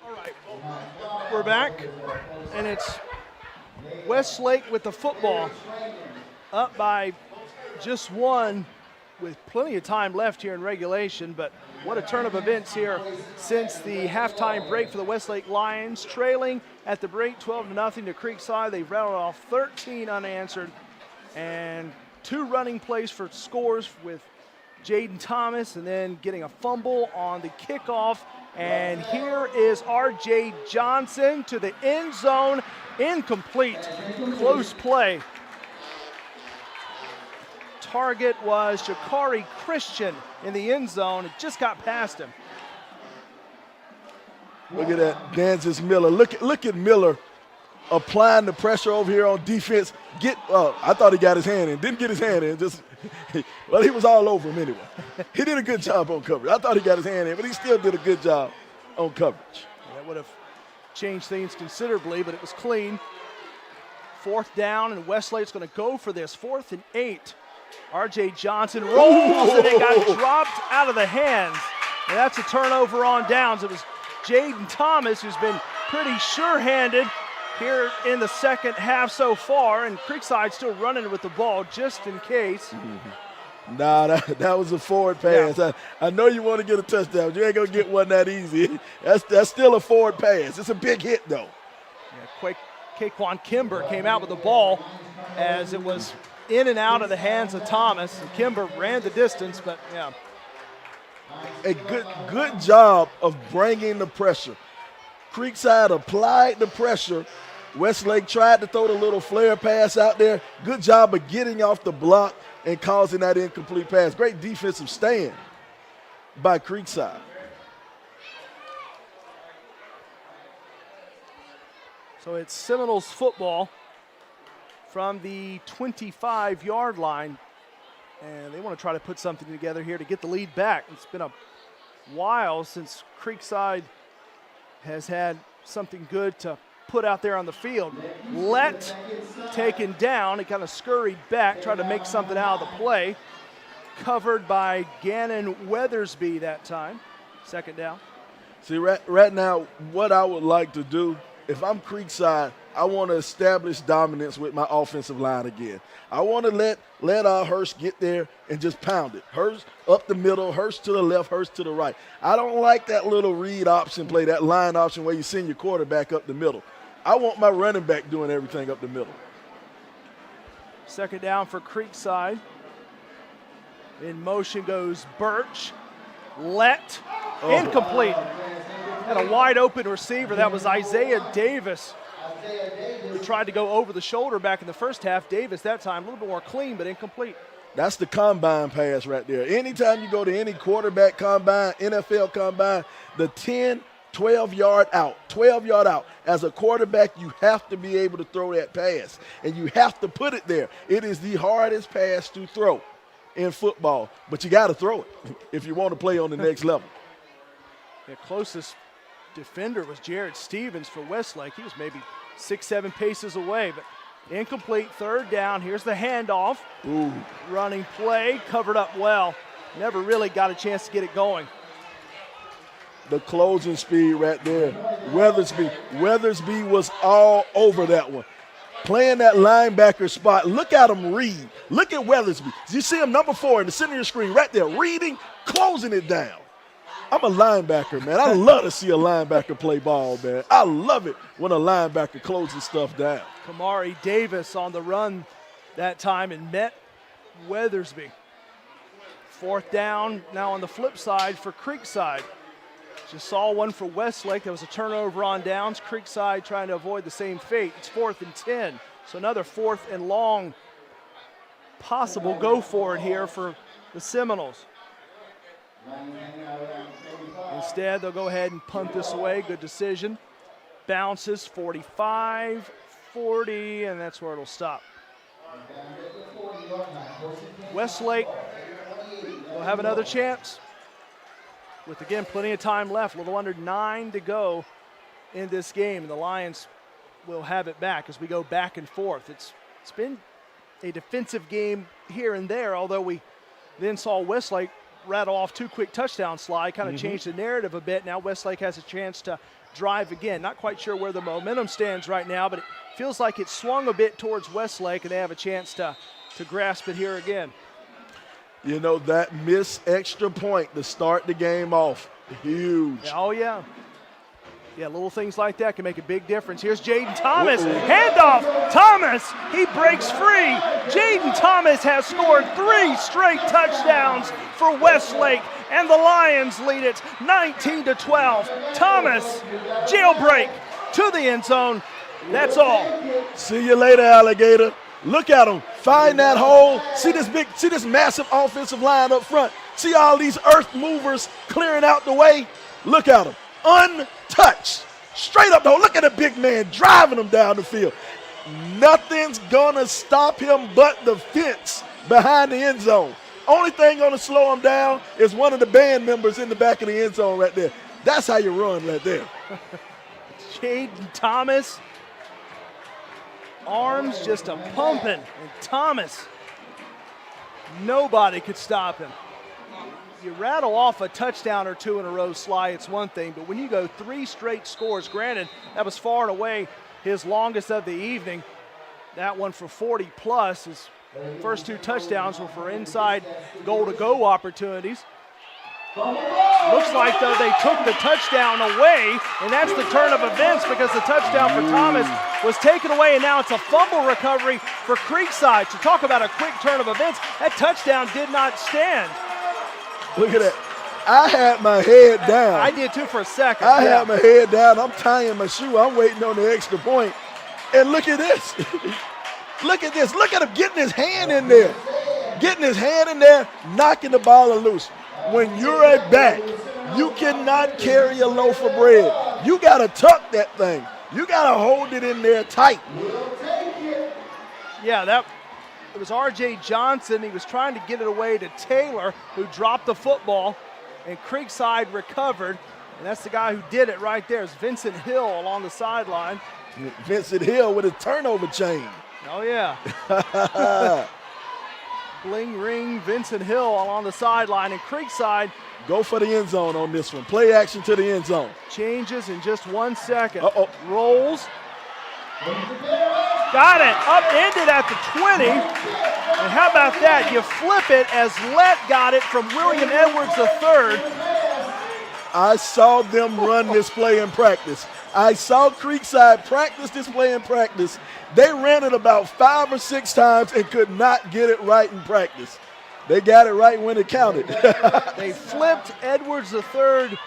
All right, we're back, and it's Westlake with the football, up by just 1 with plenty of time left here in regulation, but what a turn of events here since the halftime break for the Westlake Lions, trailing at the break 12-0 to Creekside. They've rattled off 13 unanswered, and 2 running plays for scores with Jaden Thomas, and then getting a fumble on the kickoff. And here is R.J. Johnson to the end zone, incomplete, close play. Target was Jakari Christian in the end zone. It just got past him. Look at that, Danzis Miller. Look at Miller applying the pressure over here on defense. I thought he got his hand in. Didn't get his hand in. Well, he was all over him anyway. He did a good job on coverage. I thought he got his hand in, but he still did a good job on coverage. That would have changed things considerably, but it was clean. 4th down, and Westlake's going to go for this. 4th and 8. R.J. Johnson rolls, and it got dropped out of the hands. And that's a turnover on downs. It was Jaden Thomas, who's been pretty sure-handed here in the second half so far, and Creekside still running with the ball just in case. Nah, that was a forward pass. Yeah. I know you want to get a touchdown, but you ain't going to get one that easy. That's still a forward pass. It's a big hit, though. Yeah, Kaquan Kimber came out with the ball as it was in and out of the hands of Thomas. And Kimber ran the distance, but yeah. A good job of bringing the pressure. Creekside applied the pressure. Westlake tried to throw the little flare pass out there. Good job of getting off the block and causing that incomplete pass. Great defensive stand by Creekside. So it's Seminoles football from the 25-yard line. And they want to try to put something together here to get the lead back. It's been a while since Creekside has had something good to put out there on the field. Let taken down. He kind of scurried back, tried to make something out of the play. Covered by Gannon Weathersby that time. 2nd down. See, right now, what I would like to do, if I'm Creekside, I want to establish dominance with my offensive line again. I want to let Hurst get there and just pound it. Hurst up the middle, Hurst to the left, Hurst to the right. I don't like that little read option play, that line option where you send your quarterback up the middle. I want my running back doing everything up the middle. 2nd down for Creekside. In motion goes Birch. Incomplete. Had a wide open receiver. That was Isaiah Davis. Who tried to go over the shoulder back in the first half. Davis that time a little bit more clean, but incomplete. That's the combine pass right there. Anytime you go to any quarterback combine, NFL combine, the 10, 12-yard out. As a quarterback, you have to be able to throw that pass, and you have to put it there. It is the hardest pass to throw in football, but you got to throw it if you want to play on the next level. The closest defender was Jared Stevens for Westlake. He was maybe 6-7 paces away, but incomplete. 3rd down. Here's the handoff. Ooh. Running play, covered up well. Never really got a chance to get it going. The closing speed right there. Weathersby was all over that one. Playing that linebacker spot. Look at him read. Look at Weathersby. You see him, number 4 in the center of your screen right there, reading, closing it down. I'm a linebacker, man. I love to see a linebacker play ball, man. I love it when a linebacker closes stuff down. Kamari Davis on the run that time and met Weathersby. 4th down now on the flip side for Creekside. Just saw one for Westlake. There was a turnover on downs. Creekside trying to avoid the same fate. It's 4th and 10. So another 4th and long possible go for it here for the Seminoles. Instead, they'll go ahead and punt this away. Good decision. Bounces 45, 40, and that's where it'll stop. Westlake will have another chance with, again, plenty of time left. A little under 9 to go in this game. And the Lions will have it back as we go back and forth. It's been a defensive game here and there, although we then saw Westlake rattle off 2 quick touchdown slide, kind of changed the narrative a bit. Now Westlake has a chance to drive again. Not quite sure where the momentum stands right now, but it feels like it swung a bit towards Westlake, and they have a chance to grasp it here again. You know, that missed extra point to start the game off, huge. Oh, yeah. Yeah, little things like that can make a big difference. Here's Jaden Thomas. Handoff. Thomas, he breaks free. Jaden Thomas has scored 3 straight touchdowns for Westlake, and the Lions lead it 19-12. Thomas, jailbreak to the end zone. That's all. See you later, alligator. Look at him. Find that hole. See this massive offensive line up front. See all these earth movers clearing out the way. Look at him. Untouched. Straight up the hole. Look at the big man driving him down the field. Nothing's gonna stop him but the fence behind the end zone. Only thing gonna slow him down is one of the band members in the back of the end zone right there. That's how you run right there. Jaden Thomas. Arms just a pumping, and Thomas, nobody could stop him. You rattle off a touchdown or 2 in a row, Sly, it's one thing, but when you go 3 straight scores, granted, that was far and away his longest of the evening. That one for 40 plus. His first 2 touchdowns were for inside goal-to-go opportunities. Looks like, though, they took the touchdown away, and that's the turn of events because the touchdown for Thomas was taken away, and now it's a fumble recovery for Creekside. So talk about a quick turn of events. That touchdown did not stand. Look at that. I had my head down. I did, too, for a second. I had my head down. I'm tying my shoe. I'm waiting on the extra point. And look at this. Look at this. Look at him getting his hand in there. Getting his hand in there, knocking the ball loose. When you're a back, you cannot carry a loaf of bread. You got to tuck that thing. You got to hold it in there tight. Yeah, it was R.J. Johnson. He was trying to get it away to Taylor, who dropped the football, and Creekside recovered. And that's the guy who did it right there. It's Vincent Hill along the sideline. Vincent Hill with a turnover chain. Oh, yeah. Bling ring, Vincent Hill along the sideline, and Creekside go for the end zone on this one. Play action to the end zone. Changes in just 1 second. Uh-oh. Rolls. Got it. Upended at the 20. And how about that? You flip it as Lett got it from William Edwards III. I saw them run this play in practice. I saw Creekside practice this play in practice. They ran it about 5 or 6 times and could not get it right in practice. They got it right when it counted. They flipped Edwards III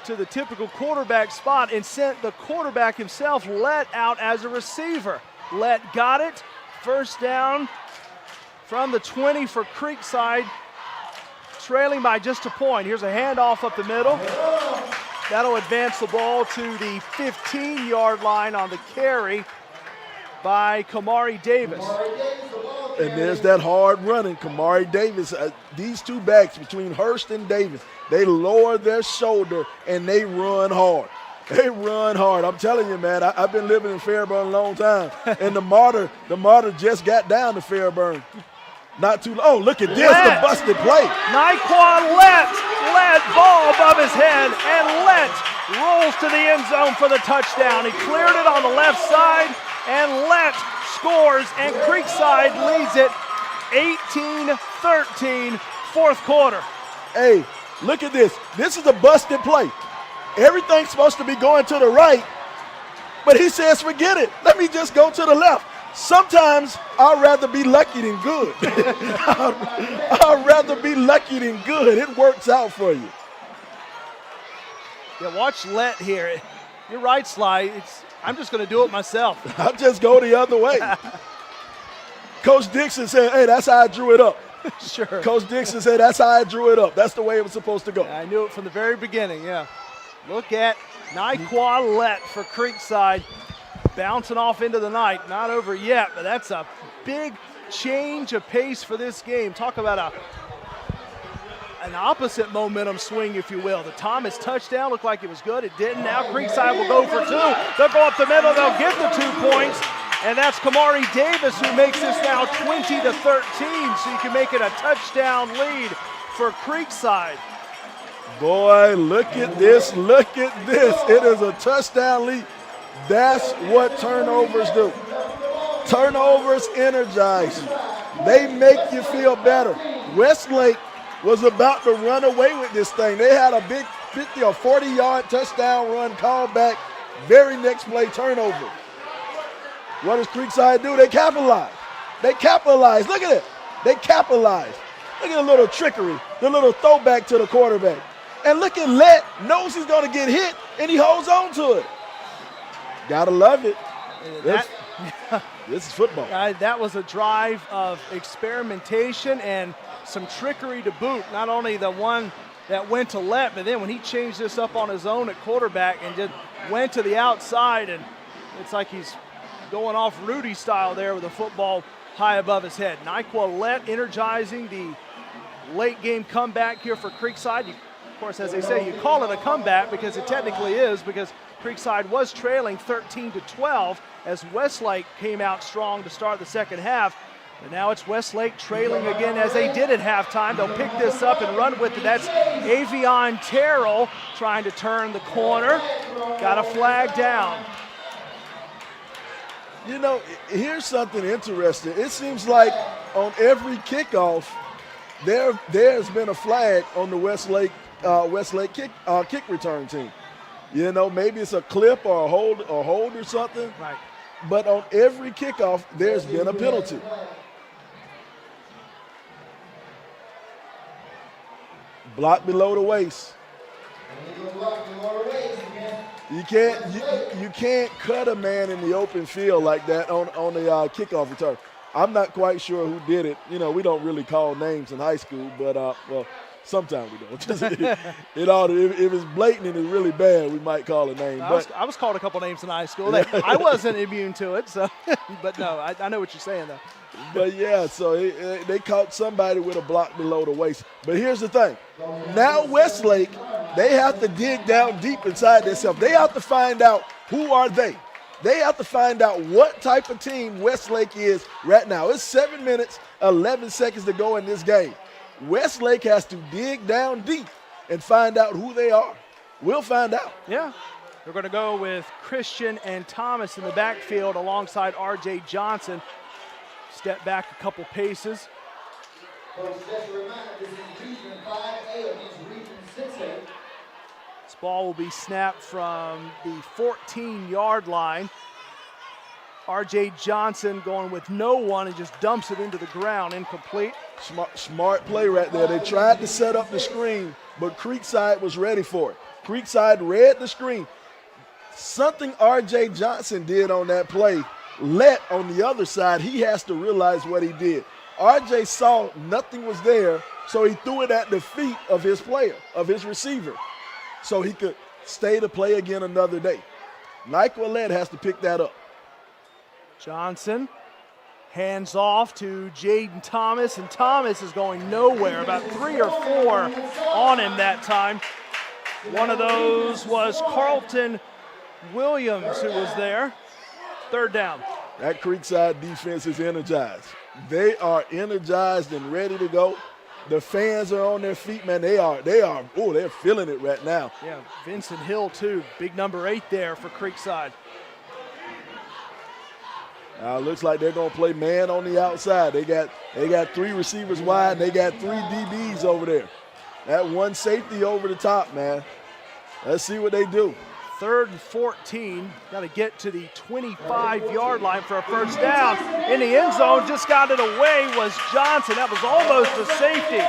to the typical quarterback spot and sent the quarterback himself, Lett, out as a receiver. Lett got it. First down from the 20 for Creekside, trailing by just a point. Here's a handoff up the middle. That'll advance the ball to the 15-yard line on the carry by Kamari Davis. And there's that hard running. Kamari Davis, these 2 backs between Hurst and Davis, they lower their shoulder and they run hard. They run hard. I'm telling you, man, I've been living in Fairburn a long time. And the martyr just got down to Fairburn. Not too long. Oh, look at this, the busted play. Naquan Lett, ball above his head, and Lett rolls to the end zone for the touchdown. He cleared it on the left side, and Lett scores, and Creekside leads it 18-13, fourth quarter. Hey, look at this. This is a busted play. Everything's supposed to be going to the right, but he says, forget it. Let me just go to the left. Sometimes I'd rather be lucky than good. I'd rather be lucky than good. It works out for you. Yeah, watch Lett here. You're right, Sly. I'm just going to do it myself. I'll just go the other way. Coach Dixon said, hey, that's how I drew it up. Sure. Coach Dixon said, that's how I drew it up. That's the way it was supposed to go. I knew it from the very beginning, yeah. Look at Naquan Lett for Creekside. Bouncing off into the night. Not over yet, but that's a big change of pace for this game. Talk about an opposite momentum swing, if you will. The Thomas touchdown looked like it was good. It didn't. Now Creekside will go for 2. They'll go up the middle. They'll get the 2 points. And that's Kamari Davis who makes this now 20-13. So you can make it a touchdown lead for Creekside. Boy, look at this. Look at this. It is a touchdown lead. That's what turnovers do. Turnovers energize you. They make you feel better. Westlake was about to run away with this thing. They had a big 50 or 40-yard touchdown run called back. Very next play, turnover. What does Creekside do? They capitalize. They capitalize. Look at it. They capitalize. Look at the little trickery, the little throwback to the quarterback. And look at Let, knows he's going to get hit, and he holds on to it. Gotta love it. This is football. That was a drive of experimentation and some trickery to boot. Not only the one that went to Let, but then when he changed this up on his own at quarterback and just went to the outside, and it's like he's going off Rudy style there with the football high above his head. Nyqua Let energizing the late game comeback here for Creekside. Of course, as they say, you call it a comeback because it technically is, because Creekside was trailing 13-12 as Westlake came out strong to start the second half. But now it's Westlake trailing again as they did at halftime. They'll pick this up and run with it. That's Avion Terrell trying to turn the corner. Got a flag down. You know, here's something interesting. It seems like on every kickoff, there's been a flag on the Westlake kick return team. You know, maybe it's a clip or a hold or something. Right. But on every kickoff, there's been a penalty. Block below the waist. You can't cut a man in the open field like that on the kickoff return. I'm not quite sure who did it. You know, we don't really call names in high school, but well, sometimes we don't. If it's blatant and it's really bad, we might call a name. I was called a couple names in high school. I wasn't immune to it, so. But no, I know what you're saying though. But yeah, so they caught somebody with a block below the waist. But here's the thing. Now Westlake, they have to dig down deep inside themselves. They have to find out who are they. They have to find out what type of team Westlake is right now. It's 7 minutes, 11 seconds to go in this game. Westlake has to dig down deep and find out who they are. We'll find out. Yeah. They're going to go with Christian and Thomas in the backfield alongside R.J. Johnson. Step back a couple paces. This ball will be snapped from the 14-yard line. R.J. Johnson going with no one and just dumps it into the ground, incomplete. Smart play right there. They tried to set up the screen, but Creekside was ready for it. Creekside read the screen. Something R.J. Johnson did on that play. Let on the other side, he has to realize what he did. R.J. saw nothing was there, so he threw it at the feet of his player, of his receiver, so he could stay to play again another day. Nyqua Let has to pick that up. Johnson hands off to Jaden Thomas, and Thomas is going nowhere. About 3 or 4 on him that time. One of those was Carlton Williams who was there. Third down. That Creekside defense is energized. They are energized and ready to go. The fans are on their feet, man. They're feeling it right now. Yeah, Vincent Hill too. Big number 8 there for Creekside. Now it looks like they're gonna play man on the outside. They got 3 receivers wide, and they got 3 DBs over there. That one safety over the top, man. Let's see what they do. 3rd and 14. Got to get to the 25-yard line for a first down. In the end zone, just got it away was Johnson. That was almost a safety.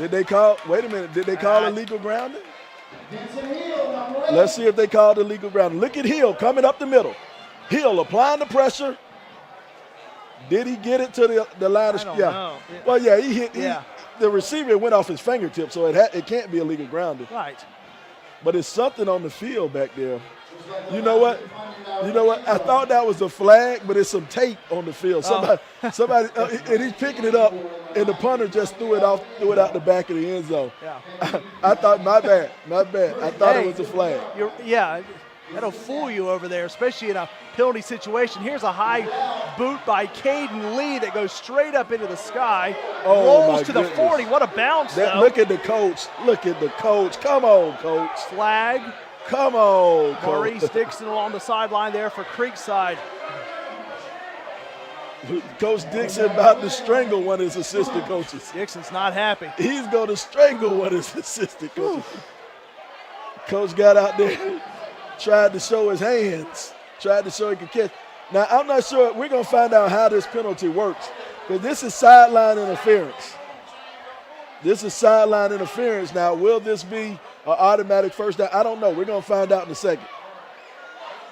Did they call, wait a minute, did they call illegal grounding? Let's see if they called illegal grounding. Look at Hill coming up the middle. Hill applying the pressure. Did he get it to the line of scrimmage? Yeah. Well, yeah, he hit. The receiver went off his fingertip, so it can't be illegal grounding. Right. But it's something on the field back there. You know what? I thought that was a flag, but it's some tape on the field. Somebody, and he's picking it up, and the punter just threw it out the back of the end zone. Yeah. I thought, my bad. I thought it was a flag. That'll fool you over there, especially in a penalty situation. Here's a high boot by Caden Lee that goes straight up into the sky. Rolls to the 40. What a bounce, though. Look at the coach. Come on, coach. Flag. Come on, coach. Maurice Dixon along the sideline there for Creekside. Coach Dixon about to strangle one of his assistant coaches. Dixon's not happy. He's going to strangle one of his assistant coaches. Coach got out there, tried to show his hands, tried to show he could catch. Now, I'm not sure. We're going to find out how this penalty works, because this is sideline interference. This is sideline interference. Now, will this be an automatic first down? I don't know. We're going to find out in a second.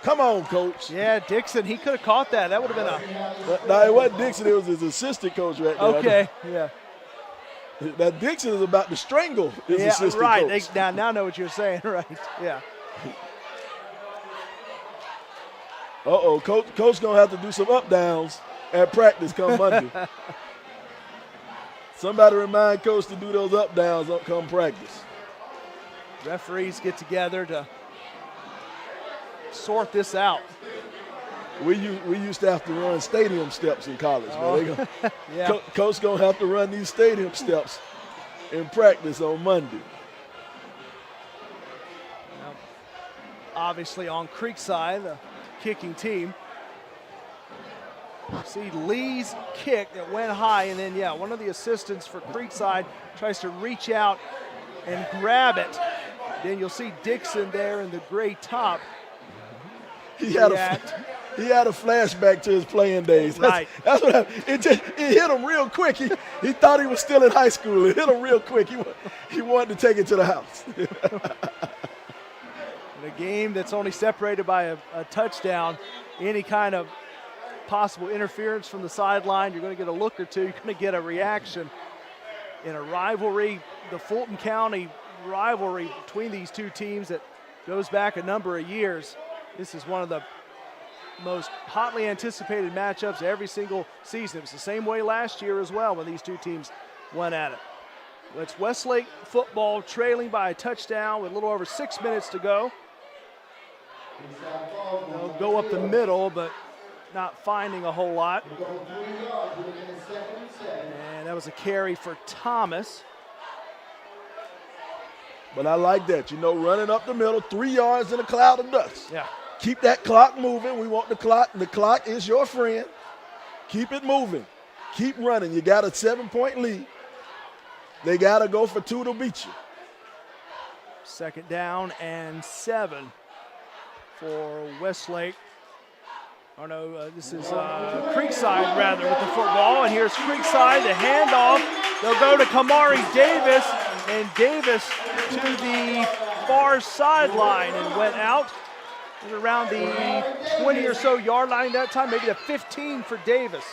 Come on, Coach. Yeah, Dixon, he could have caught that. That would have been a... No, it wasn't Dixon. It was his assistant coach right there. Okay, yeah. Now, Dixon is about to strangle his assistant right. coach. Now I know what you're saying, right? Yeah. Uh-oh, Coach going to have to do some up-downs at practice come Monday. Somebody remind Coach to do those up-downs come practice. Referees get together to sort this out. We used to have to run stadium steps in college. Man. Yeah. Coach going to have to run these stadium steps in practice on Monday. Well, obviously on Creekside, the kicking team. See Lee's kick that went high, and then, one of the assistants for Creekside tries to reach out and grab it. Then you'll see Dixon there in the gray top. He had a flashback to his playing days. Right. That's what happened. It hit him real quick. He thought he was still in high school. It hit him real quick. He wanted to take it to the house. In a game that's only separated by a touchdown, any kind of possible interference from the sideline, you're going to get a look or two. You're going to get a reaction. In a rivalry, the Fulton County rivalry between these two teams that goes back a number of years, this is one of the most hotly anticipated matchups every single season. It was the same way last year as well when these two teams went at it. It's Westlake football trailing by a touchdown with a little over 6 minutes to go. They'll go up the middle, but not finding a whole lot. And that was a carry for Thomas. But I like that, running up the middle, 3 yards in a cloud of dust. Yeah. Keep that clock moving. We want the clock. The clock is your friend. Keep it moving. Keep running. You got a 7-point lead. They got to go for 2 to beat you. 2nd down and 7 for Westlake. Oh no, this is Creekside rather with the football, and here's Creekside, the handoff. They'll go to Kamari Davis, and Davis to the far sideline and went out. It was around the 20 or so yard line that time, maybe the 15 for Davis.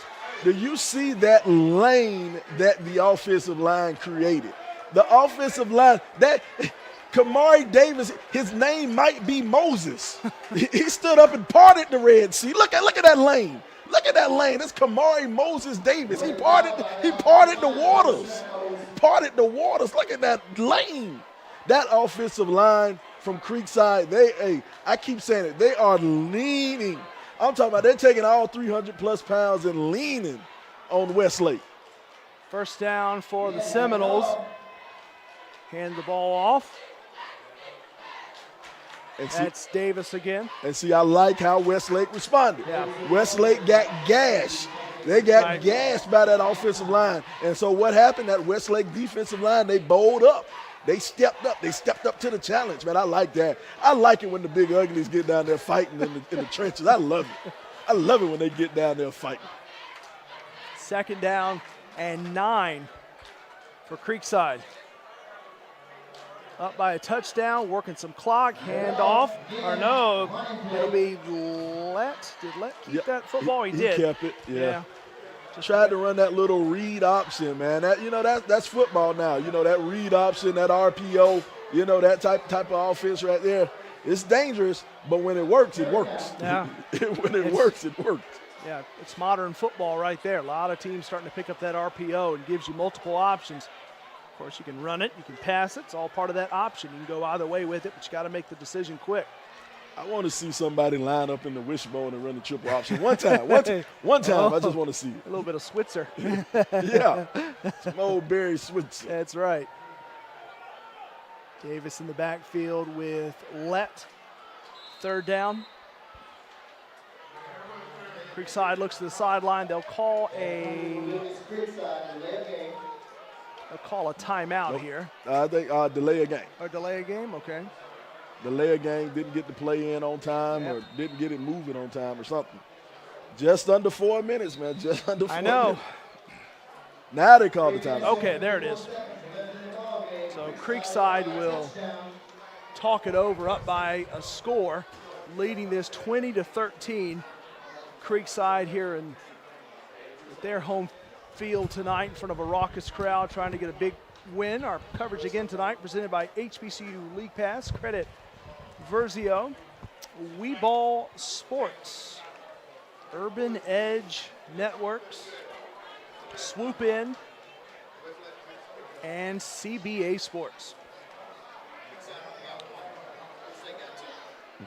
Do you see that lane that the offensive line created? The offensive line, that Kamari Davis, his name might be Moses. He stood up and parted the Red Sea. Look at that lane. Look at that lane. That's Kamari Moses Davis. He parted the waters. Parted the waters. Look at that lane. That offensive line from Creekside, I keep saying it, they are leaning. I'm talking about they're taking all 300-plus pounds and leaning on Westlake. 1st down for the Seminoles. Hand the ball off. That's Davis again. And see, I like how Westlake responded. Yeah. Westlake got gashed. They got gashed by that offensive line. And so what happened? That Westlake defensive line, they bowled up. They stepped up. They stepped up to the challenge, man. I like that. I like it when the big uglies get down there fighting in the trenches. I love it. I love it when they get down there fighting. 2nd down and 9 for Creekside. Up by a touchdown, working some clock, handoff. Or no, it'll be Let. Did Let keep that football? He did. He kept it, yeah. Tried to run that little read option, man. That's football now. That read option, that RPO, that type of offense right there. It's dangerous, but when it works, it works. Yeah. When it works, it works. Yeah, it's modern football right there. A lot of teams starting to pick up that RPO and gives you multiple options. Of course, you can run it, you can pass it. It's all part of that option. You can go either way with it, but you got to make the decision quick. I want to see somebody line up in the wishbone and run the triple option. One time. I just want to see it. A little bit of Switzer. Yeah, some old Barry Switzer. That's right. Davis in the backfield with Let. 3rd down. Creekside looks to the sideline. They'll call a timeout here. I think delay a game. Or delay a game, okay. Delay a game, didn't get the play in on time or didn't get it moving on time or something. Just under 4 minutes, man. Just under 4 minutes. I know. Now they call the timeout. Okay, there it is. So Creekside will talk it over, up by a score, leading this 20-13. Creekside here in their home field tonight in front of a raucous crowd, trying to get a big win. Our coverage again tonight presented by HBCU League Pass, Credit Versio, We Ball Sports, Urban Edge Networks, Swoop In, and CBA Sports.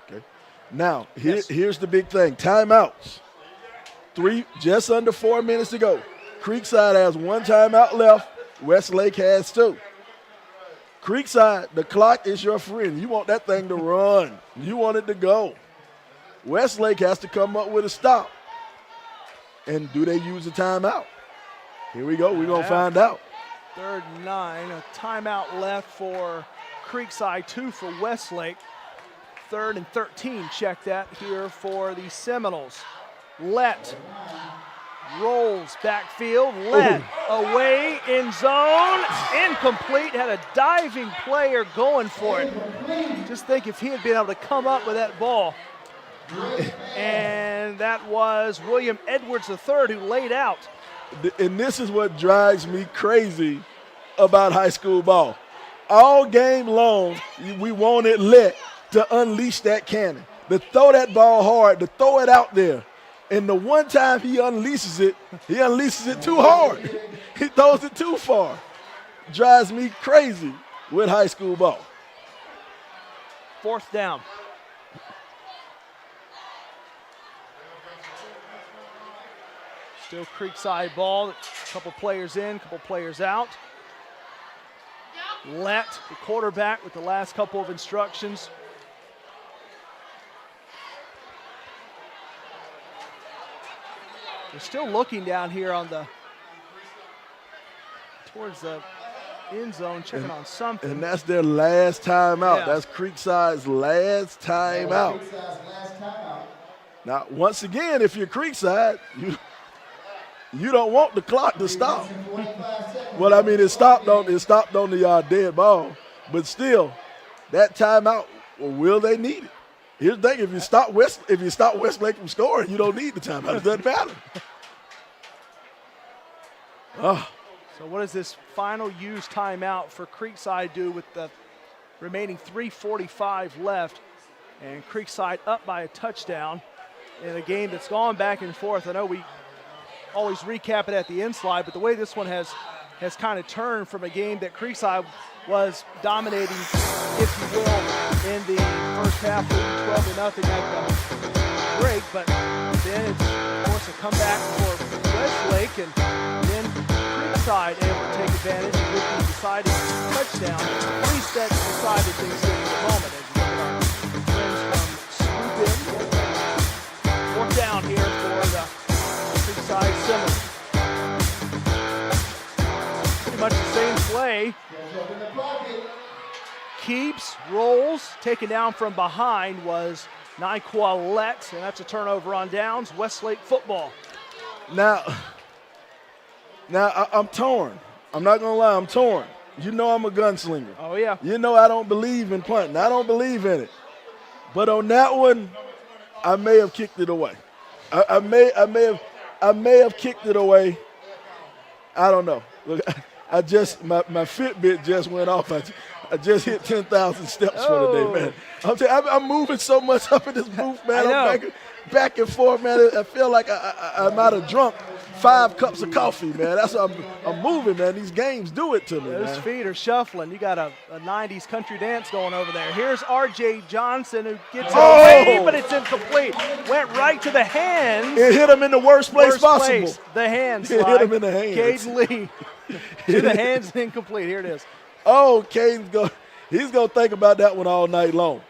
Okay. Now, here's the big thing. Timeouts. Just under 4 minutes to go. Creekside has 1 timeout left. Westlake has 2. Creekside, the clock is your friend. You want that thing to run. You want it to go. Westlake has to come up with a stop. And do they use a timeout? Here we go. We're going to find out. 3rd and 9. A timeout left for Creekside, 2 for Westlake. 3rd and 13. Check that here for the Seminoles. Let rolls backfield. Let away in zone. Incomplete. Had a diving player going for it. Just think if he had been able to come up with that ball. And that was William Edwards III who laid out. And this is what drives me crazy about high school ball. All game long, we wanted Let to unleash that cannon, to throw that ball hard, to throw it out there. And the one time he unleashes it too hard. He throws it too far. Drives me crazy with high school ball. 4th down. Still Creekside ball. A couple players in, couple players out. Let, the quarterback, with the last couple of instructions. They're still looking down here on towards the end zone, checking on something. And that's their last timeout. Yeah. That's Creekside's last timeout. Now, once again, if you're Creekside, you don't want the clock to stop. Well, I mean, it stopped on the dead ball, but still, that timeout, will they need it? Here's the thing: if you stop Westlake from scoring, you don't need the timeout. It doesn't matter. So what does this final used timeout for Creekside do with the remaining 3:45 left? And Creekside up by a touchdown in a game that's gone back and forth. I know we always recap it at the end slide, but the way this one has kind of turned from a game that Creekside was dominating, if you will, in the first half, 12-0 at the break, but then it's, of course, a comeback for Westlake, and then Creekside able to take advantage and get the deciding touchdown. At least that decided things here for the moment. As you look at our friends from Swoop In. 4th down here for the Creekside Seminoles. Pretty much the same play. Keeps, rolls, taken down from behind was Nyqua Let, and that's a turnover on downs. Westlake football. Now I'm torn. I'm not going to lie, I'm torn. You know I'm a gunslinger. Oh, yeah. You know I don't believe in punting. I don't believe in it. But on that one, I may have kicked it away. I may have kicked it away. I don't know. Look, my Fitbit just went off. I just hit 10,000 steps for the day, man. I'm moving so much up in this booth, man. I'm back and forth, man. I feel like I might have drunk 5 cups of coffee, man. That's what I'm moving, man. These games do it to me, man. Those feet are shuffling. You got a 90s country dance going over there. Here's R.J. Johnson who gets it away, but it's incomplete. Went right to the hands. It hit him in the worst place possible. The hands. It hit him in the hands. Caden Lee to the hands and incomplete. Here it is. Oh, Caden's he's going to think about that one all night long.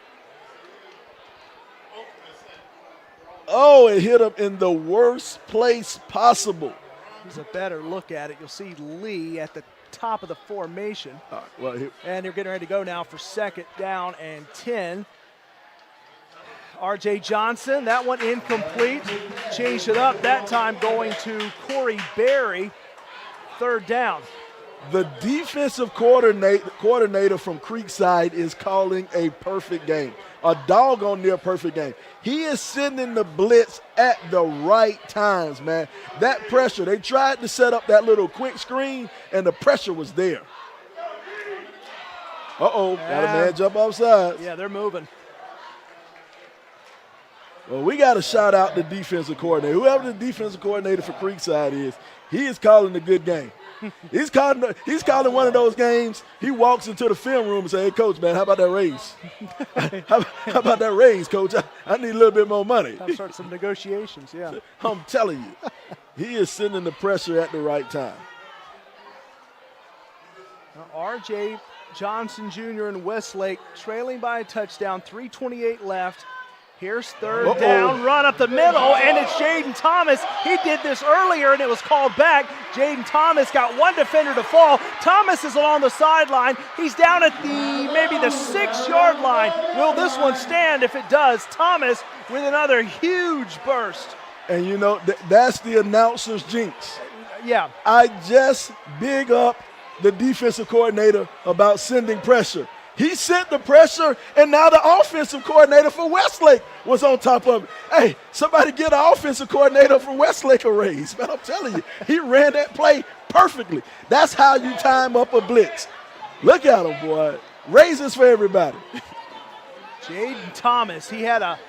Oh, it hit him in the worst place possible. Here's a better look at it. You'll see Lee at the top of the formation. And they're getting ready to go now for 2nd down and 10. R.J. Johnson, that one incomplete. Changed it up, that time going to Corey Berry, 3rd down. The defensive coordinator from Creekside is calling a perfect game, a doggone near perfect game. He is sending the blitz at the right times, man. That pressure, they tried to set up that little quick screen, and the pressure was there. Uh-oh, got a man jump offside. Yeah, they're moving. Well, we got to shout out the defensive coordinator. Whoever the defensive coordinator for Creekside is, he is calling a good game. He's calling one of those games. He walks into the film room and says, "Hey, coach, man, how about that raise? how about that raise, coach? I need a little bit more money." I'll start some negotiations, yeah. I'm telling you, he is sending the pressure at the right time. R.J. Johnson Jr. and Westlake trailing by a touchdown, 3:28 left. Here's 3rd down, run up the middle, and it's Jaden Thomas. He did this earlier, and it was called back. Jaden Thomas got one defender to fall. Thomas is along the sideline. He's down at maybe the 6-yard line. Will this one stand? If it does, Thomas with another huge burst. And, you know, that's the announcer's jinx. Yeah. I just big up the defensive coordinator about sending pressure. He sent the pressure, and now the offensive coordinator for Westlake was on top of it. Hey, somebody get an offensive coordinator from Westlake a raise. Man, I'm telling you, he ran that play perfectly. That's how you time up a blitz. Look at him, boy. Raises for everybody. Jaden Thomas, he had a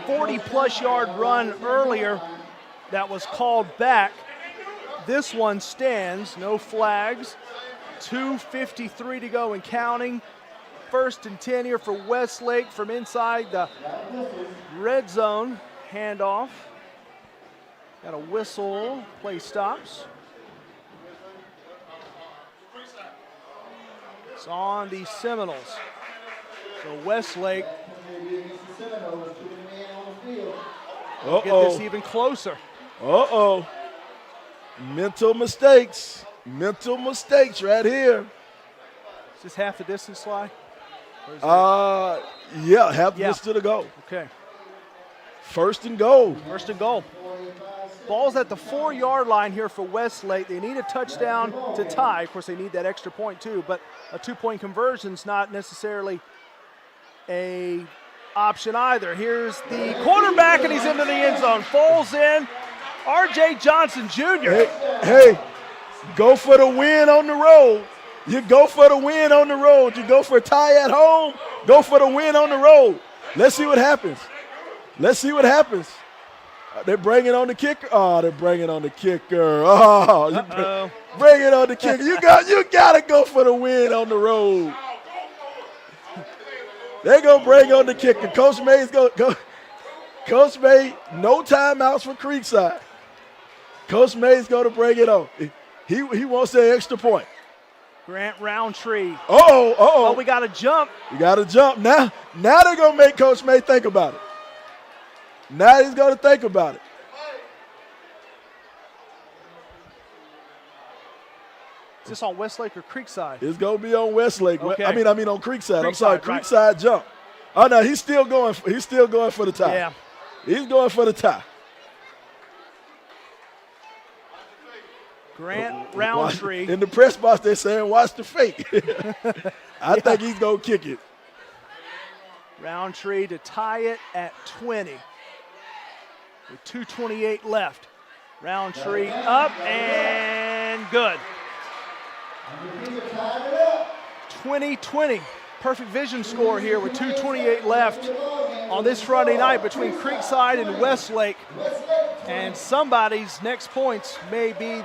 40-plus yard run earlier that was called back. This one stands, no flags. 2:53 to go and counting. 1st and 10 here for Westlake from inside the red zone. Handoff. Got a whistle. Play stops. It's on the Seminoles. So Westlake get this even closer. Mental mistakes. Mental mistakes right here. Is this half the distance, Sly? Yeah, half the distance to the goal. Okay. 1st and goal. 1st and goal. Ball's at the 4-yard line here for Westlake. They need a touchdown to tie. Of course, they need that extra point too, but a 2-point conversion's not necessarily a option either. Here's the quarterback, and he's into the end zone. Falls in. R.J. Johnson Jr. Hey, go for the win on the road. You go for the win on the road. You go for a tie at home. Go for the win on the road. Let's see what happens. Let's see what happens. They're bringing on the kicker. Oh, they're bringing on the kicker. Oh, bring it on the kicker. You got to go for the win on the road. They're going to bring on the kicker. Coach May's go. Coach May, no timeouts for Creekside. Coach May's going to bring it on. He wants that extra point. Grant Roundtree. Oh, we got to jump. We got to jump. Now they're going to make Coach May think about it. Now he's going to think about it. Is this on Westlake or Creekside? It's going to be on Westlake. Okay. I mean on Creekside. I'm sorry, Creekside jump. Oh, no, he's still going for the tie. Yeah. He's going for the tie. Grant Roundtree. In the press box, they're saying, watch the fake. I think he's going to kick it. Roundtree to tie it at 20. With 2:28 left. Roundtree up and good. 20-20. Perfect vision score here with 2:28 left on this Friday night between Creekside and Westlake. And somebody's next points may be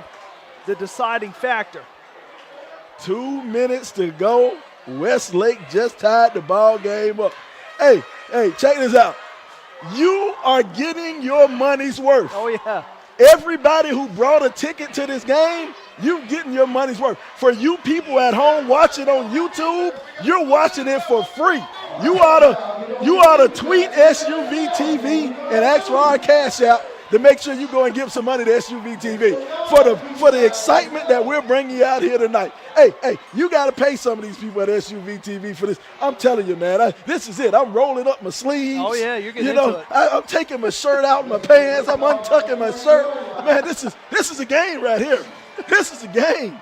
the deciding factor. 2 minutes to go. Westlake just tied the ball game up. Hey, check this out. You are getting your money's worth. Oh, yeah. Everybody who brought a ticket to this game, you're getting your money's worth. For you people at home watching on YouTube, you're watching it for free. You ought to tweet SUVtv and ask for our cash out to make sure you go and give some money to SUVtv for the excitement that we're bringing you out here tonight. Hey, you got to pay some of these people at SUVtv for this. I'm telling you, man, this is it. I'm rolling up my sleeves. Oh, yeah, you're getting into it. I'm taking my shirt out of my pants. I'm untucking my shirt. Man, this is a game right here. This is a game.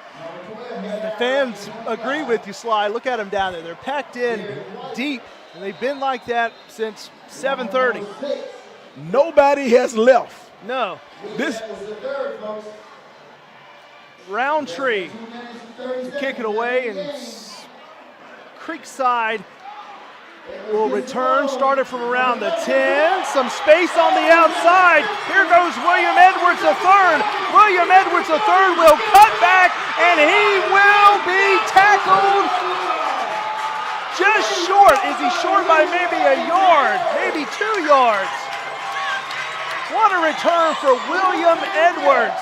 The fans agree with you, Sly. Look at them down there. They're packed in deep, and they've been like that since 7:30. Nobody has left. No. This Roundtree to kick it away, and Creekside will return. Started from around the 10. Some space on the outside. Here goes William Edwards III. William Edwards III will cut back, and he will be tackled just short. Is he short by maybe a yard, maybe 2 yards? What a return for William Edwards.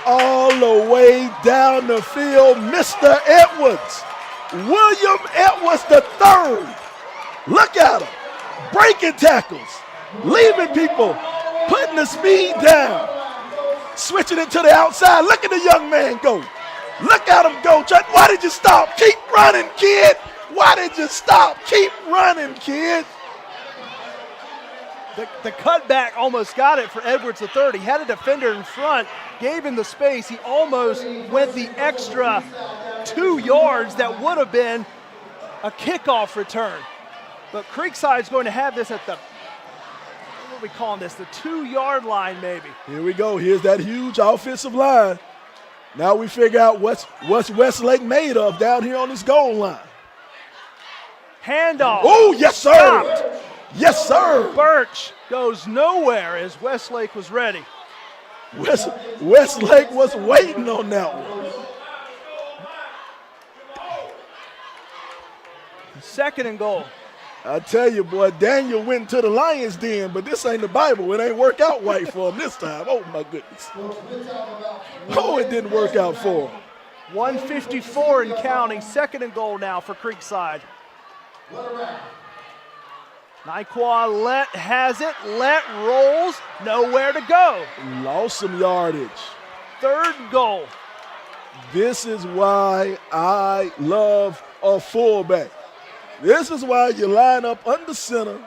All the way down the field, Mr. Edwards. William Edwards III. Look at him. Breaking tackles. Leaving people. Putting the speed down. Switching it to the outside. Look at the young man go. Look at him go. Why did you stop? Keep running, kid. Why did you stop? Keep running, kid. The cutback almost got it for Edwards III. He had a defender in front, gave him the space. He almost went the extra 2 yards that would have been a kickoff return. But Creekside's going to have this at the, what are we calling this, the 2-yard line maybe. Here we go. Here's that huge offensive line. Now we figure out what's Westlake made of down here on this goal line. Handoff. Oh, yes, sir. Stopped. Yes, sir. Birch goes nowhere as Westlake was ready. Westlake was waiting on that one. 2nd and goal. I tell you, boy, Daniel went to the Lions den, but this ain't the Bible. It ain't work out right for him this time. Oh, my goodness. Oh, it didn't work out for him. 1:54 and counting. 2nd and goal now for Creekside. Nyqua Let has it. Let rolls. Nowhere to go. Lost some yardage. 3rd and goal. This is why I love a fullback. This is why you line up under center.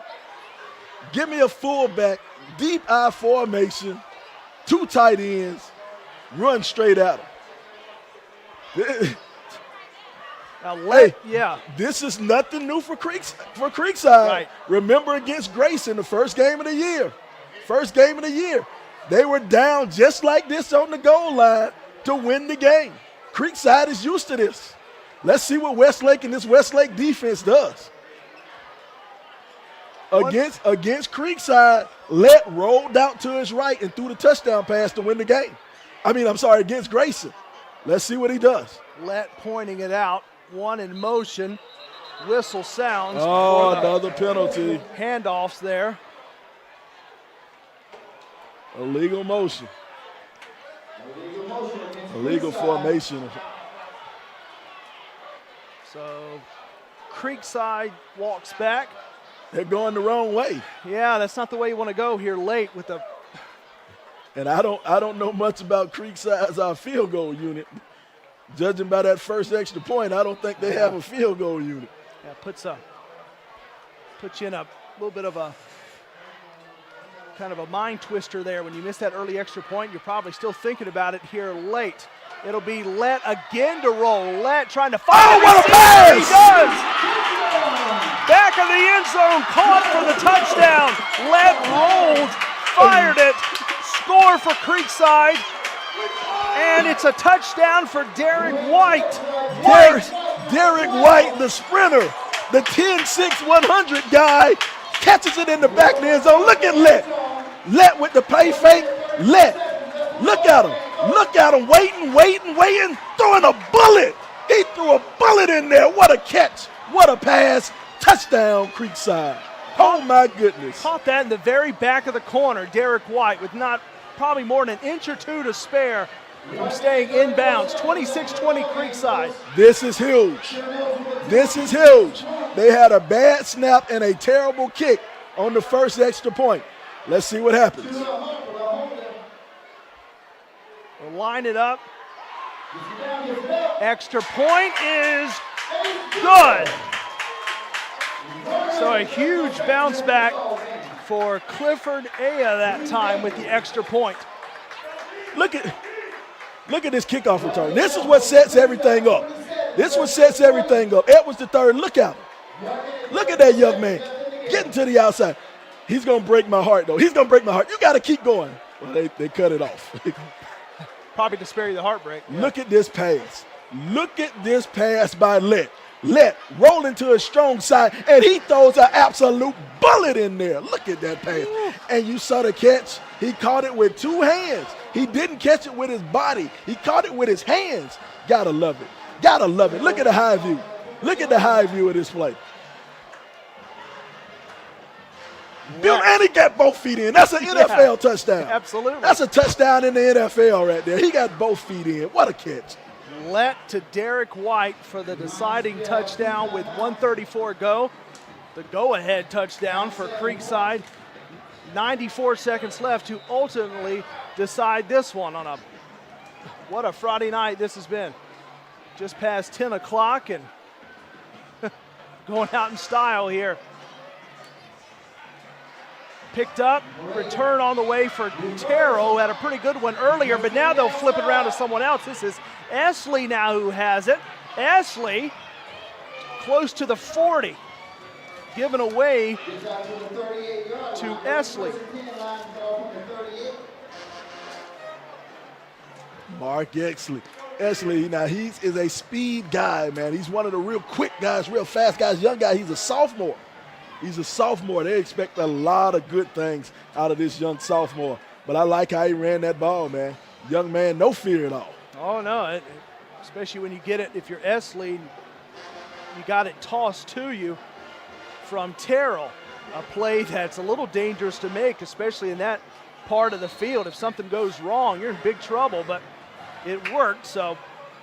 Give me a fullback, deep I formation, 2 tight ends, run straight at him. Yeah. This is nothing new for Creekside. Right. Remember against Grayson, the first game of the year. They were down just like this on the goal line to win the game. Creekside is used to this. Let's see what Westlake and this Westlake defense does. Against Creekside, Let rolled out to his right and threw the touchdown pass to win the game. Against Grayson. Let's see what he does. Let pointing it out. 1 in motion. Whistle sounds. Oh, another penalty. Handoffs there. Illegal motion. Illegal formation. So Creekside walks back. They're going the wrong way. Yeah, that's not the way you want to go here late with the. And I don't know much about Creekside's our field goal unit. Judging by that first extra point, I don't think they have a field goal unit. Yeah, puts you in a little bit of a kind of a mind twister there. When you miss that early extra point, you're probably still thinking about it here late. It'll be Let again to roll. Let trying to find a what a pass! He does! Back of the end zone, caught for the touchdown. Let rolled, fired it, score for Creekside. And it's a touchdown for Derek White. Derek White, the sprinter, the 10-6, 100 guy, catches it in the back of the end zone. Look at Let. Let with the play fake. Let. Look at him, waiting, throwing a bullet. He threw a bullet in there. What a catch. What a pass. Touchdown, Creekside. Oh, my goodness. Caught that in the very back of the corner. Derek White with not probably more than an inch or 2 to spare from staying inbounds. 26-20 Creekside. This is huge. They had a bad snap and a terrible kick on the first extra point. Let's see what happens. We'll line it up. Extra point is good. So a huge bounce back for Clifford Aya that time with the extra point. Look at this kickoff return. This is what sets everything up. This is what sets everything up. Edwards the third, look at him. Look at that young man getting to the outside. He's going to break my heart, though. He's going to break my heart. You got to keep going. Well, they cut it off. Probably to spare you the heartbreak. Yeah. Look at this pass. Look at this pass by Let. Let roll into his strong side, and he throws an absolute bullet in there. Look at that pass. And you saw the catch. He caught it with two hands. He didn't catch it with his body. He caught it with his hands. Gotta love it. Gotta love it. Look at the high view. Look at the high view of this play. Bill, and he got both feet in. That's an NFL touchdown. Absolutely. That's a touchdown in the NFL right there. He got both feet in. What a catch. Let to Derek White for the deciding touchdown with 1:34 go. The go-ahead touchdown for Creekside. 94 seconds left to ultimately decide this one on what a Friday night this has been. Just past 10 o'clock and going out in style here. Picked up, return on the way for Terrell, who had a pretty good one earlier, but now they'll flip it around to someone else. This is Esley now who has it. Esley close to the 40, given away to Esley. Mark Esley, now he is a speed guy, man. He's one of the real quick guys, real fast guys, young guy. He's a sophomore. He's a sophomore. They expect a lot of good things out of this young sophomore. But I like how he ran that ball, man. Young man, no fear at all. Oh, no, especially when you get it, if you're Esley, you got it tossed to you from Terrell. A play that's a little dangerous to make, especially in that part of the field. If something goes wrong, you're in big trouble, but it worked, so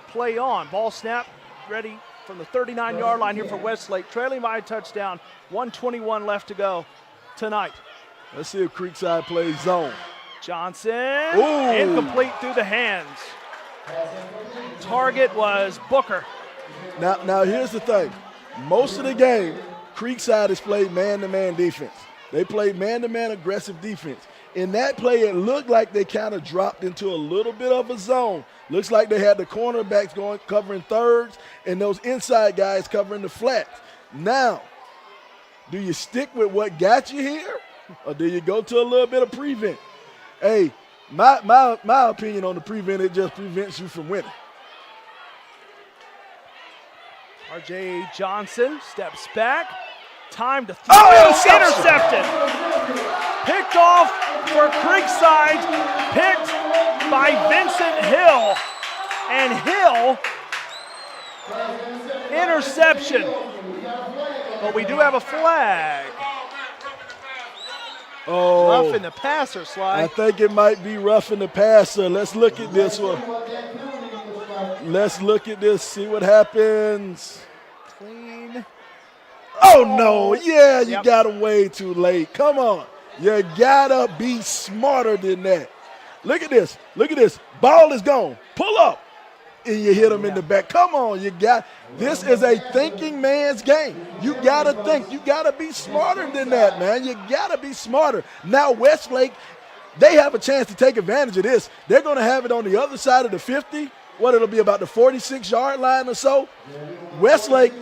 play on. Ball snap, ready from the 39-yard line here for Westlake, trailing by a touchdown, 1:21 left to go tonight. Let's see if Creekside plays zone. Johnson, ooh, incomplete through the hands. Target was Booker. Now here's the thing. Most of the game, Creekside has played man-to-man defense. They played man-to-man aggressive defense. In that play, it looked like they kind of dropped into a little bit of a zone. Looks like they had the cornerbacks going covering thirds and those inside guys covering the flats. Now, do you stick with what got you here, or do you go to a little bit of prevent? Hey, my opinion on the prevent, it just prevents you from winning. R.J. Johnson steps back. Time to throw. Intercepted. Picked off for Creekside. Picked by Vincent Hill. And Hill, interception. But we do have a flag. Oh, roughing the passer, Sly. I think it might be roughing the passer. Let's look at this one. Let's look at this, see what happens. Clean. Oh, no. Yeah, you got him way too late. Come on. You got to be smarter than that. Look at this. Look at this. Ball is gone. Pull up. And you hit him in the back. Come on. This is a thinking man's game. You got to think. You got to be smarter than that, man. You got to be smarter. Now, Westlake, they have a chance to take advantage of this. They're going to have it on the other side of the 50. It'll be about the 46-yard line or so. Westlake,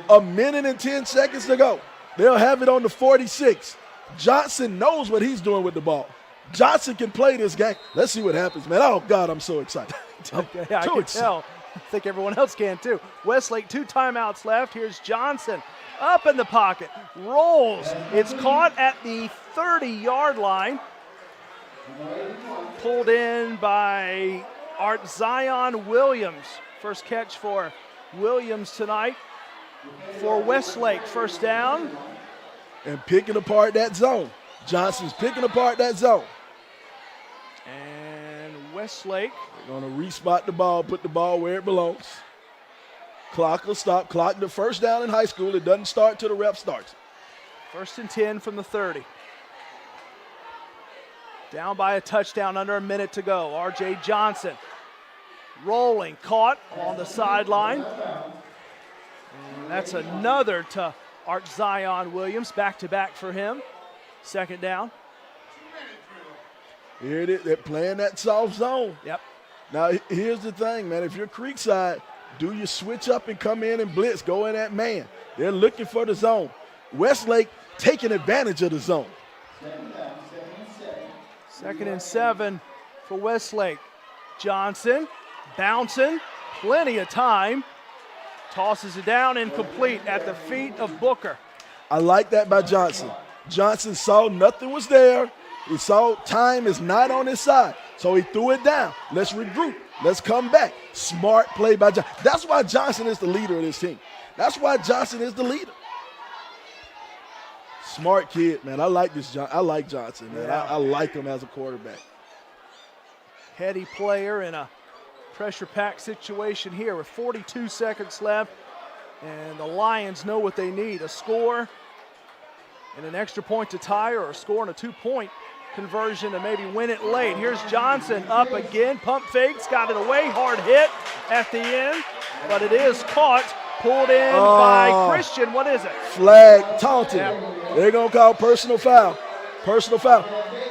a minute and 10 seconds to go. They'll have it on the 46. Johnson knows what he's doing with the ball. Johnson can play this game. Let's see what happens, man. Oh, God, I'm so excited. Okay, I can tell. I think everyone else can, too. Westlake, 2 timeouts left. Here's Johnson up in the pocket. Rolls. It's caught at the 30-yard line. Pulled in by Art Zion Williams. First catch for Williams tonight for Westlake. First down. And picking apart that zone. Johnson's picking apart that zone. And Westlake. They're going to respot the ball, put the ball where it belongs. Clock will stop. Clock the first down in high school. It doesn't start till the ref starts. 1st and 10 from the 30. Down by a touchdown, under a minute to go. R.J. Johnson rolling, caught on the sideline. And that's another to Art Zion Williams, back-to-back for him. 2nd down. Here it is. They're playing that soft zone. Yep. Now, here's the thing, man. If you're Creekside, do you switch up and come in and blitz, go in that man? They're looking for the zone. Westlake taking advantage of the zone. 2nd and 7 for Westlake. Johnson bouncing, plenty of time. Tosses it down, incomplete at the feet of Booker. I like that by Johnson. Johnson saw nothing was there. He saw time is not on his side. So he threw it down. Let's regroup. Let's come back. Smart play by Johnson. That's why Johnson is the leader of this team. That's why Johnson is the leader. Smart kid, man. I like this. I like Johnson, man. Yeah. I like him as a quarterback. Heady player in a pressure-packed situation here with 42 seconds left. And the Lions know what they need, a score and an extra point to tie, or a score and a 2-point conversion to maybe win it late. Here's Johnson up again, pump fakes, got it away, hard hit at the end, but it is caught, pulled in by Christian. What is it? Flag, taunting. They're going to call personal foul. Personal foul.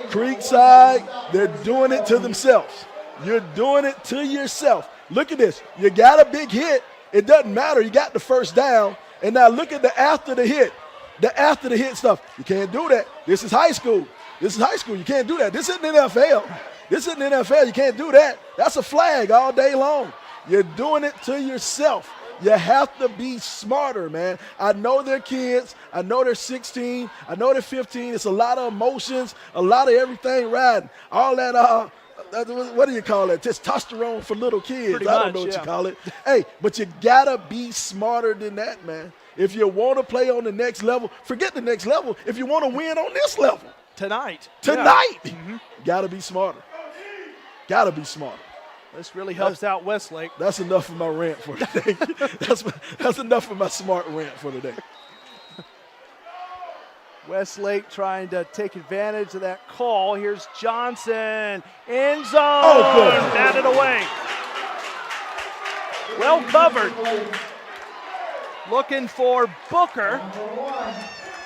Creekside, they're doing it to themselves. You're doing it to yourself. Look at this. You got a big hit. It doesn't matter. You got the first down. And now look at the after the hit. The after the hit stuff. You can't do that. This is high school. This is high school. You can't do that. This isn't NFL. This isn't NFL. You can't do that. That's a flag all day long. You're doing it to yourself. You have to be smarter, man. I know they're kids. I know they're 16. I know they're 15. It's a lot of emotions, a lot of everything riding. All that, what do you call that? Testosterone for little kids. Pretty I don't much, know what yeah. you call it. Hey, but you got to be smarter than that, man. If you want to play on the next level, forget the next level. If you want to win on this level. Tonight. Got to be smarter. Got to be smarter. This really helps out Westlake. That's enough of my rant for today. that's enough of my smart rant for today. Westlake trying to take advantage of that call. Here's Johnson. End zone. Oh, good. Batted away. Well covered. Looking for Booker.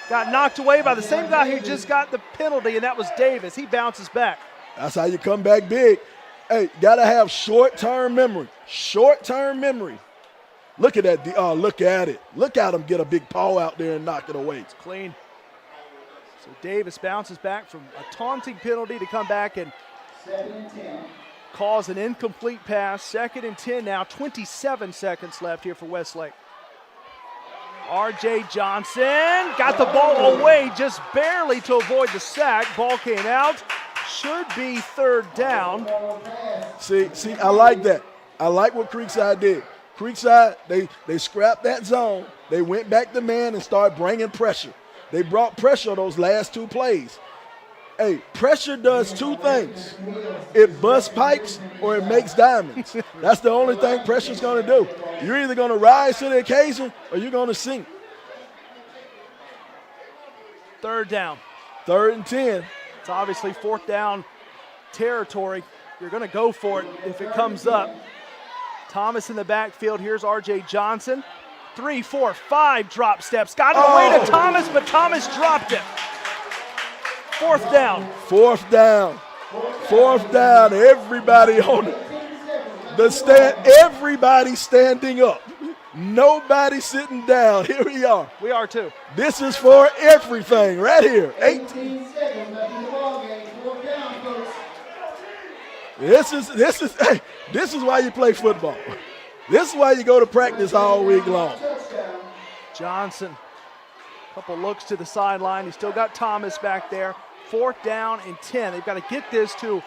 Got knocked away by the same guy who just got the penalty, and that was Davis. He bounces back. That's how you come back big. Hey, got to have short-term memory. Short-term memory. Look at that. Oh, look at it. Look at him get a big paw out there and knock it away. It's clean. So Davis bounces back from a taunting penalty to come back and cause an incomplete pass. 2nd and 10 now. 27 seconds left here for Westlake. R.J. Johnson got the ball away just barely to avoid the sack. Ball came out. Should be 3rd down. See, I like that. I like what Creekside did. Creekside, they scrapped that zone. They went back to man and started bringing pressure. They brought pressure on those last 2 plays. Hey, pressure does 2 things. It busts pipes or it makes diamonds. That's the only thing pressure's going to do. You're either going to rise to the occasion or you're going to sink. 3rd down. 3rd and 10. It's obviously 4th down territory. You're going to go for it if it comes up. Thomas in the backfield. Here's R.J. Johnson. 3, 4, 5 drop steps. Got it away to Thomas, but Thomas dropped it. 4th down. 4th down. 4th down. Everybody on the stand. Everybody standing up. Nobody sitting down. Here we are. We are too. This is for everything right here. 18. This is why you play football. This is why you go to practice all week long. Johnson, a couple looks to the sideline. He's still got Thomas back there. 4th down and 10. They've got to get this to,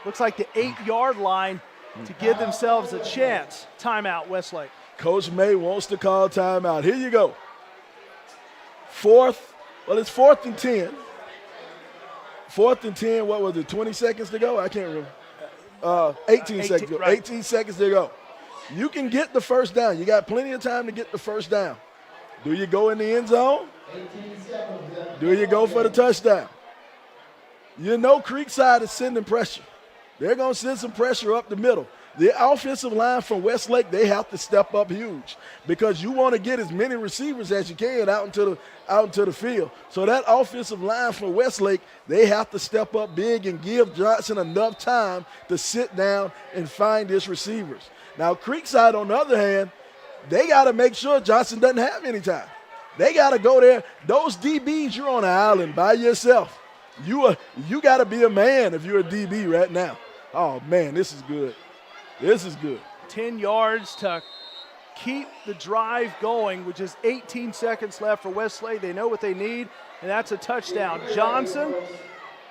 looks like the 8-yard line to give themselves a chance. Timeout, Westlake. Coach May wants to call timeout. Here you go. 4th, well, it's 4th and 10. 4th and 10, what was it, 20 seconds to go? I can't remember. 18 seconds to go. Right. 18 seconds to go. You can get the first down. You got plenty of time to get the first down. Do you go in the end zone? Do you go for the touchdown? You know Creekside is sending pressure. They're going to send some pressure up the middle. The offensive line from Westlake, they have to step up huge because you want to get as many receivers as you can out into the field. So that offensive line from Westlake, they have to step up big and give Johnson enough time to sit down and find his receivers. Now, Creekside, on the other hand, they got to make sure Johnson doesn't have any time. They got to go there. Those DBs, you're on an island by yourself. You got to be a man if you're a DB right now. Oh, man, this is good. This is good. 10 yards to keep the drive going, with just 18 seconds left for Westlake. They know what they need, and that's a touchdown. Johnson,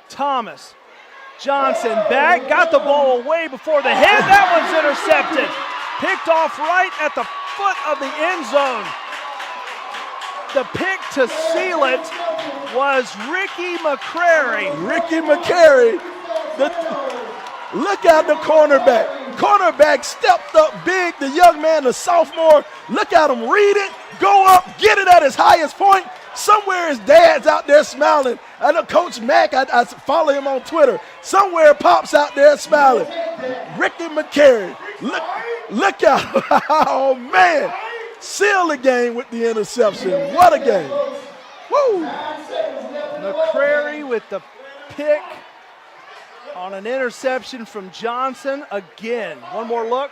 Thomas. Johnson back, got the ball away before the hit. That one's intercepted. Picked off right at the foot of the end zone. The pick to seal it was Ricky McCrary. Ricky McCrary. Look at the cornerback. Cornerback stepped up big. The young man, the sophomore, look at him read it, go up, get it at his highest point. Somewhere his dad's out there smiling. I know Coach Mack, I follow him on Twitter. Somewhere Pop's out there smiling. Ricky McCrary. Look out. Oh, man. Seal the game with the interception. What a game. Woo. McCrary with the pick on an interception from Johnson again. One more look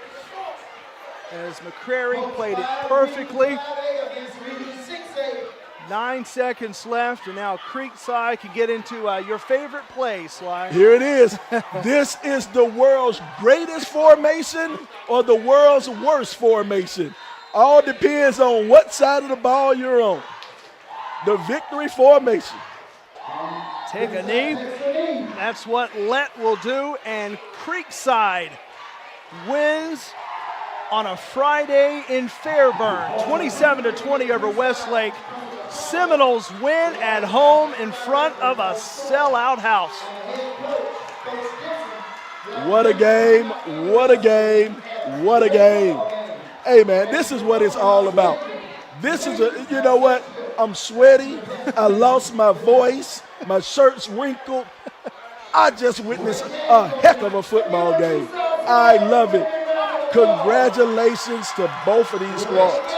as McCrary played it perfectly. 9 seconds left, and now Creekside can get into your favorite play, Sly. Here it is. This is the world's greatest formation or the world's worst formation. All depends on what side of the ball you're on. The victory formation. Take a knee. That's what Let will do, and Creekside wins on a Friday in Fairburn, 27-20 over Westlake. Seminoles win at home in front of a sellout house. What a game, what a game, what a game. Hey, man, this is what it's all about. This is you know what? I'm sweaty. I lost my voice. My shirt's wrinkled. I just witnessed a heck of a football game. I love it. Congratulations to both of these squads.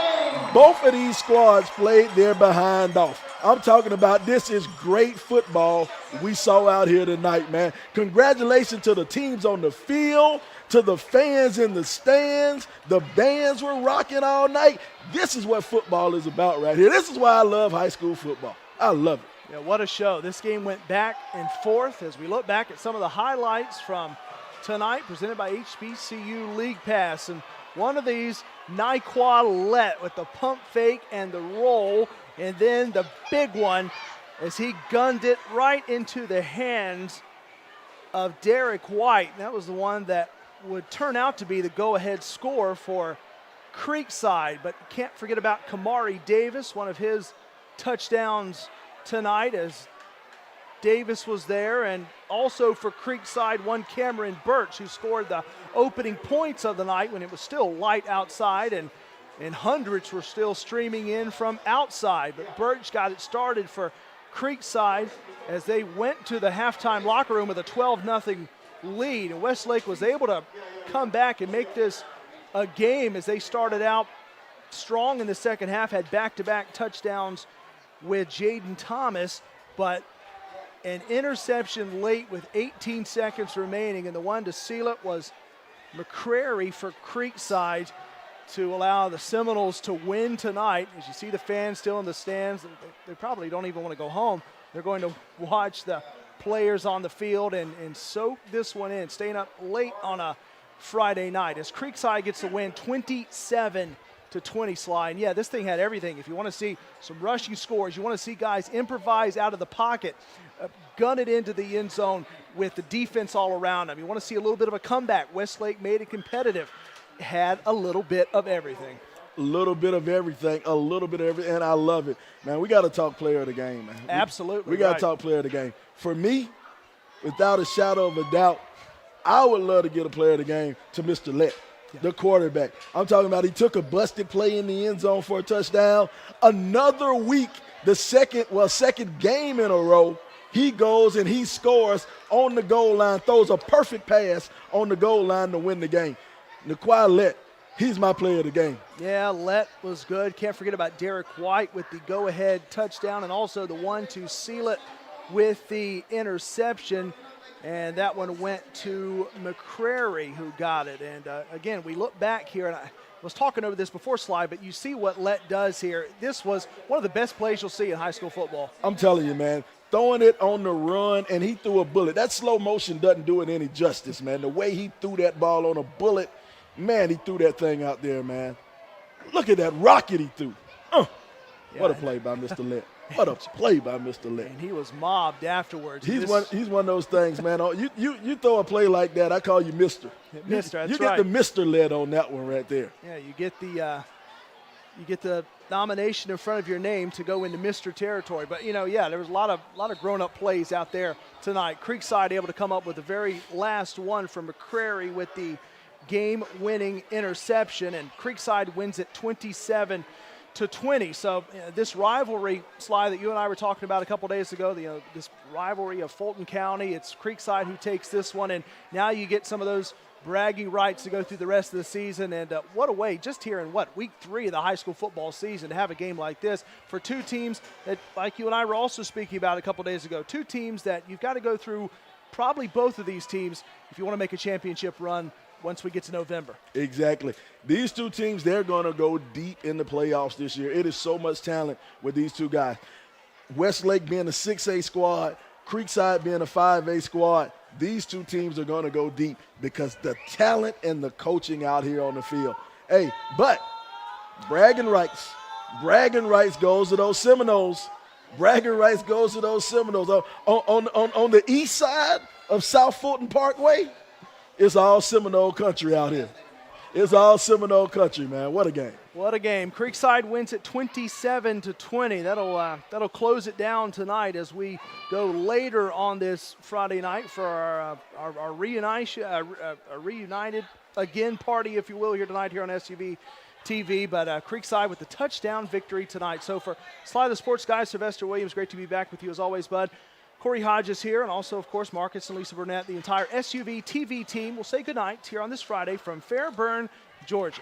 Both of these squads played their behind off. I'm talking about this is great football we saw out here tonight, man. Congratulations to the teams on the field, to the fans in the stands. The bands were rocking all night. This is what football is about right here. This is why I love high school football. I love it. Yeah, what a show. This game went back and forth as we look back at some of the highlights from tonight presented by HBCU League Pass. And one of these, Nyquan Let with the pump fake and the roll. And then the big one as he gunned it right into the hands of Derek White. That was the one that would turn out to be the go-ahead score for Creekside. But can't forget about Kamari Davis, one of his touchdowns tonight as Davis was there, and also for Creekside, one Cameron Birch, who scored the opening points of the night when it was still light outside and hundreds were still streaming in from outside. But Birch got it started for Creekside as they went to the halftime locker room with a 12-0 lead. And Westlake was able to come back and make this a game as they started out strong in the second half, had back-to-back touchdowns with Jaden Thomas, but an interception late with 18 seconds remaining, and the one to seal it was McCrary for Creekside to allow the Seminoles to win tonight. As you see the fans still in the stands, they probably don't even want to go home. They're going to watch the players on the field and soak this one in, staying up late on a Friday night as Creekside gets the win 27-20, Sly. And yeah, this thing had everything. If you want to see some rushing scores, you want to see guys improvise out of the pocket, gun it into the end zone with the defense all around them. You want to see a little bit of a comeback. Westlake made it competitive. Had a little bit of everything. A little bit of everything, and I love it. Man, we got to talk player of the game, man. Absolutely. We got to talk player of the game. For me, without a shadow of a doubt, I would love to get a player of the game to Mr. Let. the quarterback. I'm talking about he took a busted play in the end zone for a touchdown. Another week, the second game in a row, he goes and he scores on the goal line, throws a perfect pass on the goal line to win the game. Naquan Lett, he's my player of the game. Yeah, Lett was good. Can't forget about Derek White with the go-ahead touchdown and also the one to seal it with the interception. And that one went to McCrary, who got it. And again, we look back here, and I was talking over this before, Sly, but you see what Lett does here. This was one of the best plays you'll see in high school football. I'm telling you, man, throwing it on the run, and he threw a bullet. That slow motion doesn't do it any justice, man. The way he threw that ball on a bullet, man, he threw that thing out there, man. Look at that rocket he threw. What a play by Mr. Lett. What a play by Mr. Lett. And he was mobbed afterwards. He's one of those things, man. You throw a play like that, I call you Mr. Mr. That's you get the Mr. Lett on that one right there. Yeah, you get the nomination in front of your name to go into Mr. territory. But there was a lot of grown-up plays out there tonight. Creekside able to come up with the very last one from McCrary with the game-winning interception, and Creekside wins it 27-20. So this rivalry, Sly, that you and I were talking about a couple days ago, this rivalry of Fulton County, it's Creekside who takes this one, and now you get some of those bragging rights to go through the rest of the season. And what a way, just here in week 3 of the high school football season, to have a game like this for two teams that, like you and I were also speaking about a couple days ago, two teams that you've got to go through, probably both of these teams, if you want to make a championship run once we get to November. Exactly. These two teams, they're going to go deep in the playoffs this year. It is so much talent with these two guys. Westlake being a 6A squad, Creekside being a 5A squad, these two teams are going to go deep because the talent and the coaching out here on the field. Hey, but bragging rights goes to those Seminoles. Bragging rights goes to those Seminoles. On the east side of South Fulton Parkway, it's all Seminole country out here. It's all Seminole country, man. What a game. What a game. Creekside wins it 27-20. That'll close it down tonight as we go later on this Friday night for our reunited again party, if you will, here tonight here on SUV TV. But Creekside with the touchdown victory tonight. So for Sly the Sports Guy, Sylvester Williams, great to be back with you as always, bud. Corey Hodges here, and also, of course, Marcus and Lisa Burnett, the entire SUV TV team will say goodnight here on this Friday from Fairburn, Georgia.